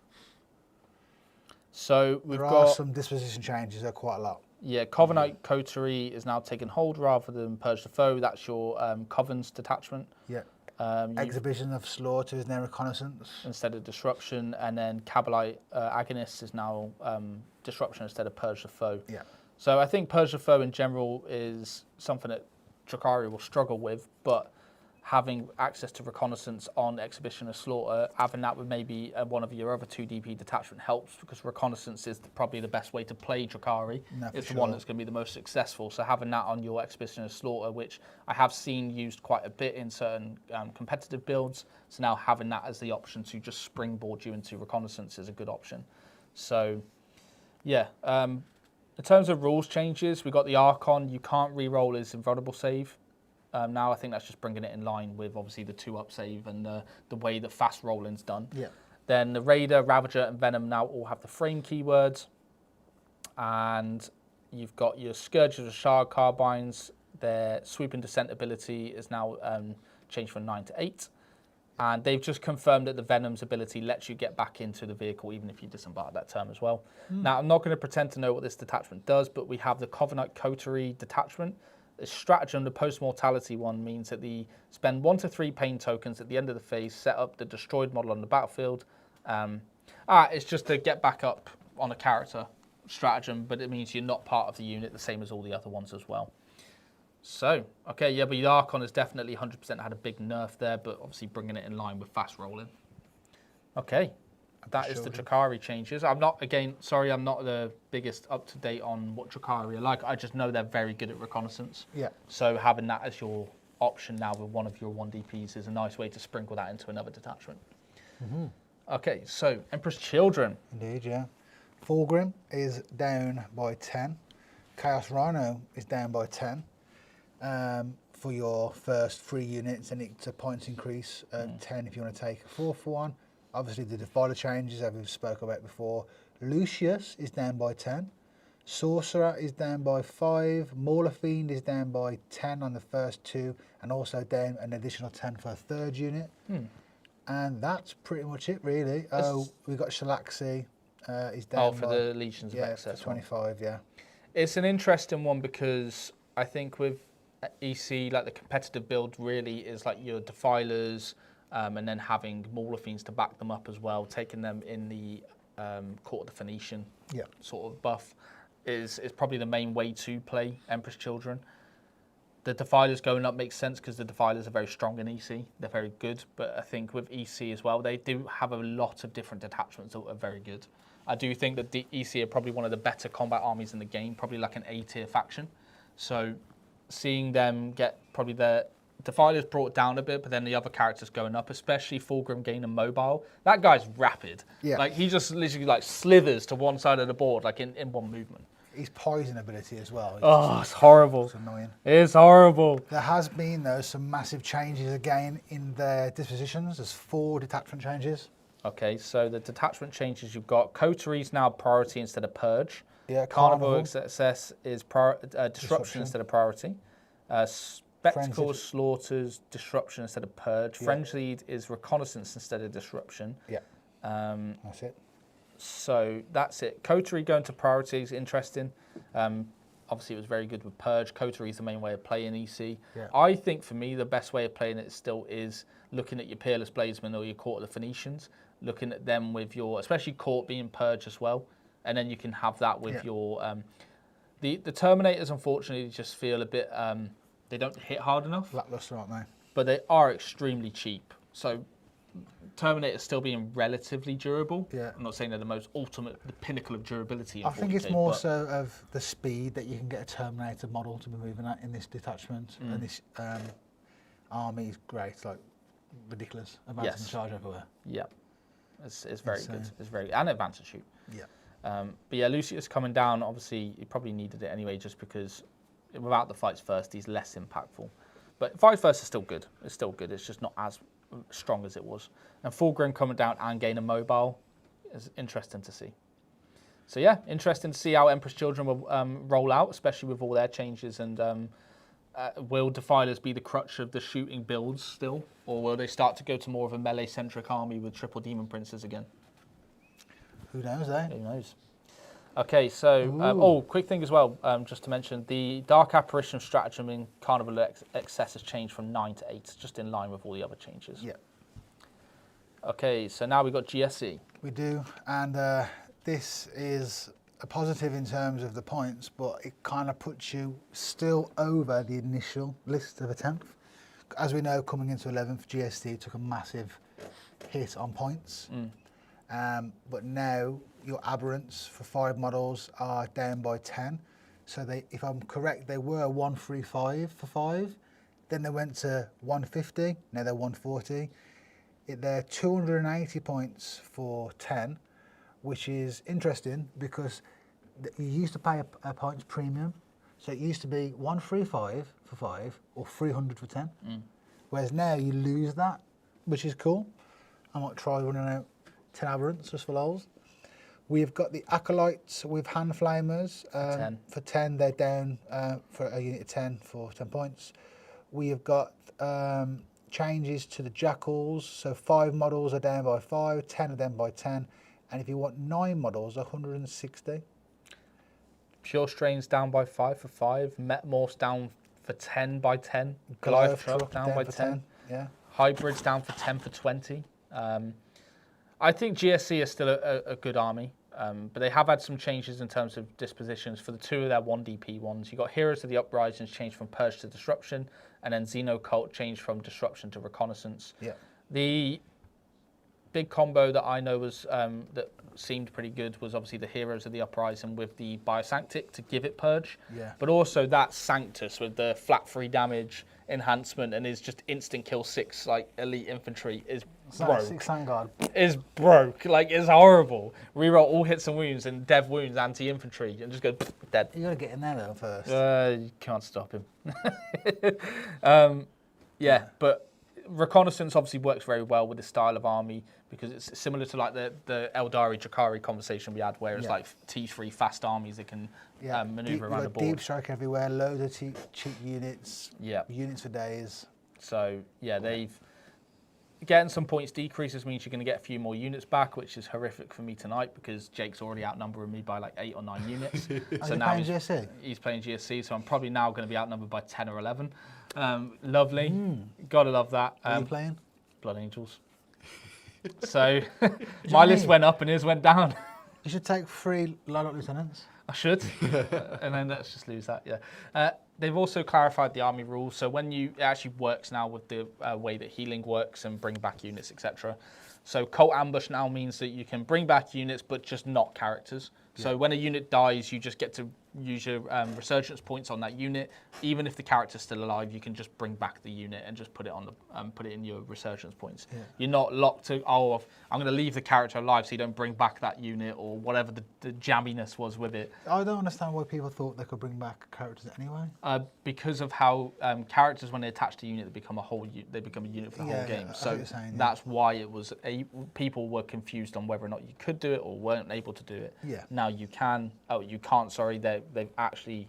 So we've there got are some disposition changes, there are quite a lot. Yeah, Covenant Coterie is now taking hold rather than Purge the Foe. That's your Covens detachment. Yeah. Exhibition of Slaughter is now Reconnaissance. Instead of Disruption, and then Kabalite Agonist is now Disruption instead of Purge the Foe. Yeah. So I think Purge the Foe in general is something that Drukhari will struggle with, but having access to Reconnaissance on Exhibition of Slaughter, having that with maybe one of your other 2 DP detachment helps, because Reconnaissance is probably the best way to play Drukhari. No, it's the one that's going to be the most successful. So having that on your Exhibition of Slaughter, which I have seen used quite a bit in certain competitive builds, so now having that as the option to just springboard you into Reconnaissance is a good option. So, yeah. In terms of rules changes, we've got the Archon. You can't re-roll his invulnerable save. Now I think that's just bringing it in line with obviously the 2-up save and the way that fast rolling's done. Yeah. Then the Raider, Ravager and Venom now all have the frame keywords. And you've got your Scourges of Shard Carbines. Their Sweep and Descent ability is now changed from 9 to 8. And they've just confirmed that the Venom's ability lets you get back into the vehicle even if you disembark that term as well. Now I'm not going to pretend to know what this detachment does, but we have the Covenant Coterie detachment. The stratagem, the post-mortality one, means that the spend 1 to 3 pain tokens at the end of the phase, set up the destroyed model on the battlefield. It's just to get back up on a character stratagem, but it means you're not part of the unit, the same as all the other ones as well. So, okay, yeah, but the Archon has definitely 100% had a big nerf there, but obviously bringing it in line with fast rolling. Okay. That is the Drukhari changes. I'm not the biggest up-to-date on what Drukhari are like. I just know they're very good at reconnaissance. Yeah. So having that as your option now with one of your 1DPs is a nice way to sprinkle that into another detachment. Mm-hmm. Okay, so Emperor's Children. Indeed, yeah. Fulgrim is down by 10. Chaos Rhino is down by 10. For your first 3 units, and it's a points increase at 10 if you want to take a 4th one. Obviously, the Defiler changes, as we've spoken about before. Lucius is down by 10. Sorcerer is down by 5. Mauler Fiend is down by 10 on the first 2, and also down an additional 10 for a 3rd unit. And that's pretty much it, really. Oh, we've got Shalaxi. He's down for by, the Legions of for Excess. 25, yeah. It's an interesting one because I think with EC, like the competitive build really is like your Defilers, and then having Mauler Fiends to back them up as well, taking them in the Court of the Phoenician sort of buff is probably the main way to play Empress Children. The Defilers going up makes sense because the Defilers are very strong in EC. They're very good, but I think with EC as well, they do have a lot of different detachments that are very good. I do think that the EC are probably one of the better combat armies in the game, probably like an A-tier faction. So seeing them get probably the Defilers brought down a bit, but then the other characters going up, especially Fulgrim gaining mobile. That guy's rapid. Yeah. Like he just literally like slithers to one side of the board, like in one movement. His poison ability as well. It's horrible. It's annoying. It's horrible. There has been, though, some massive changes again in their dispositions. There's 4 detachment changes. Okay, so the detachment changes you've got. Coteries now priority instead of purge. Yeah, Carnival Excess is disruption instead of priority. Spectacles, Frenzied. Slaughters, disruption instead of purge. Yeah. Frenzied is reconnaissance instead of disruption. Yeah, that's it. So that's it. Coterie going to priority is interesting. Obviously, it was very good with Purge. Coterie is the main way of playing EC. Yeah. I think for me, the best way of playing it still is looking at your Peerless Bladesmen or your Court of the Phoenicians, looking at them with your, especially Court being Purge as well. And then you can have that with your, the Terminators, unfortunately, just feel a bit, they don't hit hard enough. Lackluster, aren't they? But they are extremely cheap. So Terminator still being relatively durable. Yeah. I'm not saying they're the most ultimate, the pinnacle of durability. In I think 40K, it's more but so of the speed that you can get a Terminator model to be moving at in this detachment. And this army is great, like ridiculous. Advance and charge everywhere. Yeah, it's very Insane. good. It's very and advance and shoot. Yeah. But yeah, Lucius coming down. Obviously, he probably needed it anyway, just because without the fights first, he's less impactful. But fight first is still good. It's still good. It's just not as strong as it was. And Fulgrim coming down and gaining mobile is interesting to see. So yeah, interesting to see how Empress Children will roll out, especially with all their changes. And will Defilers be the crutch of the shooting builds still, or will they start to go to more of a melee-centric army with triple Demon Princes again? Who knows, eh? Who knows? Okay, so quick thing as well, just to mention, the Dark Apparition stratagem in Carnival Excess has changed from 9 to 8, just in line with all the other changes. Yeah. Okay, so now we've got GSE. We do, and this is a positive in terms of the points, but it kind of puts you still over the initial list of a 10th. As we know, coming into 11th, GSD took a massive hit on points. But now your aberrants for 5 models are down by 10. So they, if I'm correct, they were 135 for 5. Then they went to 150. Now they're 140. They're 280 points for 10, which is interesting because you used to pay a points premium. So it used to be 135 for 5 or 300 for 10. Whereas now you lose that, which is cool. I might try running out 10 aberrants just for lols. We've got the Acolytes with Hand Flamers. For 10, they're down for a unit of 10 for 10 points. We have got changes to the Jackals. So 5 models are down by 5, 10 are down by 10. And if you want 9 models, 160. Pure Strains down by 5 for 5. Metmorphs down for 10 by 10. Goliath Truck down by 10. Yeah. Hybrids down for 10 for 20. I think GSC is still a good army, but they have had some changes in terms of dispositions for the 2 of their 1DP ones. You got Heroes of the Uprisings changed from Purge to Disruption, and then Xeno Cult changed from Disruption to Reconnaissance. Yeah. The big combo that I know was that seemed pretty good was obviously the Heroes of the Uprising with the Biosanctic to give it Purge, but also that Sanctus with the flat 3 damage enhancement and is just instant kill 6 like elite infantry is broke. 6 Vanguard. Is broke, like it's horrible. Reroll all hits and wounds and dev wounds anti-infantry and just go dead. You got to get in there though first. You can't stop him. But Reconnaissance obviously works very well with this style of army because it's similar to like the Aeldari Drukhari conversation we had where it's like T3 fast armies that can maneuver around the board. Deep strike everywhere, loads of cheap units, units for days. So yeah, getting some points decreases means you're going to get a few more units back, which is horrific for me tonight because Jake's already outnumbering me by like 8 or 9 units. So now he's playing GSC, so I'm probably now going to be outnumbered by 10 or 11. Lovely. Gotta love that. What are you playing? Blood Angels. So my list went up and his went down. You should take 3 Lilac Lieutenants. I should. And then let's just lose that, yeah. They've also clarified the army rules, so when it actually works now with the way that healing works and bring back units, etc. So Cult Ambush now means that you can bring back units, but just not characters. So when a unit dies, you just get to use your resurgence points on that unit. Even if the character's still alive, you can just bring back the unit and just put it on the put it in your resurgence points. Yeah. You're not locked to I'm going to leave the character alive so you don't bring back that unit or whatever the jamminess was with it. I don't understand why people thought they could bring back characters anyway. Because of how characters, when they attach to a unit, they become a unit for the whole game. So that's why it was people were confused on whether or not you could do it or weren't able to do it. Yeah. Now you can. Oh, you can't. Sorry, they've actually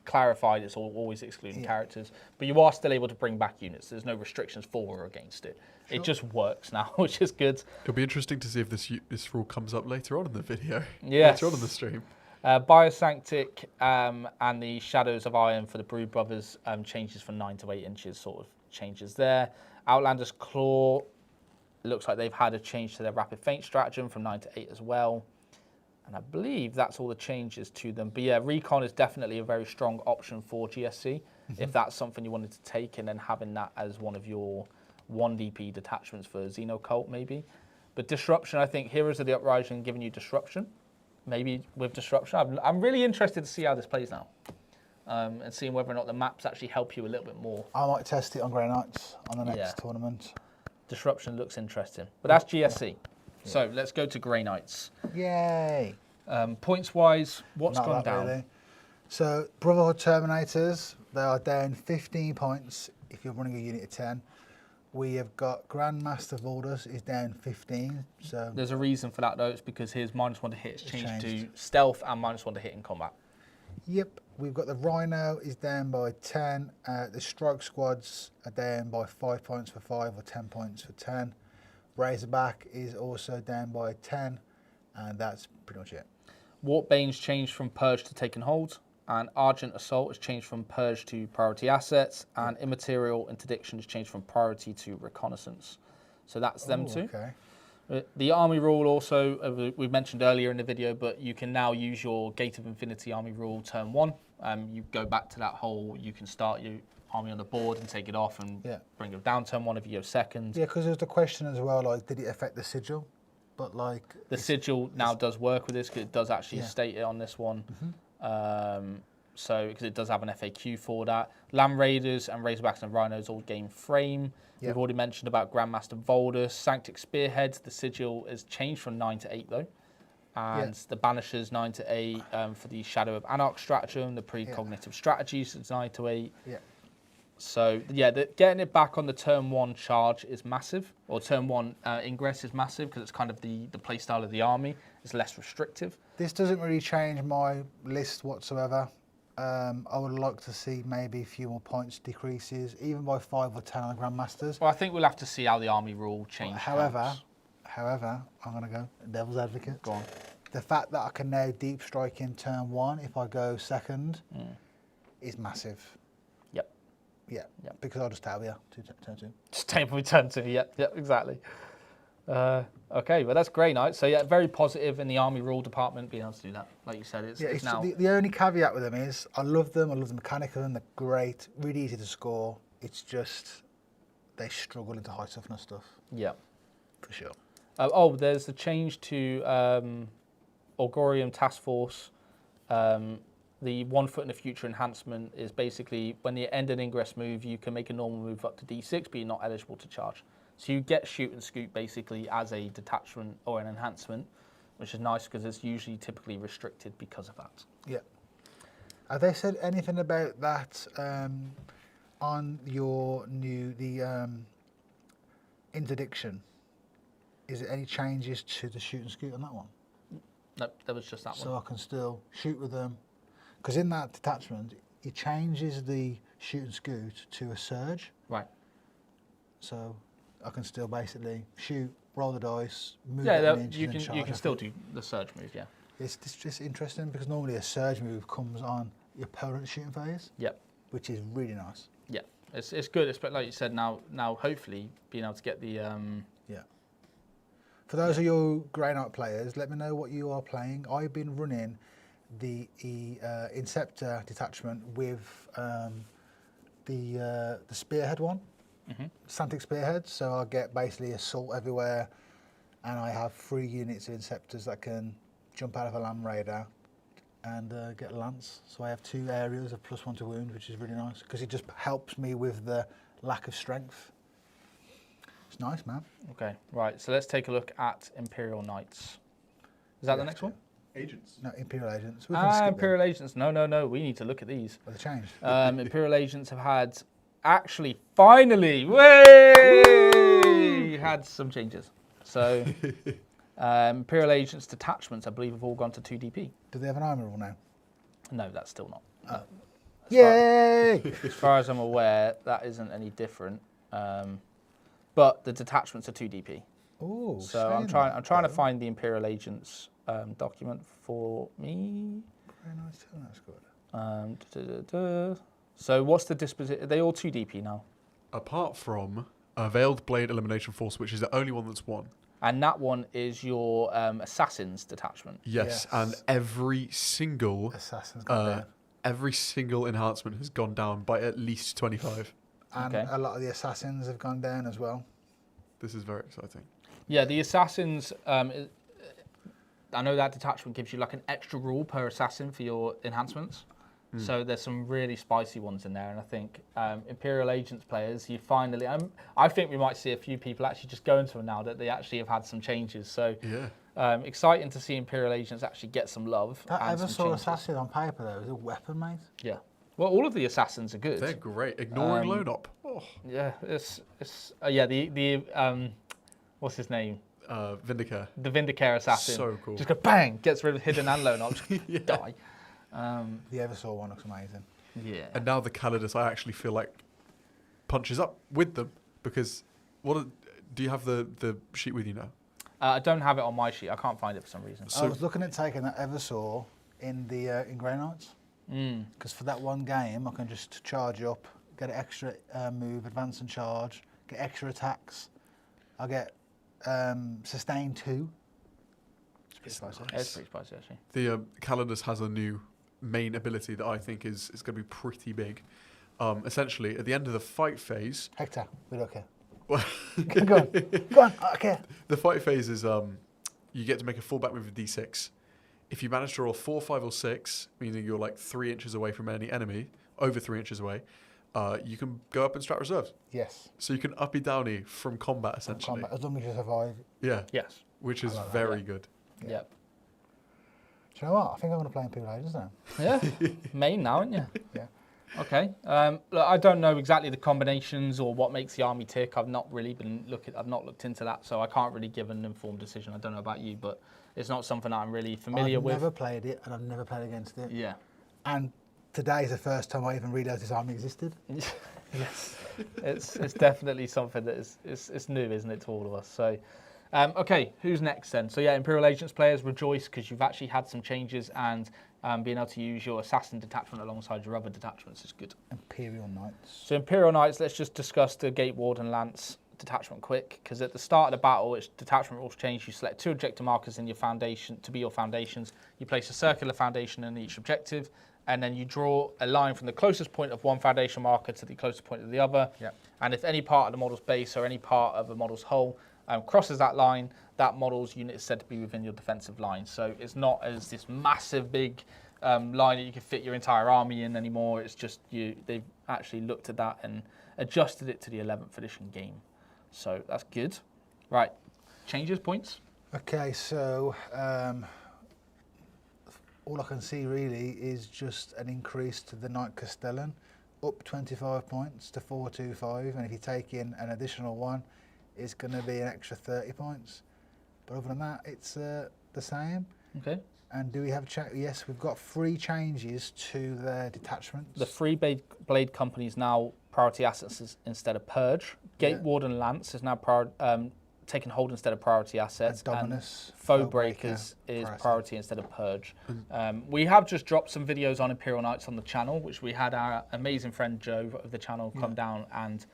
clarified it's always excluding characters, but you are still able to bring back units. There's no restrictions for or against it. Sure. It just works now, which is good. It'll be interesting to see if this rule comes up later on in the video. Yes. Later on in the stream. Biosanctic and the Shadows of Iron for the Brood Brothers changes from 9 to 8 inches, sort of changes there. Outlander's Claw, it looks like they've had a change to their Rapid Feint stratagem from 9 to 8 as well. And I believe that's all the changes to them. But yeah, Recon is definitely a very strong option for GSC, if that's something you wanted to take, and then having that as one of your 1 DP detachments for Xenocult maybe. But Disruption, I think Heroes of the Uprising giving you Disruption. Maybe with Disruption. I'm really interested to see how this plays now. And seeing whether or not the maps actually help you a little bit more. I might test it on Grey Knights on the next tournament. Disruption looks interesting. But that's GSC. So let's go to Grey Knights. Yay! Points-wise, what's gone down? Really. So Brotherhood Terminators, they are down 15 points if you're running a unit of 10. We have got Grandmaster Voldus is down 15. So there's a reason for that though. It's because his -1 to hit has changed to stealth and -1 to hit in combat. Yep. We've got the Rhino is down by 10. The Strike Squads are down by 5 points for 5 or 10 points for 10. Razorback is also down by 10, and that's pretty much it. Wartbane's changed from Purge to Taken Hold, and Argent Assault has changed from Purge to Priority Assets, and Immaterial Interdiction has changed from Priority to Reconnaissance. So that's them two. Okay. The Army Rule also, we mentioned earlier in the video, but you can now use your Gate of Infinity Army Rule turn 1. You go back to that whole, you can start your army on the board and take it off and bring it down turn 1 if you go second. Yeah, because there's the question as well, like, did it affect the sigil? But like the sigil now does work with this because it does actually state it on this one. So because it does have an FAQ for that. Lamb Raiders and Razorbacks and Rhinos all gain frame. We've already mentioned about Grandmaster Voldus. Sanctic Spearheads, the sigil has changed from 9 to 8 though. And the Banishers 9 to 8 for the Shadow of Anarch stratagem. The Precognitive Strategies is 9 to 8. So yeah, getting it back on the turn 1 charge is massive, or turn 1 ingress is massive because it's kind of the play style of the army. It's less restrictive. This doesn't really change my list whatsoever. I would like to see maybe a few more points decreases, even by 5 or 10 on the Grandmasters. Well, I think we'll have to see how the army rule changes. However, I'm going to go devil's advocate. Go on. The fact that I can now deep strike in turn 1 if I go second is massive. Yeah, because I'll just table you to turn 2. Just table me turn 2, yeah, exactly. Okay, well that's Grey Knights. So yeah, very positive in the army rule department being able to do that. Like you said, it's now... The only caveat with them is, I love the mechanic of them, they're great, really easy to score. It's just, they struggle into high toughness stuff. Yeah. For sure. There's a change to Augorium Task Force. The 1 foot in the future enhancement is basically when you end an ingress move, you can make a normal move up to D6, but you're not eligible to charge. So you get shoot and scoot basically as a detachment or an enhancement, which is nice because it's usually typically restricted because of that. Yeah. Have they said anything about that on your interdiction? Is there any changes to the shoot and scoot on that one? No, there was just that one. So I can still shoot with them. Because in that detachment, it changes the shoot and scoot to a surge. Right. So I can still basically shoot, roll the dice, move Yeah, it you can still do the surge move. Yeah. It's just interesting because normally a surge move comes on your opponent's shooting phase. Yep. Which is really nice. Yeah, it's good. It's like you said. Now hopefully being able to get the Yeah. For those of you Grey Knight players, let me know what you are playing. I've been running the Inceptor detachment with the spearhead one, Santic spearhead. So I get basically assault everywhere, and I have 3 units of Inceptors that can jump out of a land raider and get lance. So I have 2 areas of +1 to wound, which is really nice because it just helps me with the lack of strength. It's nice, man. Okay, right. So let's take a look at Imperial Knights. Is that the next one? Agents. No, Imperial Agents. We can skip Imperial Agents. No. We need to look at these. them. They changed. Imperial Agents have had, actually, finally, way had some changes. So Imperial Agents detachments, I believe, have all gone to 2DP. Do they have an armor rule now? No, that's still not. Yay! As far as I'm aware, that isn't any different. But the detachments are 2DP. Oh, So I'm trying to find the Imperial Agents document for me. Very nice too, that's good. So what's the disposition? Are they all 2DP now? Apart from a Veiled Blade Elimination Force, which is the only one that's 1. And that one is your Assassins detachment. Yes, and every single Assassin's gone down. every single enhancement has gone down by at least 25. And Okay. a lot of the Assassins have gone down as well. This is very exciting. Yeah, the Assassins, I know that detachment gives you like an extra rule per Assassin for your enhancements. So there's some really spicy ones in there, and I think Imperial Agents players, you finally, I think we might see a few people actually just go into them now that they actually have had some changes. So Yeah. exciting to see Imperial Agents actually get some love. That and some Eversor changes. Assassin on paper though is a weapon, mate. Yeah. Well, all of the Assassins are good. They're great. Ignoring Lone Op. Oh. Yeah, it's what's his name? Vindicare. The Vindicare Assassin. So cool. Just go bang, gets rid of hidden and lone ops. Die. The Eversor one looks amazing. Yeah. And now the Calidus, I actually feel like punches up with them because do you have the sheet with you now? I don't have it on my sheet. I can't find it for some reason. I was looking at taking that Eversor in the in Grey Knights because for that one game I can just charge up, get an extra move, advance and charge, get extra attacks. I get sustain 2. It's pretty spicy. It's pretty spicy, actually. The Calidus has a new main ability that I think is going to be pretty big. Essentially, at the end of the fight phase... Hector, we don't care. Go on, okay. The fight phase is you get to make a fallback move with D6. If you manage to roll 4, 5, or 6, meaning you're like 3 inches away from any enemy, over 3 inches away, you can go up and strat reserves. Yes. So you can uppy downy from combat, essentially. Combat, as long as you survive. Yeah. Yes. Which is like that, very yeah. good. Yeah. Yep. Do you know what? I think I'm going to play Imperial Agents now. Yeah. Main now, aren't you? Yeah. Okay. Look, I don't know exactly the combinations or what makes the army tick. I've not really been I've not looked into that, so I can't really give an informed decision. I don't know about you, but it's not something I'm really familiar with. I've never played it, and I've never played against it. Yeah. And today is the first time I even realised this army existed. Yes. It's definitely something that is new, isn't it, to all of us? So. Okay, who's next then? So yeah, Imperial Agents players, rejoice because you've actually had some changes and being able to use your Assassin detachment alongside your other detachments is good. Imperial Knights. So Imperial Knights, let's just discuss the Gate Warden Lance detachment quick because at the start of the battle, its detachment rules change. You select 2 objective markers in your foundation to be your foundations. You place a circular foundation in each objective and then you draw a line from the closest point of one foundation marker to the closest point of the other. Yep. And if any part of the model's base or any part of the model's hull crosses that line, that model's unit is said to be within your defensive line. So it's not as this massive big line that you can fit your entire army in anymore. It's just they've actually looked at that and adjusted it to the 11th edition game. So that's good. Right, changes, points? Okay, so all I can see really is just an increase to the Knight Castellan, up 25 points to 425, and if you take in an additional one, it's going to be an extra 30 points. But other than that, it's the same. Okay. And do we have a check? Yes, we've got 3 changes to their detachments. The Free Blade Companies now priority assets instead of Purge. Gate Warden Lance is now taking hold instead of priority assets. And Dominus, Foe Breakers is priority instead of Purge. We have just dropped some videos on Imperial Knights on the channel, which we had our amazing friend Joe of the channel come down and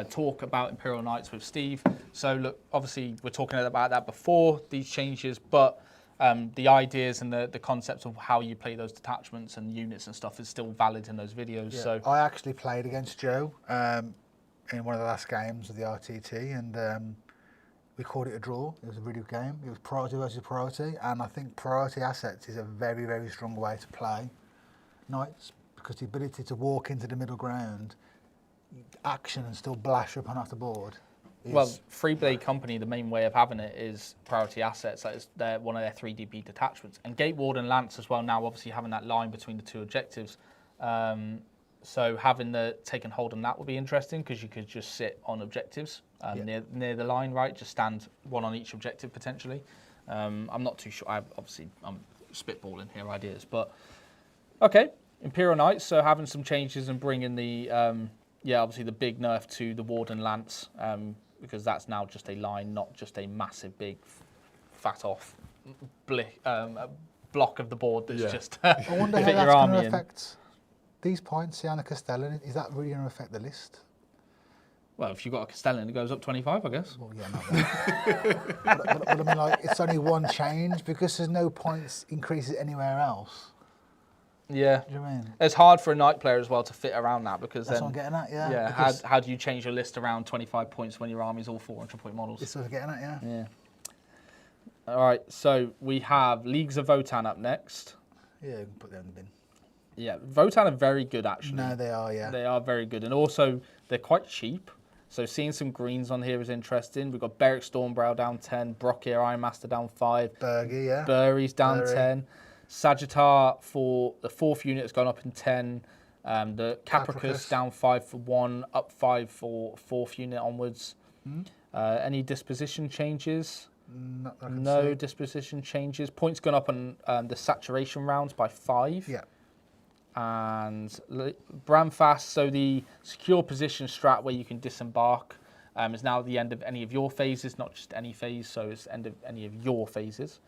talk about Imperial Knights with Steve. So look, obviously we're talking about that before these changes, but the ideas and the concepts of how you play those detachments and units and stuff is still valid in those videos. Yeah. So I actually played against Joe in one of the last games of the RTT, and we called it a draw. It was a really good game. It was priority versus priority, and I think priority assets is a very, very strong way to play Knights, because the ability to walk into the middle ground, action, and still blash up and off the board. Well, Free Blade Company, the main way of having it is priority assets. That is one of their 3DP detachments. And Gate Warden Lance as well, now obviously having that line between the two objectives. So having taken hold on that would be interesting, because you could just sit on objectives near the line, right? Just stand one on each objective potentially. I'm not too sure. I'm spitballing here ideas, but okay. Imperial Knights, so having some changes and bringing the obviously the big nerf to the Warden Lance, because that's now just a line, not just a massive big fat off block of the board that's just I wonder how fit your that's army going to in. affect these points, Sienna Castellan. Is that really going to affect the list? Well, if you've got a Castellan, it goes up 25, I guess. Well, yeah, not that. but I mean, like, it's only one change because there's no points increases anywhere else. Yeah. Do you know what I mean? It's hard for a Knight player as well to fit around that, because That's then... what I'm getting at, yeah. Yeah, how do you change your list around 25 points when your army's all 400-point models? It's what I'm getting at, yeah. Yeah. All right, so we have Leagues of Votann up next. Yeah, you can put them in the bin. Yeah, Votann are very good, actually. No, they are, yeah. They are very good. And also, they're quite cheap. So seeing some greens on here is interesting. We've got Beric Stormbrow down 10, Brockir Ironmaster down 5. Bergie, yeah. Burry's down 10. Sagittar for the 4th unit has gone up in 10. The Capricus down 5 for 1, up 5 for 4th unit onwards. Any disposition changes? No disposition changes. Points gone up on the saturation rounds by 5. Yeah. And Bramfast, so the secure position strat where you can disembark is now at the end of any of your phases, not just any phase, so it's the end of any of your phases.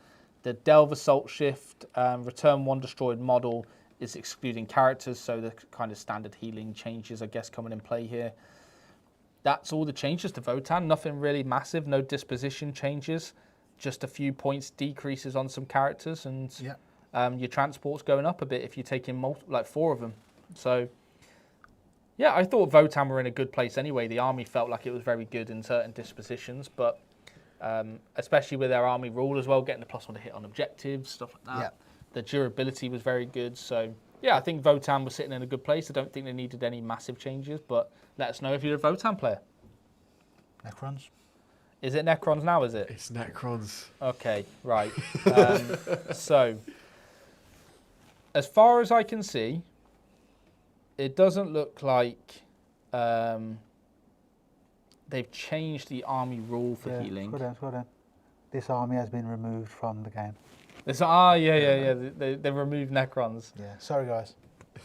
The Delve Assault Shift, return 1 destroyed model is excluding characters, so the kind of standard healing changes, I guess, coming in play here. That's all the changes to Votann, nothing really massive, no disposition changes, just a few points decreases on some characters, and your transport's going up a bit if you're taking like 4 of them. So, yeah, I thought Votann were in a good place anyway. The army felt like it was very good in certain dispositions, but especially with their army rule as well, getting the +1 to hit on objectives, stuff like that. Yeah. The durability was very good. So, yeah, I think Votann was sitting in a good place. I don't think they needed any massive changes, but let us know if you're a Votann player. Necrons. Is it Necrons now, is it? It's Necrons. Okay, right. So, as far as I can see, it doesn't look like they've changed the army rule for healing. Scroll down. This army has been removed from the game. They removed Necrons. Yeah, sorry guys.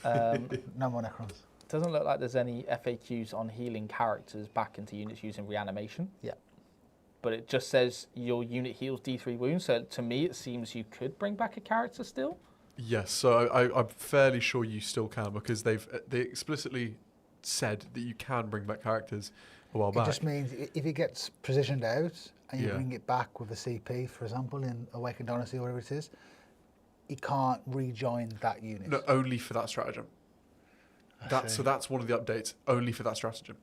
No more Necrons. Doesn't look like there's any FAQs on healing characters back into units using reanimation. Yeah. But it just says your unit heals D3 wounds, so to me it seems you could bring back a character still. Yes, so I'm fairly sure you still can, because they explicitly said that you can bring back characters a while back. It just means if it gets positioned out and you bring it back with a CP, for example, in Awakened Dynasty or whatever it is, it can't rejoin that unit. No, only for that stratagem. So that's one of the updates, only for that stratagem.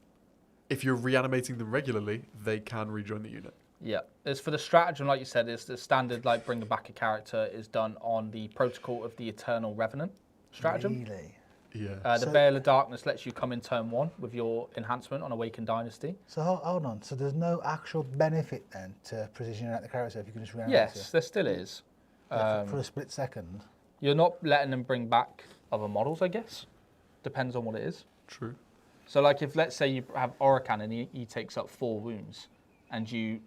If you're reanimating them regularly, they can rejoin the unit. Yeah, it's for the stratagem, like you said, it's the standard, like bringing back a character is done on the Protocol of the Eternal Revenant stratagem. Really? Yeah. The Veil of Darkness lets you come in turn 1 with your enhancement on Awakened Dynasty. So hold on, so there's no actual benefit then to positioning out the character if you can just reanimate Yes, there still is. For a split second. You're not letting them bring back other models, I guess. Depends on what it is. True. So like if, let's say you have Orican and he takes up 4 wounds, and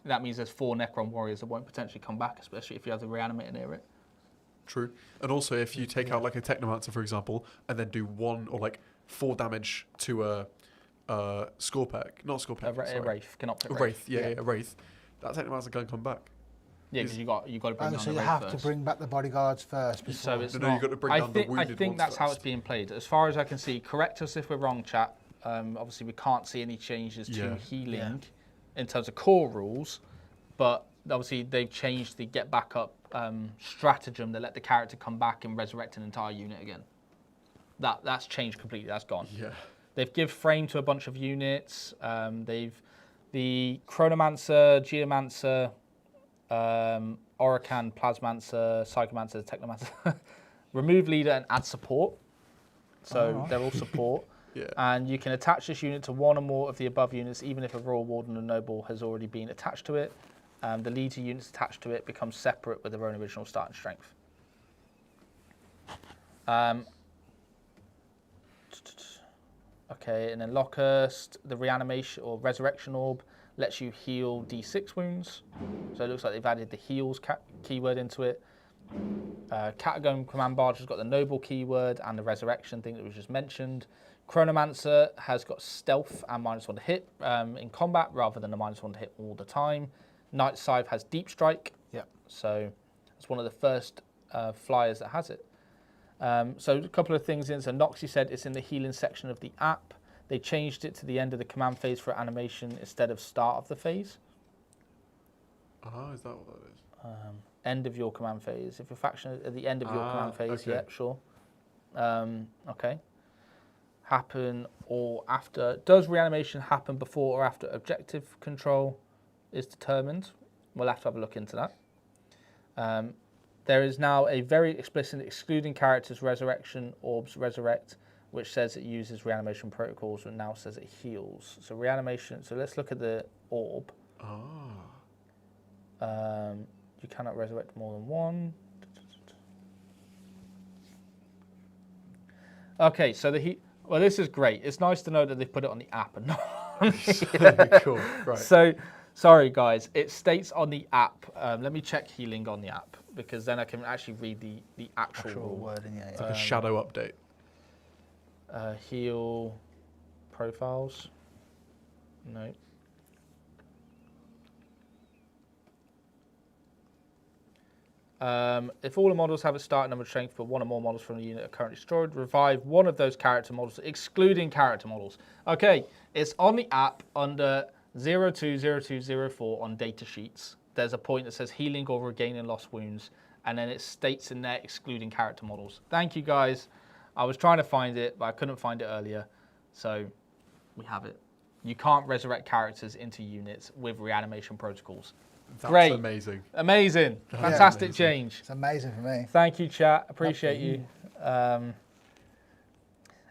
that means there's 4 Necron warriors that won't potentially come back, especially if you have the reanimator near it. True. And also if you take out like a Technomancer, for example, and then do 1 or like 4 damage to a Scorpec, not Scorpec, A Wraith, Canoptic Wraith, yeah, Wraith. That technically has to go and come back. Yeah, because you got to bring down so the you Wraith have first. to bring back the bodyguards first. Before. So it's No, you've got to bring down the wounded I think that's how first. it's being played. As far as I can see, correct us if we're wrong, chat. Obviously, we can't see any changes to healing in terms of core rules, but obviously they've changed the get back up stratagem that let the character come back and resurrect an entire unit again. That's changed completely. That's gone. Yeah. They've give frame to a bunch of units. The Chronomancer, Geomancer, Orocan, Plasmancer, Psychomancer, Technomancer, remove leader and add support. So they're all support. Yeah. And you can attach this unit to one or more of the above units, even if a Royal Warden or Noble has already been attached to it. The leader units attached to it become separate with their own original starting strength. Okay, and then Lockhurst, the reanimation or resurrection orb lets you heal D6 wounds. So it looks like they've added the heals keyword into it. Catagone Command Barge has got the noble keyword and the resurrection thing that was just mentioned. Chronomancer has got stealth and -1 to hit in combat rather than a -1 to hit all the time. Night Scythe has deep strike. Yep. So it's one of the first flyers that has it. So a couple of things in. So Noxie said it's in the healing section of the app. They changed it to the end of the command phase for animation instead of start of the phase. Oh, is that what that is? End of your command phase. If your faction is at the end of your command phase, okay. yeah, sure. Okay. Happen or after. Does reanimation happen before or after objective control is determined? We'll have to have a look into that. There is now a very explicit excluding characters resurrection orbs resurrect, which says it uses reanimation protocols and now says it heals. So reanimation. So let's look at the orb. You cannot resurrect more than one. Okay, so well, this is great. It's nice to know that they put it on the app and not on Cool. Right. So, sorry guys, it states on the app. Let me check healing on the app because then I can actually read the actual rule. wording. Yeah, It's like a shadow update. Heal profiles. No. If all the models have a starting number of strength, but one or more models from the unit are currently destroyed, revive one of those character models, excluding character models. Okay, it's on the app under 020204 on data sheets. There's a point that says healing or regaining lost wounds, and then it states in there excluding character models. Thank you guys. I was trying to find it, but I couldn't find it earlier, so we have it. You can't resurrect characters into units with reanimation protocols. That's Great. amazing. Amazing. That's Fantastic amazing. change. It's amazing for me. Thank you, chat. Appreciate you.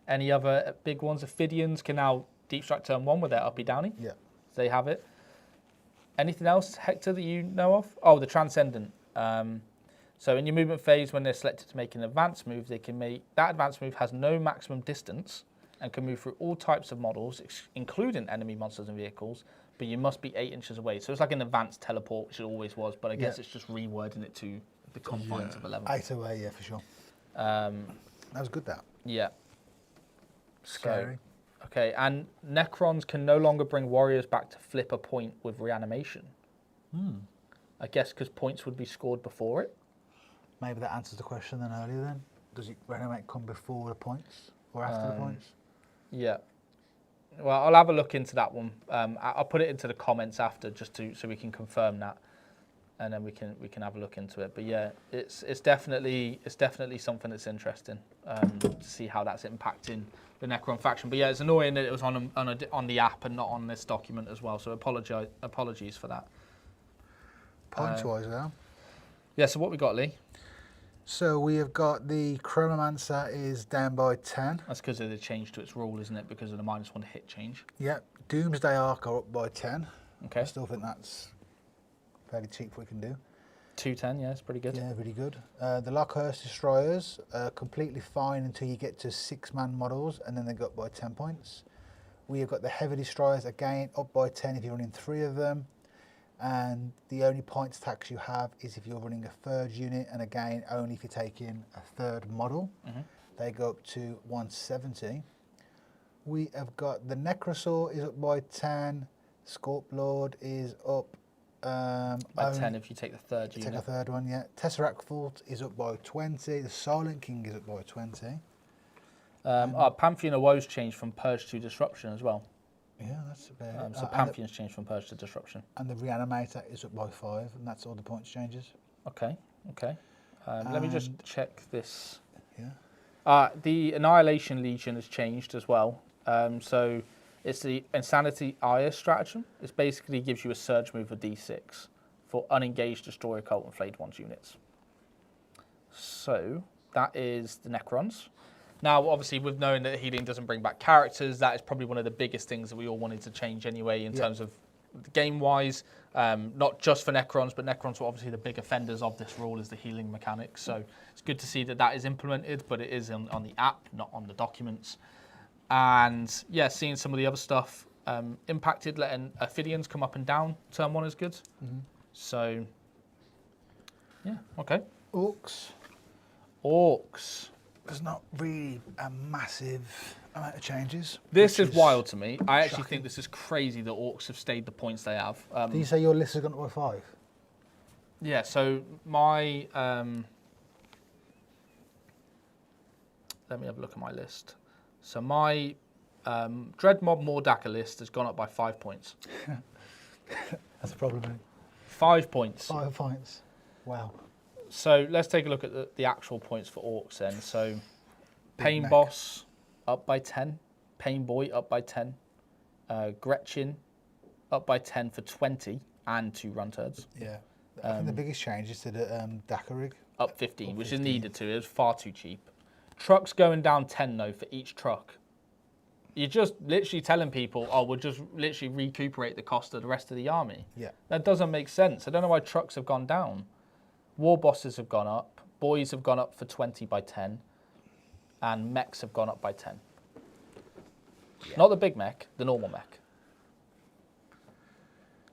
Any other big ones? Ophidians can now deep strike turn 1 with their uppy downy. Yeah. They have it. Anything else, Hector, that you know of? Oh, the Transcendent. So in your movement phase, when they're selected to make an advance move, they can make that advance move has no maximum distance and can move through all types of models, including enemy monsters and vehicles, but you must be 8 inches away. So it's like an advanced teleport, which it always was, but I guess it's just rewording it to the confines of 11. 8 away, yeah, for sure. That was good, that. Yeah. Scary. So, okay, and Necrons can no longer bring warriors back to flip a point with reanimation. I guess because points would be scored before it. Maybe that answers the question then earlier then. Does it reanimate come before the points or after the points? Yeah. Well, I'll have a look into that one. I'll put it into the comments after just so we can confirm that, and then we can have a look into it. But yeah, it's definitely something that's interesting to see how that's impacting the Necron faction. But yeah, it's annoying that it was on the app and not on this document as well. So apologies for that. Points wise now. Yeah. So what we got, Lee? So we have got the Chronomancer is down by 10. That's because of the change to its rule, isn't it? Because of the -1 hit change. Yep. Doomsday Arc are up by 10. Okay. I still think that's fairly cheap for what we can do. 210, yeah, it's pretty good. Yeah, really good. The Lockhurst Destroyers are completely fine until you get to 6-man models, and then they go up by 10 points. We have got the Heavy Destroyers, again, up by 10 if you're running 3 of them. And the only points tax you have is if you're running a 3rd unit, and again, only if you're taking a 3rd model. They go up to 170. We have got the Necrosaur is up by 10. Scorp Lord is up By 10 if you take the third unit. Take a third one, yeah. Tesseract Vault is up by 20. The Silent King is up by 20. Pantheon of Woes changed from Purge to Disruption as well. Yeah, that's about So Pantheon's changed from Purge to Disruption. and the Reanimator is up by 5, and that's all the points changes. Okay. Let me just check this. Yeah. The Annihilation Legion has changed as well. So it's the Insanity Ire stratagem. It basically gives you a surge move of D6 for unengaged Destroyer Cult and Flayed Ones units. So that is the Necrons. Now, obviously, with knowing that healing doesn't bring back characters, that is probably one of the biggest things that we all wanted to change anyway in terms of game-wise. Not just for Necrons, but Necrons were obviously the big offenders of this rule is the healing mechanic. So it's good to see that that is implemented, but it is on the app, not on the documents. And yeah, seeing some of the other stuff impacted, letting Ophidians come up and down, turn 1 is good. So, yeah, okay. Orcs. There's not really a massive amount of changes. This is wild to me. I actually think this is crazy that Orcs have stayed the points they have. Do you say your list has gone up by 5? Yeah, so my... let me have a look at my list. So my Dreadmob Mordaka list has gone up by 5 points. That's a problem, mate. 5 points. 5 points. Wow. So let's take a look at the actual points for Orcs then. So Pain mech. Boss up by 10. Pain Boy up by 10. Gretchen up by 10 for 20 and 2 run turds. Yeah. I think the biggest change is to the Dakar rig. Up 15, which is needed to. It was far too cheap. Trucks going down 10 though for each truck. You're just literally telling people, oh, we'll just literally recuperate the cost of the rest of the army. Yeah. That doesn't make sense. I don't know why trucks have gone down. War bosses have gone up. Boys have gone up for 20 by 10. And mechs have gone up by 10. Yeah. Not the big mech, the normal mech.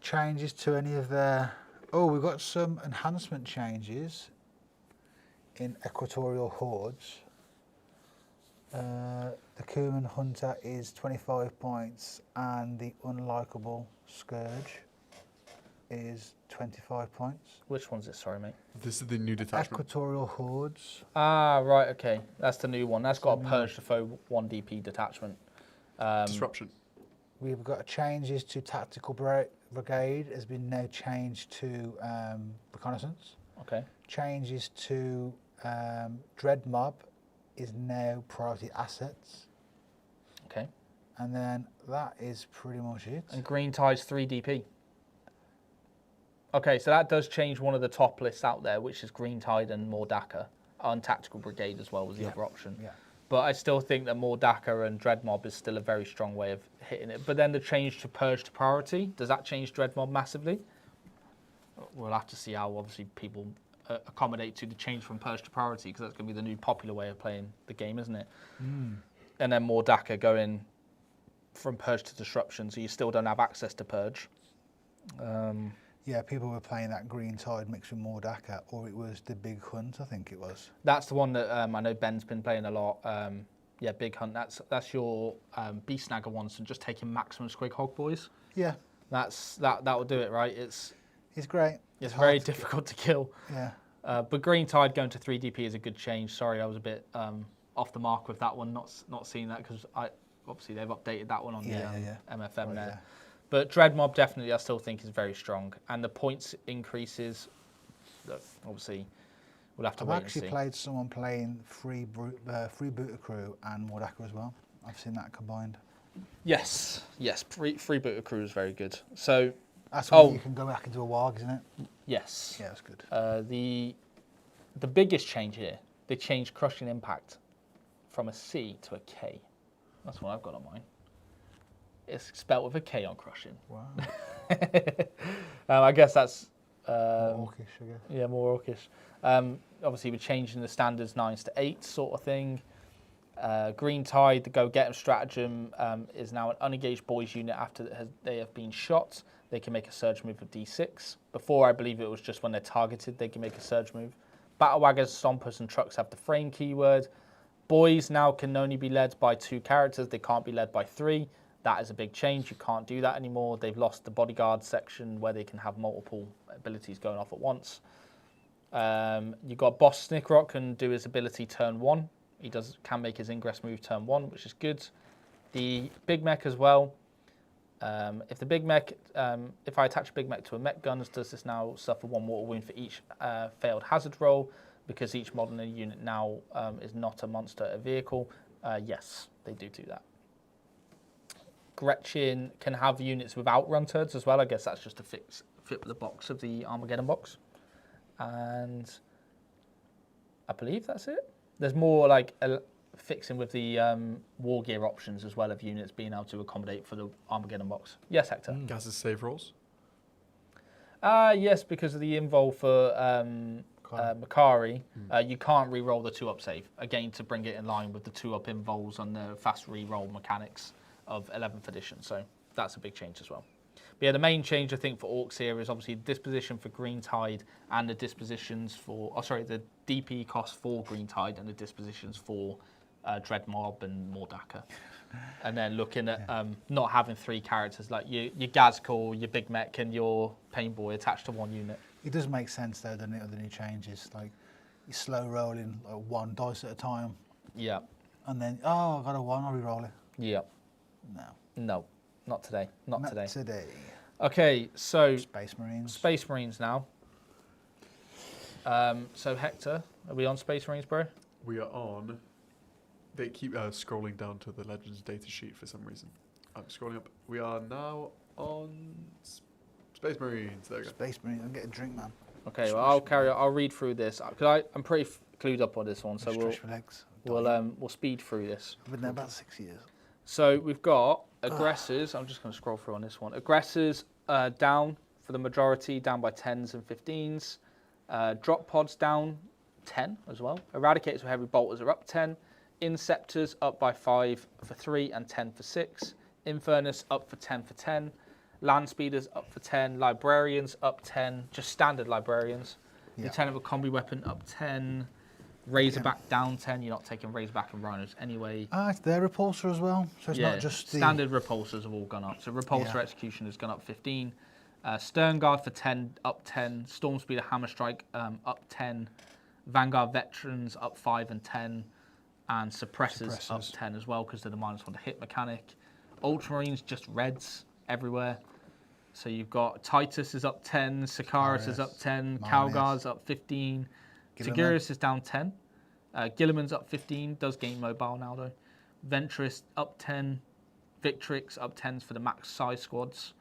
Changes to any of their... Oh, we've got some enhancement changes in Equatorial Hordes. The Kuman Hunter is 25 points and the Unlikable Scourge is 25 points. Which one's this? Sorry, mate. This is the new detachment. Equatorial Hordes. Ah, right, okay. That's the new one. That's got a Purge to Foe 1 DP detachment. Disruption. We've got changes to Tactical Brigade has been now changed to Reconnaissance. Okay. Changes to Dread Mob is now Priority Assets. Okay. And then that is pretty much it. And Green Tide's 3 DP. Okay, so that does change one of the top lists out there, which is Green Tide and Mordaka. And Tactical Brigade as well was the other option. Yeah. But I still think that Mordaka and Dreadmob is still a very strong way of hitting it. But then the change to Purge to Priority, does that change Dreadmob massively? We'll have to see how obviously people accommodate to the change from Purge to Priority, because that's going to be the new popular way of playing the game, isn't it? And then Mordaka going from Purge to Disruption, so you still don't have access to Purge. Yeah, people were playing that Green Tide mixed with Mordaka, or it was the Big Hunt, I think it was. That's the one that I know Ben's been playing a lot. Yeah, Big Hunt. That's your Beast Snagger one, so just taking maximum Squig Hog Boys. Yeah. That will do it, right? It's great. It's very difficult to kill. Yeah. But Green Tide going to 3 DP is a good change. Sorry, I was a bit off the mark with that one, not seeing that, because obviously they've updated that one on the MFM there. Yeah. But Dreadmob definitely I still think is very strong. And the points increases, look, obviously, we'll have to wait and see. I've actually played someone playing Free Booter Crew and Mordaka as well. I've seen that combined. Yes. Free Booter Crew is very good. So that's when you can go back into a WARG, isn't it? Yes. Yeah, that's good. The biggest change here, they changed Crushing Impact from a C to a K. That's what I've got on mine. It's spelled with a K on Crushing. Wow. I guess that's... more orcish, I guess. Yeah, more orcish. Obviously, we're changing the standards 9s to 8s sort of thing. Green Tide, the Go Get 'em stratagem, is now an unengaged boys unit after they have been shot. They can make a surge move of D6. Before, I believe it was just when they're targeted, they can make a surge move. Battle Wagons, Stompers, and Trucks have the frame keyword. Boys now can only be led by 2 characters. They can't be led by 3. That is a big change. You can't do that anymore. They've lost the bodyguard section where they can have multiple abilities going off at once. You've got Boss Snickrock can do his ability turn 1. He can make his ingress move turn 1, which is good. The Big Mech as well. If the Big Mech, if I attach a Big Mech to a Mech Guns, does this now suffer 1 mortal wound for each failed hazard roll? Because each model in a unit now is not a monster, a vehicle. Yes, they do that. Gretchen can have units without run turds as well. I guess that's just to fit the box of the Armageddon box. And I believe that's it. There's more like fixing with the war gear options as well of units being able to accommodate for the Armageddon box. Yes, Hector? Gaz's save rolls? Yes, because of the invul for Makari, you can't re-roll the 2-up save, again to bring it in line with the 2-up invuls and the fast re-roll mechanics of 11th edition, so that's a big change as well. But yeah, the main change I think for Orks here is obviously disposition for Green Tide and the dispositions for, the DP cost for Green Tide and the dispositions for Dread Mob and Mordaka. And then looking at not having 3 characters like your Gazkor, your Big Mech and your Pain Boy attached to 1 unit. It does make sense though, doesn't it, with the new changes? Like, you're slow rolling like 1 dice at a time. Yeah. And then, oh, I got a 1, I'll re-roll it. Yeah. No, not today. Not today. today. Okay, so Space Marines. Space Marines now. So Hector, are we on Space Marines, bro? We are on. They keep scrolling down to the Legends data sheet for some reason. I'm scrolling up. We are now on Space Marines. There we go. Space Marines. I'll get a drink, man. Okay, well I'll carry on. I'll read through this because I'm pretty clued up on this one. So Stretch my legs. we'll speed through this. I've been there about 6 years. So we've got aggressors. I'm just going to scroll through on this one. Aggressors down for the majority, down by 10s and 15s. Drop pods down 10 as well. Eradicators with heavy bolters are up 10. Inceptors up by 5 for 3 and 10 for 6. Infernus up for 10 for 10. Land Speeders up for 10. Librarians up 10. Just standard Librarians. Yeah. Lieutenant of a Combi Weapon up 10. Razorback down 10. You're not taking Razorback and Rhinos anyway. It's their repulsor as well. So it's not just the... Standard repulsors have all gone up. So repulsor execution has gone up 15. Stern Guard for 10, up 10. Storm Speeder Hammer Strike up 10. Vanguard Veterans up 5 and 10. And suppressors up 10 as well because they're the -1 to hit mechanic. Ultramarines just reds everywhere. So you've got Titus is up 10, Sikaris is up 10, Calgar's up 15, Tigurius is down 10, Gilliman's up 15, does gain mobile now though. Ventress up 10, Victrix up 10s for the max size squads,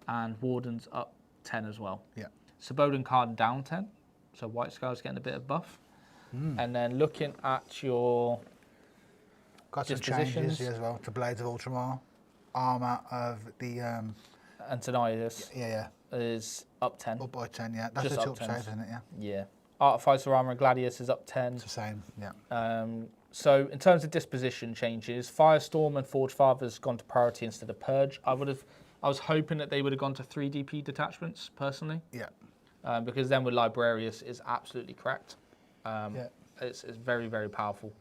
and Warden's up 10 as well. Yeah. Sabodin Card down 10, so White Scar's getting a bit of buff. And then looking at your got some changes here as well to Blades of Ultramar, armour of the Antonius yeah is up 10. up by 10, yeah. That's Just the up top 10s. save, isn't it? Yeah. Yeah. Artificer Armour and Gladius is up 10. It's the same, yeah. So in terms of disposition changes, Firestorm and Forge Father's gone to priority instead of Purge. I was hoping that they would have gone to 3 DP detachments personally. Yeah. Because then with Librarius is absolutely cracked. Yeah. It's very, very powerful.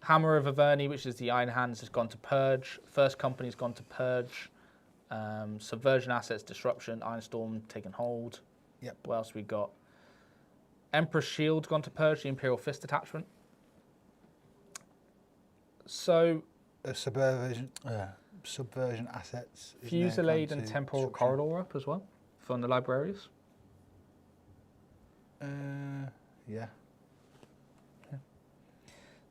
Hammer of Averni, which is the Iron Hands, has gone to Purge. First Company's gone to Purge. Subversion Assets, Disruption, Ironstorm taking hold. Yep. What else we got? Emperor's Shield's gone to Purge, the Imperial Fist attachment. So Subversion Assets. is now Fusillade gone and to Temporal Destruction. Corridor up as well from the Librarius. Yeah.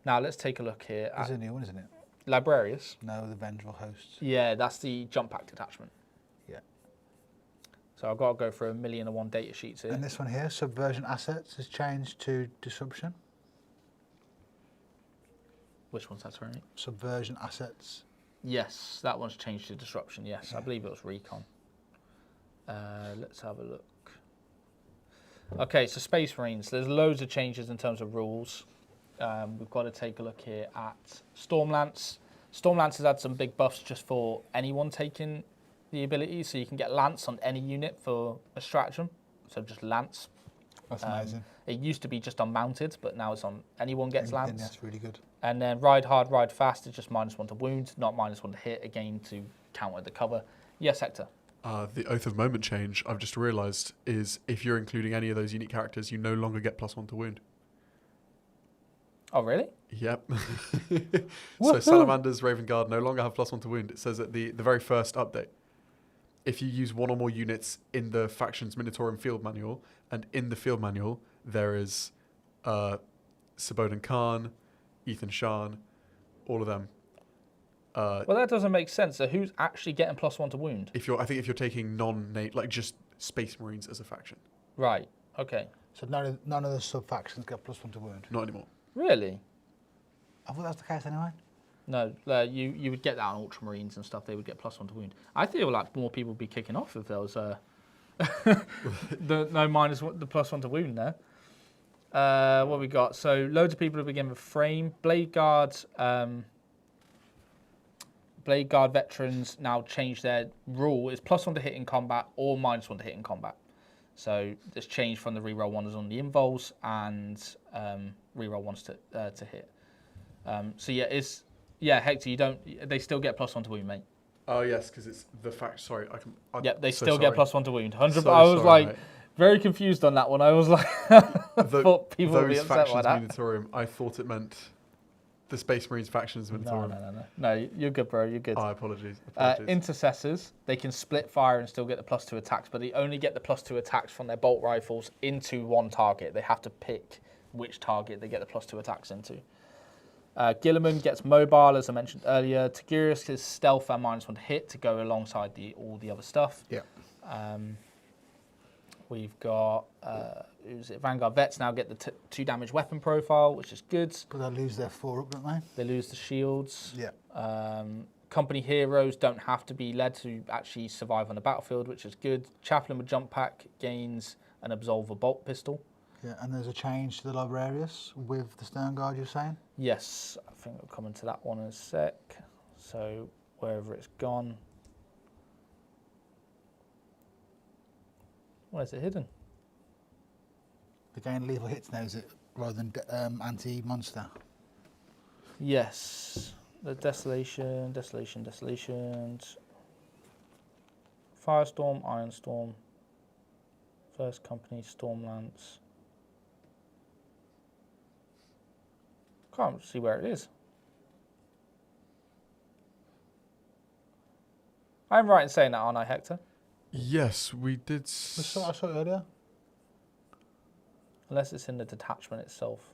Now let's take a look here There's at a new one, isn't it? Librarius. No, the Vengeful Hosts. Yeah, that's the jump pack attachment. Yeah. So I've got to go through 1,000,001 data sheets here. And this one here, Subversion Assets, has changed to Disruption. Which one's that, sorry? Subversion Assets. Yes, that one's changed to Disruption, yes. I believe it was Recon. Let's have a look. Okay, so Space Marines. There's loads of changes in terms of rules. We've got to take a look here at Stormlance. Stormlance has had some big buffs just for anyone taking the ability, so you can get Lance on any unit for a stratagem, so just Lance. That's amazing. It used to be just on mounted, but now it's on anyone gets Anything, Lance. that's really good. And then ride hard, ride fast is just -1 to wound, not -1 to hit, again to counter the cover. Yes, Hector? The Oath of Moment change, I've just realised, is if you're including any of those unique characters, you no longer get +1 to wound. Oh, really? Yep. So Salamanders, Raven Guard no longer have +1 to wound. It says at the very first update. If you use one or more units in the faction's Munitorum's field manual, and in the field manual there is Sabodan Khan, Ethan Shan, all of them. Well, that doesn't make sense. So who's actually getting +1 to wound? I think if you're taking like just Space Marines as a faction. Right. Okay. So none of the sub-factions get +1 to wound? Not anymore. Really? I thought that was the case anyway. No, you would get that on Ultramarines and stuff. They would get +1 to wound. I feel like more people would be kicking off if there was no the +1 to wound there. What we got? So loads of people have been given frame. Blade Guard veterans now change their rule. It's +1 to hit in combat or -1 to hit in combat. So it's changed from the reroll ones on the invols and reroll ones to hit. So yeah, Hector, they still get +1 to wound, mate. Oh yes, because it's the fact. Sorry, Yep, they still get +1 to wound. 100. So I was sorry, like mate. very confused on that one. I was like, I thought people would be Those upset by factions that. Munitorium, I thought it meant the Space Marines factions Munitorium. No, you're good, bro. You're good. Oh, apologies. Intercessors, they can split fire and still get the +2 attacks, but they only get the +2 attacks from their bolt rifles into one target. They have to pick which target they get the +2 attacks into. Gilliman gets mobile, as I mentioned earlier. Tigurius is stealth and -1 to hit to go alongside all the other stuff. Yeah. We've got Vanguard vets now get the 2 damage weapon profile, which is good. But they lose their 4 up, don't they? They lose the shields. Yeah. Company heroes don't have to be led to actually survive on the battlefield, which is good. Chaplain with jump pack gains an Absolver bolt pistol. Yeah, and there's a change to the Librarius with the Stern Guard, you're saying? Yes, I think we'll come into that one in a sec. So wherever it's gone. Where is it hidden? They gain lethal hits now, is it? Rather than anti-monster. Yes. The Desolation. Firestorm, Ironstorm. First Company, Stormlance. Can't see where it is. I'm right in saying that, aren't I, Hector? Yes, we did. I saw it earlier. Unless it's in the detachment itself.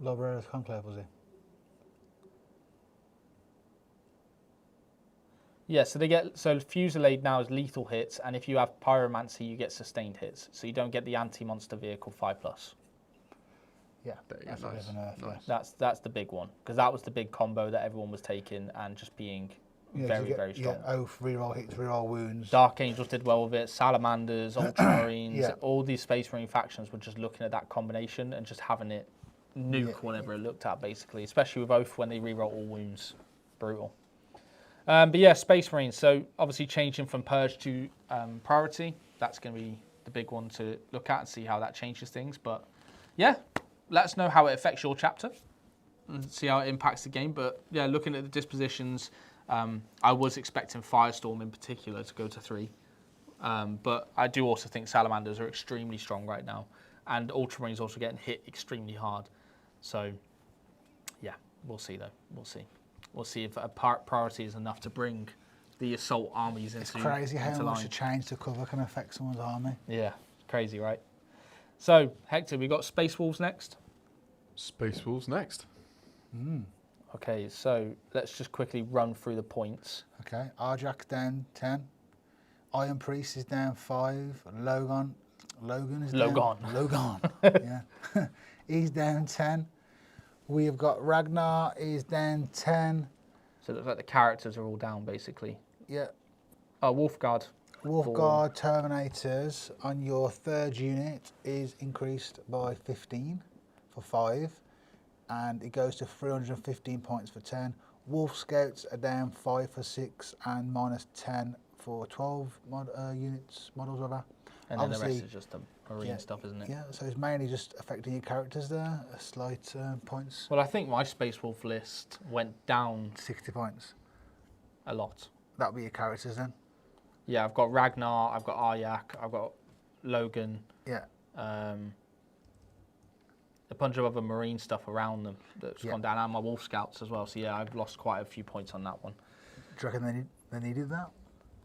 Librarius Conclave, was he? Yeah, so Fusillade now is lethal hits, and if you have Pyromancy, you get sustained hits. So you don't get the anti-monster vehicle 5+. Yeah, That's a bit of an nerf, nice. yeah. That's the big one, because that was the big combo that everyone was taking and just being very strong. Yeah, Oath, reroll hits, reroll wounds. Dark Angels did well with it. Salamanders, Ultramarines, Yeah. all these Space Marine factions were just looking at that combination and just having it nuke Yeah. whenever it looked at, basically. Especially with Oath when they reroll all wounds, brutal. But yeah, Space Marines. So obviously changing from Purge to Priority. That's going to be the big one to look at and see how that changes things. But yeah, let us know how it affects your chapter and see how it impacts the game. But yeah, looking at the dispositions, I was expecting Firestorm in particular to go to 3. But I do also think Salamanders are extremely strong right now. And Ultramarines also getting hit extremely hard. So yeah, we'll see though. We'll see. We'll see if a priority is enough to bring the assault armies into It's crazy how into much line. a change to cover can affect someone's army. Yeah, crazy, right? So, Hector, we got Space Wolves next. Space Wolves next. Okay, so let's just quickly run through the points. Okay, Arjak's down 10. Iron Priest is down 5. Logan is down. Logan. Yeah. He's down 10. We have got Ragnar is down 10. So it looks like the characters are all down, basically. Yeah. Oh, Wolfguard. Wolfguard Terminators on your 3rd unit is increased by 15 for 5. And it goes to 315 points for 10. Wolf Scouts are down 5 for 6 and -10 for 12 models rather. And then the rest is just marine stuff, isn't it? Yeah, so it's mainly just affecting your characters there, slight points. Well, I think my Space Wolf list went down 60 points. a lot. That'll be your characters then? Yeah, I've got Ragnar, I've got Aryak, I've got Logan. Yeah. A bunch of other marine stuff around them that's gone down, and my Wolf Scouts as well. So yeah, I've lost quite a few points on that one. Do you reckon they needed that?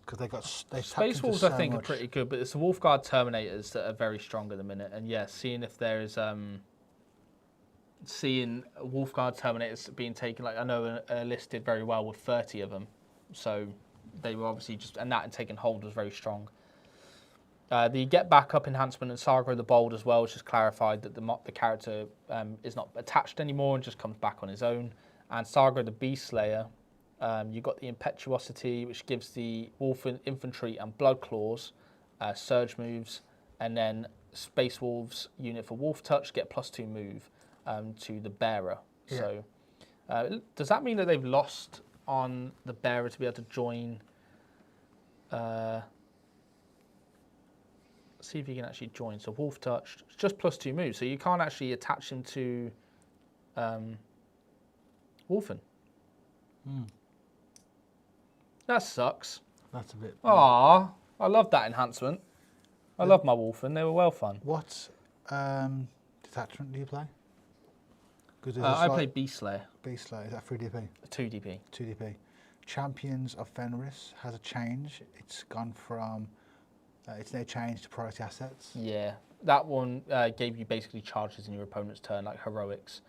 Because they Space Wolves, I think, are pretty good, but it's the Wolfguard Terminators that are very strong at the minute. And yeah, seeing if there is seeing Wolfguard Terminators being taken, like I know a list did very well with 30 of them, so they were obviously just, and that and taking hold was very strong. The Get Back Up enhancement and Saga of the Bold as well, which has clarified that the character is not attached anymore and just comes back on his own. And Saga of the Beast Slayer, you've got the Impetuosity, which gives the Wolf Infantry and Blood Claws surge moves, and then Space Wolves unit for Wolf Touch get +2 move to the Bearer. Yeah. So does that mean that they've lost on the Bearer to be able to join? See if you can actually join. So Wolf Touch, it's just +2 moves, so you can't actually attach him to Wolfen. That sucks. That's a bit. Ah, I love that enhancement. I love my Wolfen. They were well fun. What detachment do you play? I play Beast Slayer. Beast Slayer, is that 3DP? 2DP. 2DP. Champions of Fenris has a change. It's gone from. It's now changed to priority assets. Yeah, that one gave you basically charges in your opponent's turn, like heroics.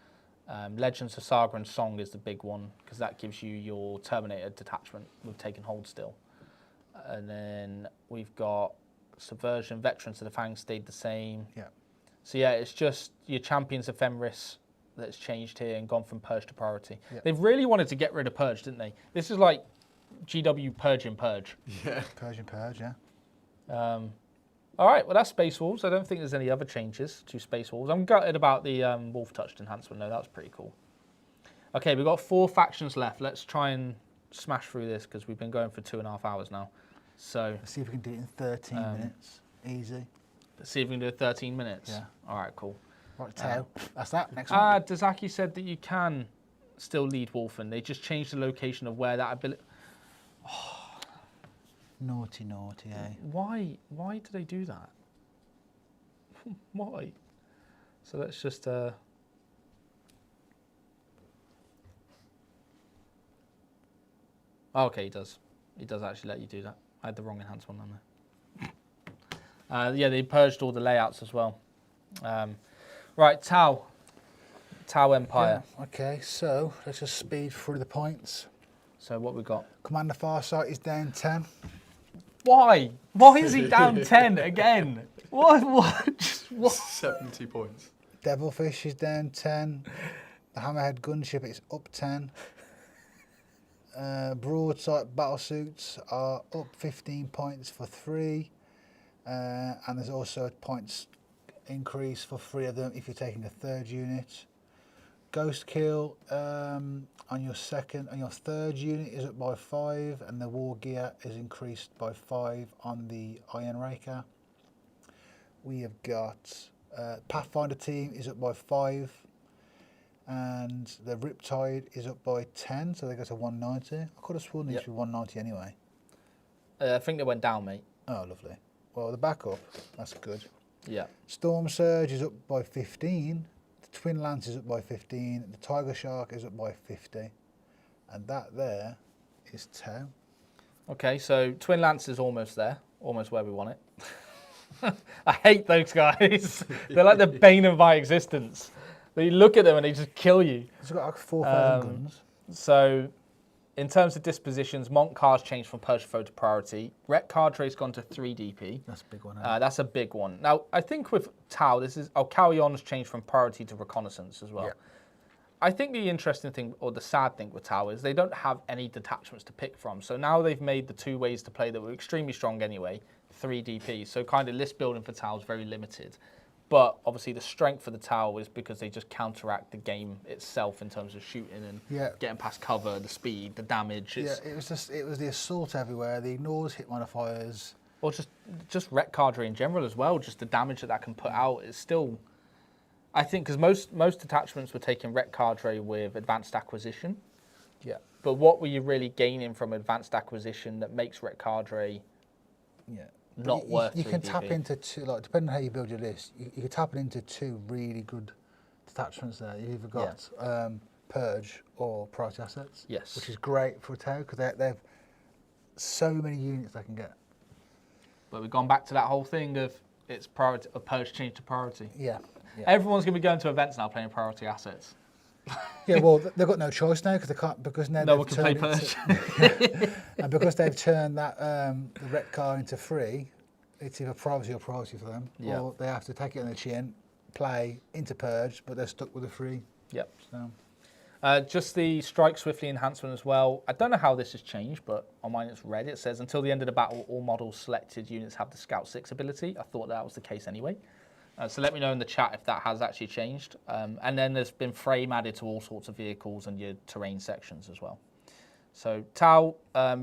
Legends of Saga and Song is the big one, because that gives you your Terminator detachment with taking hold still. And then we've got Subversion, Veterans of the Fang stayed the same. Yeah. So yeah, it's just your Champions of Fenris that's changed here and gone from Purge to priority. Yeah. They've really wanted to get rid of Purge, didn't they? This is like GW Purge and Purge. Yeah. Purge and Purge, yeah. All right, well, that's Space Wolves. I don't think there's any other changes to Space Wolves. I'm gutted about the Wolf Touched enhancement, though. That was pretty cool. Okay, we've got 4 factions left. Let's try and smash through this, because we've been going for 2.5 hours now. So let's see if we can do it in 13 minutes. Easy. Let's see if we can do it 13 minutes. Yeah. All right, cool. Right, Tao. That's that. Next one. Dazaki said that you can still lead Wolfen. They just changed the location of where that ability... Oh. Naughty, eh? Why do they do that? Why? So let's just... Oh, okay, he does. He does actually let you do that. I had the wrong enhancement on there. Yeah, they purged all the layouts as well. Right, Tau Empire. Yeah, okay, so let's just speed through the points. So what we got? Commander Farsight is down 10. Why? Why is he down 10 again? What? 70 points. Devilfish is down 10. The Hammerhead Gunship is up 10. Broadside Battlesuits are up 15 points for 3. And there's also a points increase for 3 of them if you're taking a 3rd unit. Ghost Kill on your 3rd unit is up by 5, and the War Gear is increased by 5 on the Iron Raker. We have got Pathfinder team is up by 5, and the Riptide is up by 10, so they go to 190. I could have sworn they used to be 190 anyway. I think they went down, mate. Oh, lovely. Well, the backup, that's good. Yeah. Storm Surge is up by 15. The Twin Lance is up by 15. The Tiger Shark is up by 50. And that there is Tau. Okay, so Twin Lance is almost there. Almost where we want it. I hate those guys. They're like the bane of my existence. You look at them and they just kill you. It's got like 4,000 guns. So, in terms of dispositions, Monk Card's changed from Purge Foe to Priority. Wreck Cadre's gone to 3 DP. That's a big one. That's a big one. Now, I think with Tau, Callion's changed from Priority to Reconnaissance as well. Yeah. I think the interesting thing, or the sad thing with Tau, is they don't have any detachments to pick from. So now they've made the 2 ways to play that were extremely strong anyway, 3 DP. So kind of list building for Tau is very limited. But obviously the strength for the Tau is because they just counteract the game itself in terms of shooting and getting past cover, the speed, the damage. It was the assault everywhere. The ignores hit modifiers. Or just Ret Cardre in general as well, just the damage that can put out is still... I think, because most detachments were taking Ret Cardre with Advanced Acquisition. Yeah. But what were you really gaining from Advanced Acquisition that makes Ret Cardre not worth You can 3DP? tap into two, like, depending on how you build your list, you can tap it into two really good detachments there. You've either got Purge or Priority Assets. Yes. Which is great for a Tau, because they have so many units they can get. But we've gone back to that whole thing of it's priority, a Purge change to priority. Yeah. Everyone's going to be going to events now playing Priority Assets. Yeah, well, they've got no choice now because they can't, because now no one can play Purge. And because they've turned that the Ret Card into free, it's either priority or priority for them, or they have to take it on the chin, play into Purge, but they're stuck with a free. Yep. So. Just the Strike Swiftly enhancement as well. I don't know how this has changed, but on mine it's red. It says, until the end of the battle, all models selected units have the Scout 6 ability. I thought that was the case anyway. So let me know in the chat if that has actually changed. And then there's been frame added to all sorts of vehicles and your terrain sections as well. So Tau,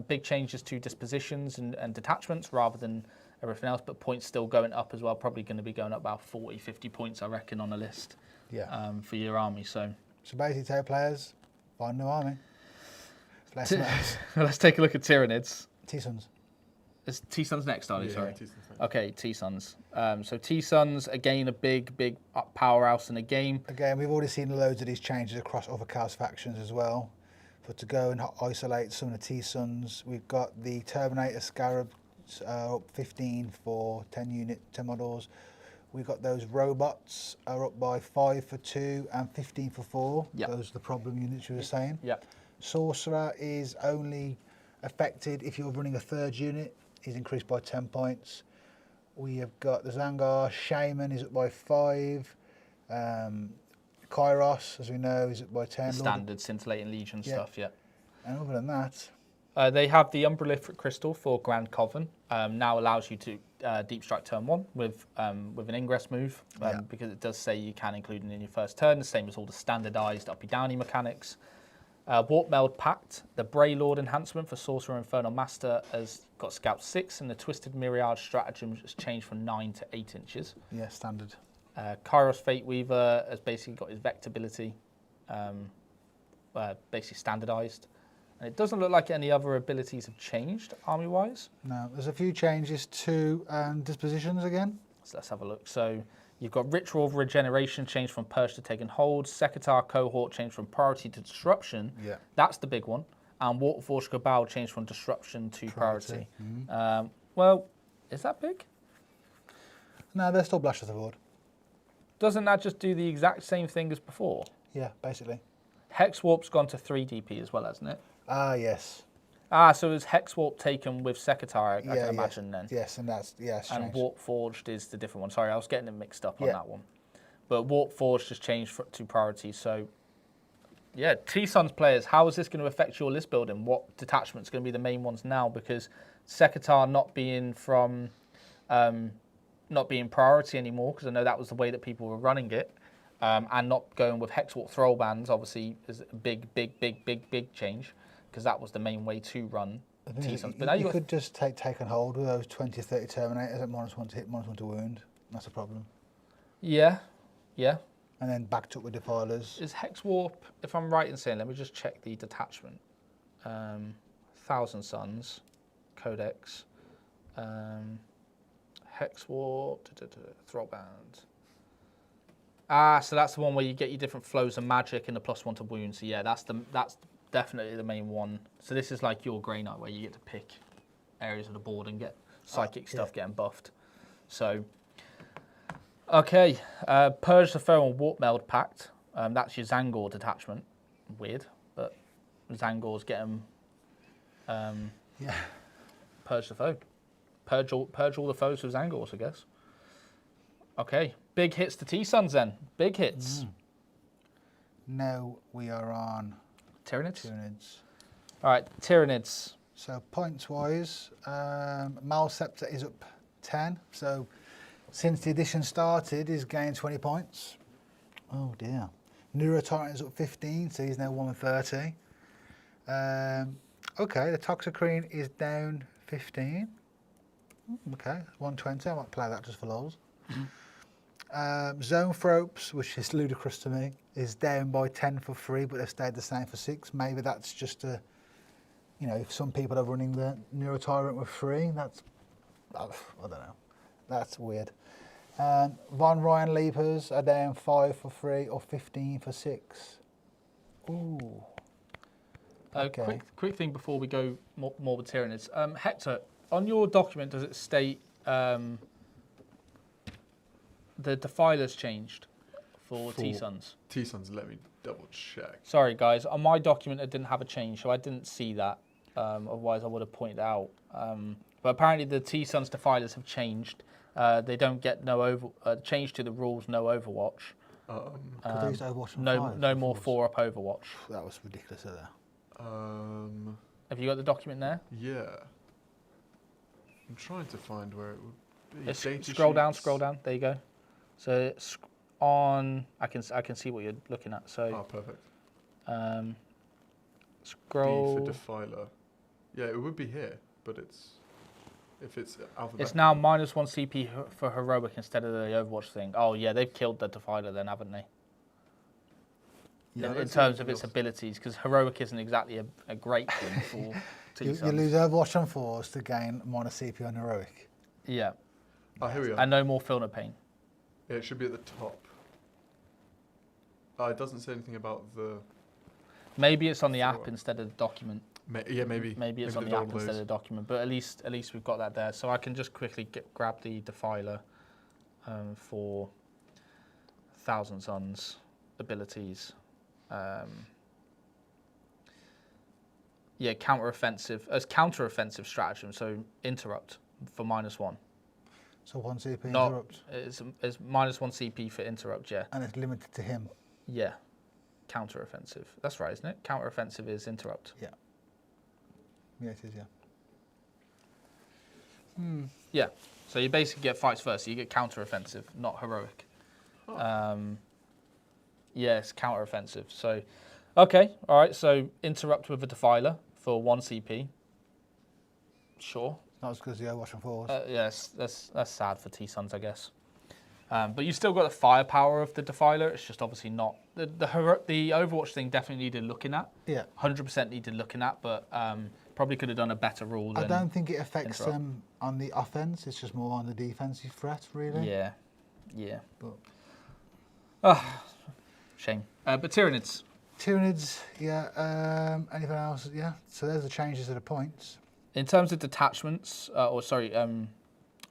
big changes to dispositions and detachments rather than everything else, but points still going up as well. Probably going to be going up about 40, 50 points, I reckon, on the list for your army. So basically, Tau players, find a new army. Let's take a look at Tyranids. T-Sons. Is T-Sons next, are they? Sorry. T-Sons next. Okay, T-Sons. So T-Sons, again, a big powerhouse in the game. Again, we've already seen loads of these changes across other Chaos factions as well. But to go and isolate some of the T-Sons, we've got the Terminator Scarabs up 15 for 10 models. We've got those robots are up by 5 for 2 and 15 for 4. Yep. Those are the problem units you were saying. Yep. Sorcerer is only affected if you're running a third unit. Is increased by 10 points. We have got the Zangar Shaman is up by 5. Kairos, as we know, is up by 10. Standard Scintillating Legion stuff, yeah. And other than that... they have the Umbralific Crystal for Grand Coven. Now allows you to Deep Strike turn 1 with an ingress move, because it does say you can include it in your first turn, the same as all the standardised uppy-downy mechanics. Warp Meld Pact, the Bray Lord enhancement for Sorcerer Infernal Master has got Scout 6, and the Twisted Myriad stratagem has changed from 9 to 8 inches. Yeah, standard. Kairos Fate Weaver has basically got his Vect ability, basically standardised. And it doesn't look like any other abilities have changed army-wise. No, there's a few changes to dispositions again. So let's have a look. So you've got Ritual of Regeneration changed from Purge to Taken Hold. Sekitar Cohort changed from Priority to Disruption. Yeah. That's the big one. And Waterforged Cabal changed from Disruption to Priority. Mm-hmm. Well, is that big? No, they're still Blast of the Void. Doesn't that just do the exact same thing as before? Yeah, basically. Hex Warp's gone to 3 DP as well, hasn't it? Ah, yes. So is Hex Warp taken with Sekitar, I can imagine then? Yes, and that's, and Warp Forged is the different one. Sorry, I was getting them mixed up on that one. But Warp Forged just changed to Priority. So, yeah, T-Sons players, how is this going to affect your list building? What detachment's going to be the main ones now? Because Sekitar not being Priority anymore, because I know that was the way that people were running it, and not going with Hex Warp Throw Bands, obviously, is a big change, because that was the main way to run T-Sons. But now you could just take and hold with those 20 or 30 Terminators at -1 to hit, -1 to wound. That's a problem. Yeah. And then backed up with Defilers. Is Hex Warp, if I'm right in saying, let me just check the detachment. Thousand Suns, Codex, Hex Warp, Throwband. So that's the one where you get your different flows of magic and the +1 to wound. So yeah, that's definitely the main one. So this is like your Grey Knight, where you get to pick areas of the board and get psychic stuff getting buffed. So, okay, Purge the Foe and Warp Meld Pact. That's your Zangor detachment. Weird, but Zangor's getting Purge the Foe. Purge all the foes with Zangors, I guess. Okay, big hits to T-Sons then. Big hits. Now we are on Tyranids. All right, Tyranids. So points-wise, Malceptor is up 10. So since the edition started, he's gained 20 points. Oh dear. Neurotyrant is up 15, so he's now 130. Okay, the Toxicrene is down 15. Okay, 120. I might play that just for lols. Zone Thropes, which is ludicrous to me, is down by 10 for free, but they've stayed the same for 6. Maybe that's just a, you know, if some people are running the Neurotyrant with 3, that's, I don't know. That's weird. Von Ryan Leapers are down 5 for free or 15 for 6. Ooh. Okay. Quick thing before we go more with Tyranids. Hector, on your document, does it state the Defiler's changed for T-Suns? T-Suns, let me double check. Sorry, guys. On my document, it didn't have a change, so I didn't see that. Otherwise, I would have pointed out. But apparently, the T-Suns Defilers have changed. They don't get change to the rules, no Overwatch. Could they use Overwatch on No 5 more before? 4-up Overwatch. That was ridiculous, there. Have you got the document there? Yeah. I'm trying to find where it would be. Scroll down. There you go. So it's on. I can see what you're looking at. So. Oh, perfect. Scroll. B for Defiler. Yeah, it would be here, but if it's alphabetical. It's now -1 CP for heroic instead of the Overwatch thing. Oh yeah, they've killed the Defiler then, haven't they? Yeah, in terms of its abilities, because heroic isn't exactly a great thing for you lose Overwatch on 4s to gain -CP on heroic. Yeah. Oh, here we are. And no more Filner Pain. Yeah, it should be at the top. It doesn't say anything about the... Maybe it's on the app instead of the document. Yeah, maybe. Maybe it's on the app instead of the document, but at least we've got that there. So I can just quickly grab the Defiler for 1,000 Suns abilities. Yeah, counter-offensive stratagem. So interrupt for -1. So 1 CP No, interrupt. it's -1 CP for interrupt. Yeah. And it's limited to him. Yeah. Counter-offensive. That's right, isn't it? Counter-offensive is interrupt. Yeah. Yeah, it is. Yeah. Yeah. So you basically get fights first. So you get counter-offensive, not heroic. Oh. Yeah, it's counter-offensive. So, okay, all right. So interrupt with a Defiler for 1 CP. Sure. Not as good as the Overwatch on 4s. Yes, that's sad for T-Suns, I guess. But you still got the firepower of the Defiler. It's just obviously not the Overwatch thing. Definitely needed looking at. Yeah. 100% needed looking at, but probably could have done a better rule. I don't think it affects them on the offense. It's just more on the defensive threat, really. Yeah. Yeah. But Shame. But Tyranids. Tyranids, yeah. Anything else? Yeah. So there's the changes to the points. In terms of detachments,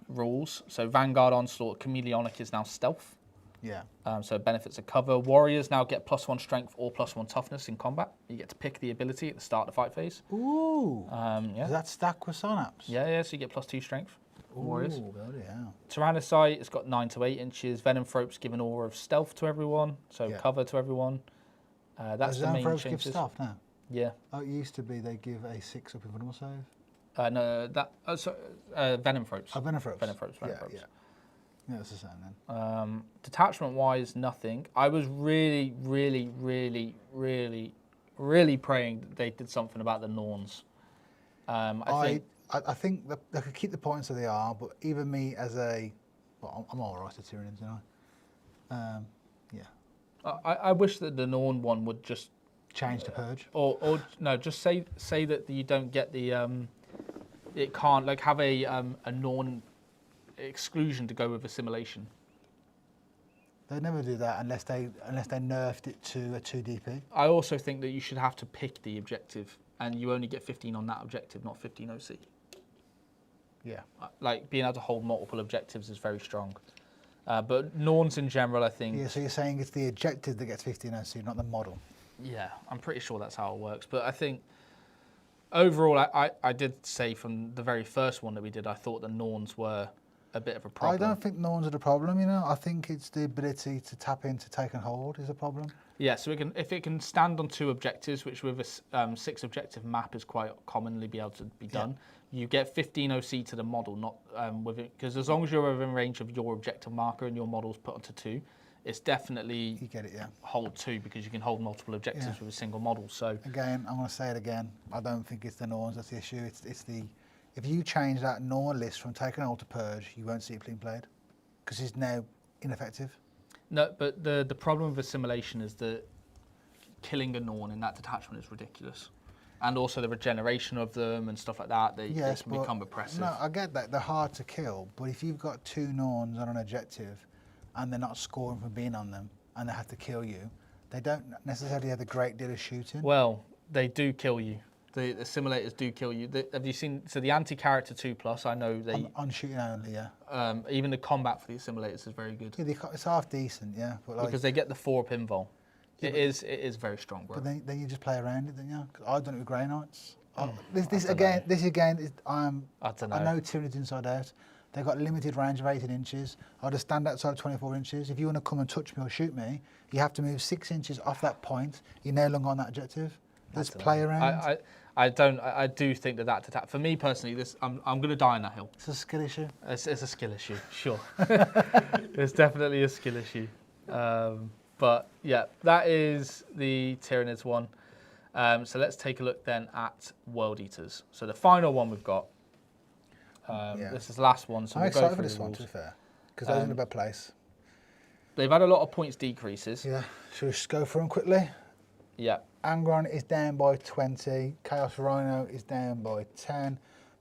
rules. So Vanguard Onslaught Chameleonic is now stealth. Yeah. So it benefits of cover. Warriors now get +1 strength or +1 toughness in combat. You get to pick the ability at the start of the fight phase. Ooh. Yeah. Does that stack with Synapse? Yeah. So you get +2 strength. Warriors. Ooh, bloody hell. Tyrannicide, it's got 9 to 8 inches. Venom Thropes give an aura of stealth to everyone, so Yeah. cover to evervenom. That's the main Thropes changes. give stuff now? Yeah. Oh, it used to be they give a 6 up in vulnerable save. No, that Venom Thropes. Oh, Venom Thropes. Venom Thropes. Yeah, it's the same then. Detachment-wise, nothing. I was really praying that they did something about the Norns. I think that they could keep the points as they are, but even me as I'm all right at Tyranids, you know. Yeah. I wish that the Norn one would just change the purge, or no, just say that you don't get the it can't have a Norn exclusion to go with assimilation. They'd never do that unless they nerfed it to a 2 DP. I also think that you should have to pick the objective, and you only get 15 on that objective, not 15 OC. Yeah. Being able to hold multiple objectives is very strong. But Norns in general, I think... Yeah, so you're saying it's the objective that gets 15 OC, not the model? Yeah, I'm pretty sure that's how it works. But I think, overall, I did say from the very first one that we did, I thought the Norns were a bit of a problem. I don't think Norns are the problem, you know. I think it's the ability to tap into take and hold is a problem. Yeah, so if it can stand on 2 objectives, which with a 6 objective map is quite commonly be able to be done, you get 15 OC to the model, not with it, because as long as you're within range of your objective marker and your model's put onto 2, it's definitely you get it, yeah. Hold 2 because you can hold multiple objectives with a single model. So again, I'm going to say it again. I don't think it's the Norns that's the issue. It's If you change that Norn list from taken hold to purge, you won't see it being played because it's now ineffective. No, but the problem with assimilation is that killing a Norn in that detachment is ridiculous. And also the regeneration of them and stuff like that, they can become oppressive. No, I get that. They're hard to kill, but if you've got 2 Norns on an objective and they're not scoring for being on them and they have to kill you, they don't necessarily have a great deal of shooting. Well, they do kill you. The simulators do kill you. Have you seen, so the anti-character 2+, I know they... On shooting only, yeah. Even the combat for the simulators is very good. Yeah, it's half decent, yeah. But like, because they get the 4 pinball. Yeah, it is very strong, bro. But then you just play around it, don't you? Because I've done it with Grey Knights. This again is I don't know. I know Tyranids inside out. They've got limited range of 18 inches. I'll just stand outside 24 inches. If you want to come and touch me or shoot me, you have to move 6 inches off that point. You're no longer on that objective. Let's play around. I do think that attack, for me personally, I'm going to die on that hill. It's a skill issue. It's a skill issue, sure. It's definitely a skill issue. But yeah, that is the Tyranids one. So let's take a look then at World Eaters. So the final one we've got. This is the last one. So I'm excited for this one, to be fair, because they're in a better place. They've had a lot of points decreases. Yeah. Should we just go through them quickly? Yeah. Angron is down by 20. Chaos Rhino is down by 10.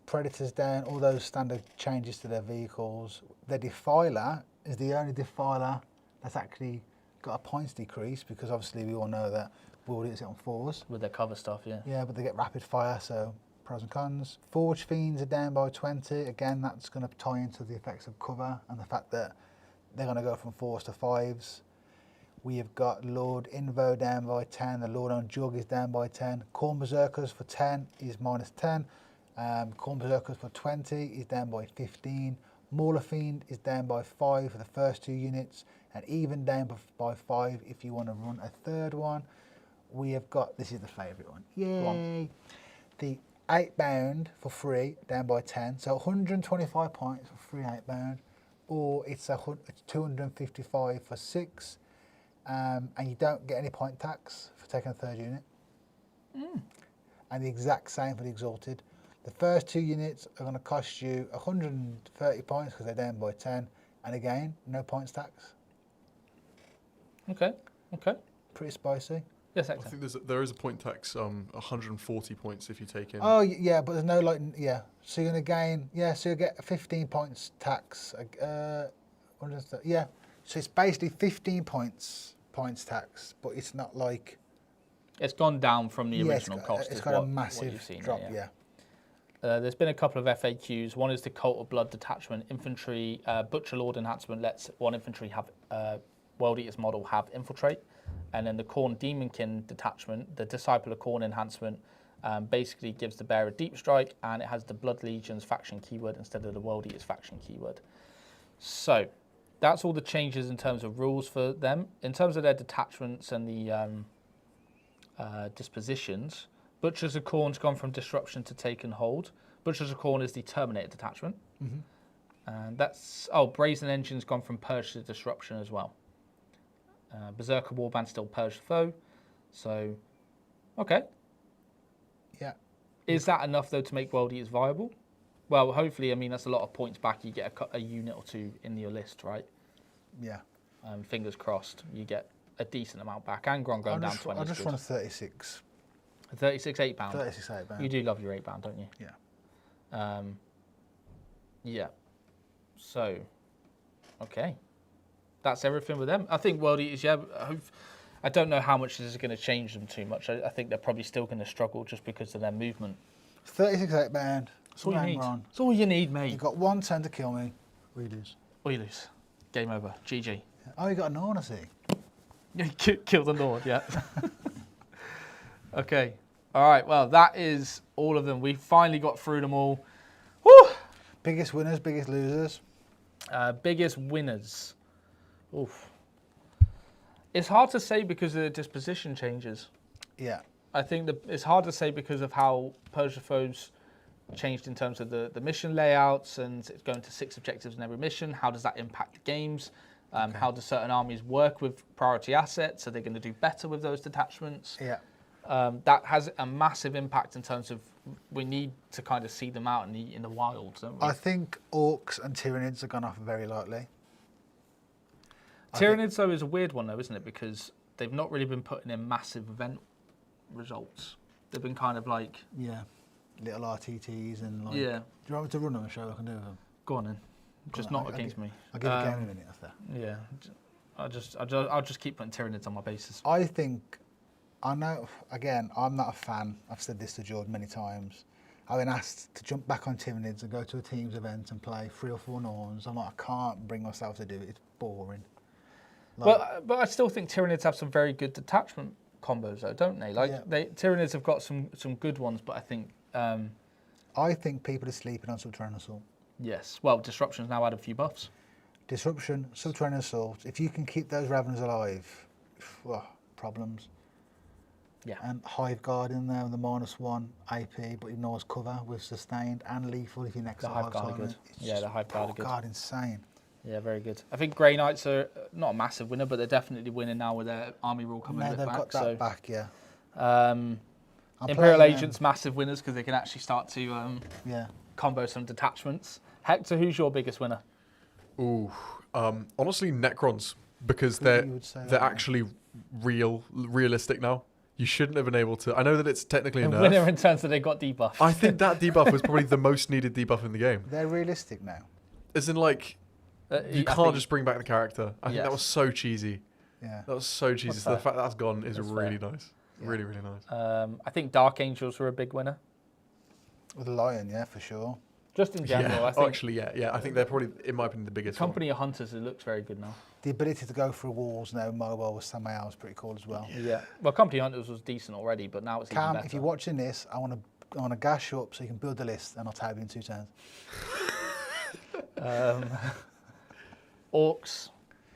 Predator's down. All those standard changes to their vehicles. The Defiler is the only Defiler that's actually got a points decrease, because obviously we all know that World Eaters on 4s. With their cover stuff, yeah. Yeah, but they get rapid fire, so pros and cons. Forge Fiends are down by 20. Again, that's going to tie into the effects of cover and the fact that they're going to go from 4s to 5s. We have got Lord Invo down by 10. The Lord on Jug is down by 10. Khorne Berserkers for 10 is minus 10. Khorne Berserkers for 20 is down by 15. Mauler Fiend is down by 5 for the first 2 units, and even down by 5 if you want to run a third one. We have got, this is the favourite one, yay! The 8-bound for free, down by 10, so 125 points for free 8-bound, or it's 255 for 6, and you don't get any point tax for taking a third unit. And the exact same for the Exalted. The first 2 units are going to cost you 130 points because they're down by 10, and again, no points tax. Okay. Pretty spicy. Yes, I think there is a point tax, 140 points if you take in. Oh yeah, but there's no So you're going to gain, so you get 15 points tax. Yeah, so it's basically 15 points tax, but it's not like. It's gone down from the original cost. It's got a massive drop. Yeah. There's been a couple of FAQs. One is the Cult of Blood detachment. Infantry Butcher Lord enhancement lets one infantry have World Eaters model have infiltrate. And then the Khorne Demonkin detachment, the Disciple of Khorne enhancement, basically gives the bearer deep strike, and it has the Blood Legions faction keyword instead of the World Eaters faction keyword. So that's all the changes in terms of rules for them. In terms of their detachments and the dispositions, Butchers of Khorne's gone from disruption to taken hold. Butchers of Khorne is the Terminator detachment. And that's, Brazen Engine's gone from purge to disruption as well. Berserker Warband still purge foe. So, okay. Yeah. Is that enough though to make World Eaters viable? Well, hopefully, I mean, that's a lot of points back. You get a unit or 2 in your list, right? Yeah. Fingers crossed, you get a decent amount back. Angron going down 20. I just run a 36. 36 8-bound. 36 8-bound. You do love your 8-bound, don't you? Yeah. Yeah. So, okay. That's everything with them. I think World Eaters, I don't know how much this is going to change them too much. I think they're probably still going to struggle just because of their movement. 36 8-bound. That's all you need. That's all you need, mate. You've got 1 turn to kill me, or you lose. Or you lose. Game over. GG. Oh, you got a Norn, I see. Kill the Lord, yeah. Okay. All right, well, that is all of them. We finally got through them all. Woo! Biggest winners, biggest losers. Biggest winners. Oof. It's hard to say because of the disposition changes. Yeah. I think it's hard to say because of how Persia Foes changed in terms of the mission layouts, and it's going to 6 objectives in every mission. How does that impact the games? How do certain armies work with priority assets? Are they going to do better with those detachments? Yeah. that has a massive impact in terms of we need to kind of see them out in the wild, don't we? I think Orks and Tyranids are gone off very lightly. Tyranids, though, is a weird one, though, isn't it? Because they've not really been putting in massive event results. They've been kind of like... Yeah, little RTTs and like... Yeah. Do you want me to run them and show what I can do with them? Go on then. Just not against me. I'll give a game in a minute after. Yeah. I'll just keep putting Tyranids on my bases. I think... I know, again, I'm not a fan. I've said this to George many times. I've been asked to jump back on Tyranids and go to a team's event and play 3 or 4 Norns. I'm like, I can't bring myself to do it. It's boring. Like, But I still think Tyranids have some very good detachment combos, though, don't they? Like, Tyranids have got some good ones, but I think... I think people are sleeping on Subterranean Assault. Yes. Well, Disruption's now had a few buffs. Disruption, Subterranean Assault. If you can keep those Ravens alive, well, problems. Yeah. And Hive Guard in there with the -1 AP, but ignores cover with sustained and lethal if you next The Hive Guard are good. Yeah, the Hive Guard are good. God, insane. Yeah, very good. I think Grey Knights are not a massive winner, but they're definitely winning now with their army rule coming No, a bit they've back. got that back, yeah. Imperial playing, Agents, massive winners because they can actually start to yeah. combo some detachments. Hector, who's your biggest winner? Ooh, honestly, Necrons, because You they're would say they're that, actually realistic now. You shouldn't have been able to. I know that it's technically a A nerf. winner in terms of they got debuffed. I think that debuff was probably the most needed debuff in the game. They're realistic now. As in, like, you can't just bring back the character. I think that was so cheesy. Yeah. That was so cheesy. That's So the fair. fact that's gone is That's really fair. nice. Yeah. Really, really nice. I think Dark Angels were a big winner. With the Lion, yeah, for sure. Just in general, I think actually, yeah. I think they're probably, in my opinion, the biggest Company of Hunters, it looks very good now. The ability to go through walls now, mobile with Samael is pretty cool as well. Yeah. Well, Company of Hunters was decent already, but now it's even Cam, better. if you're watching this, I want to gash you up so you can build the list and I'll tab you in 2 turns. Orks.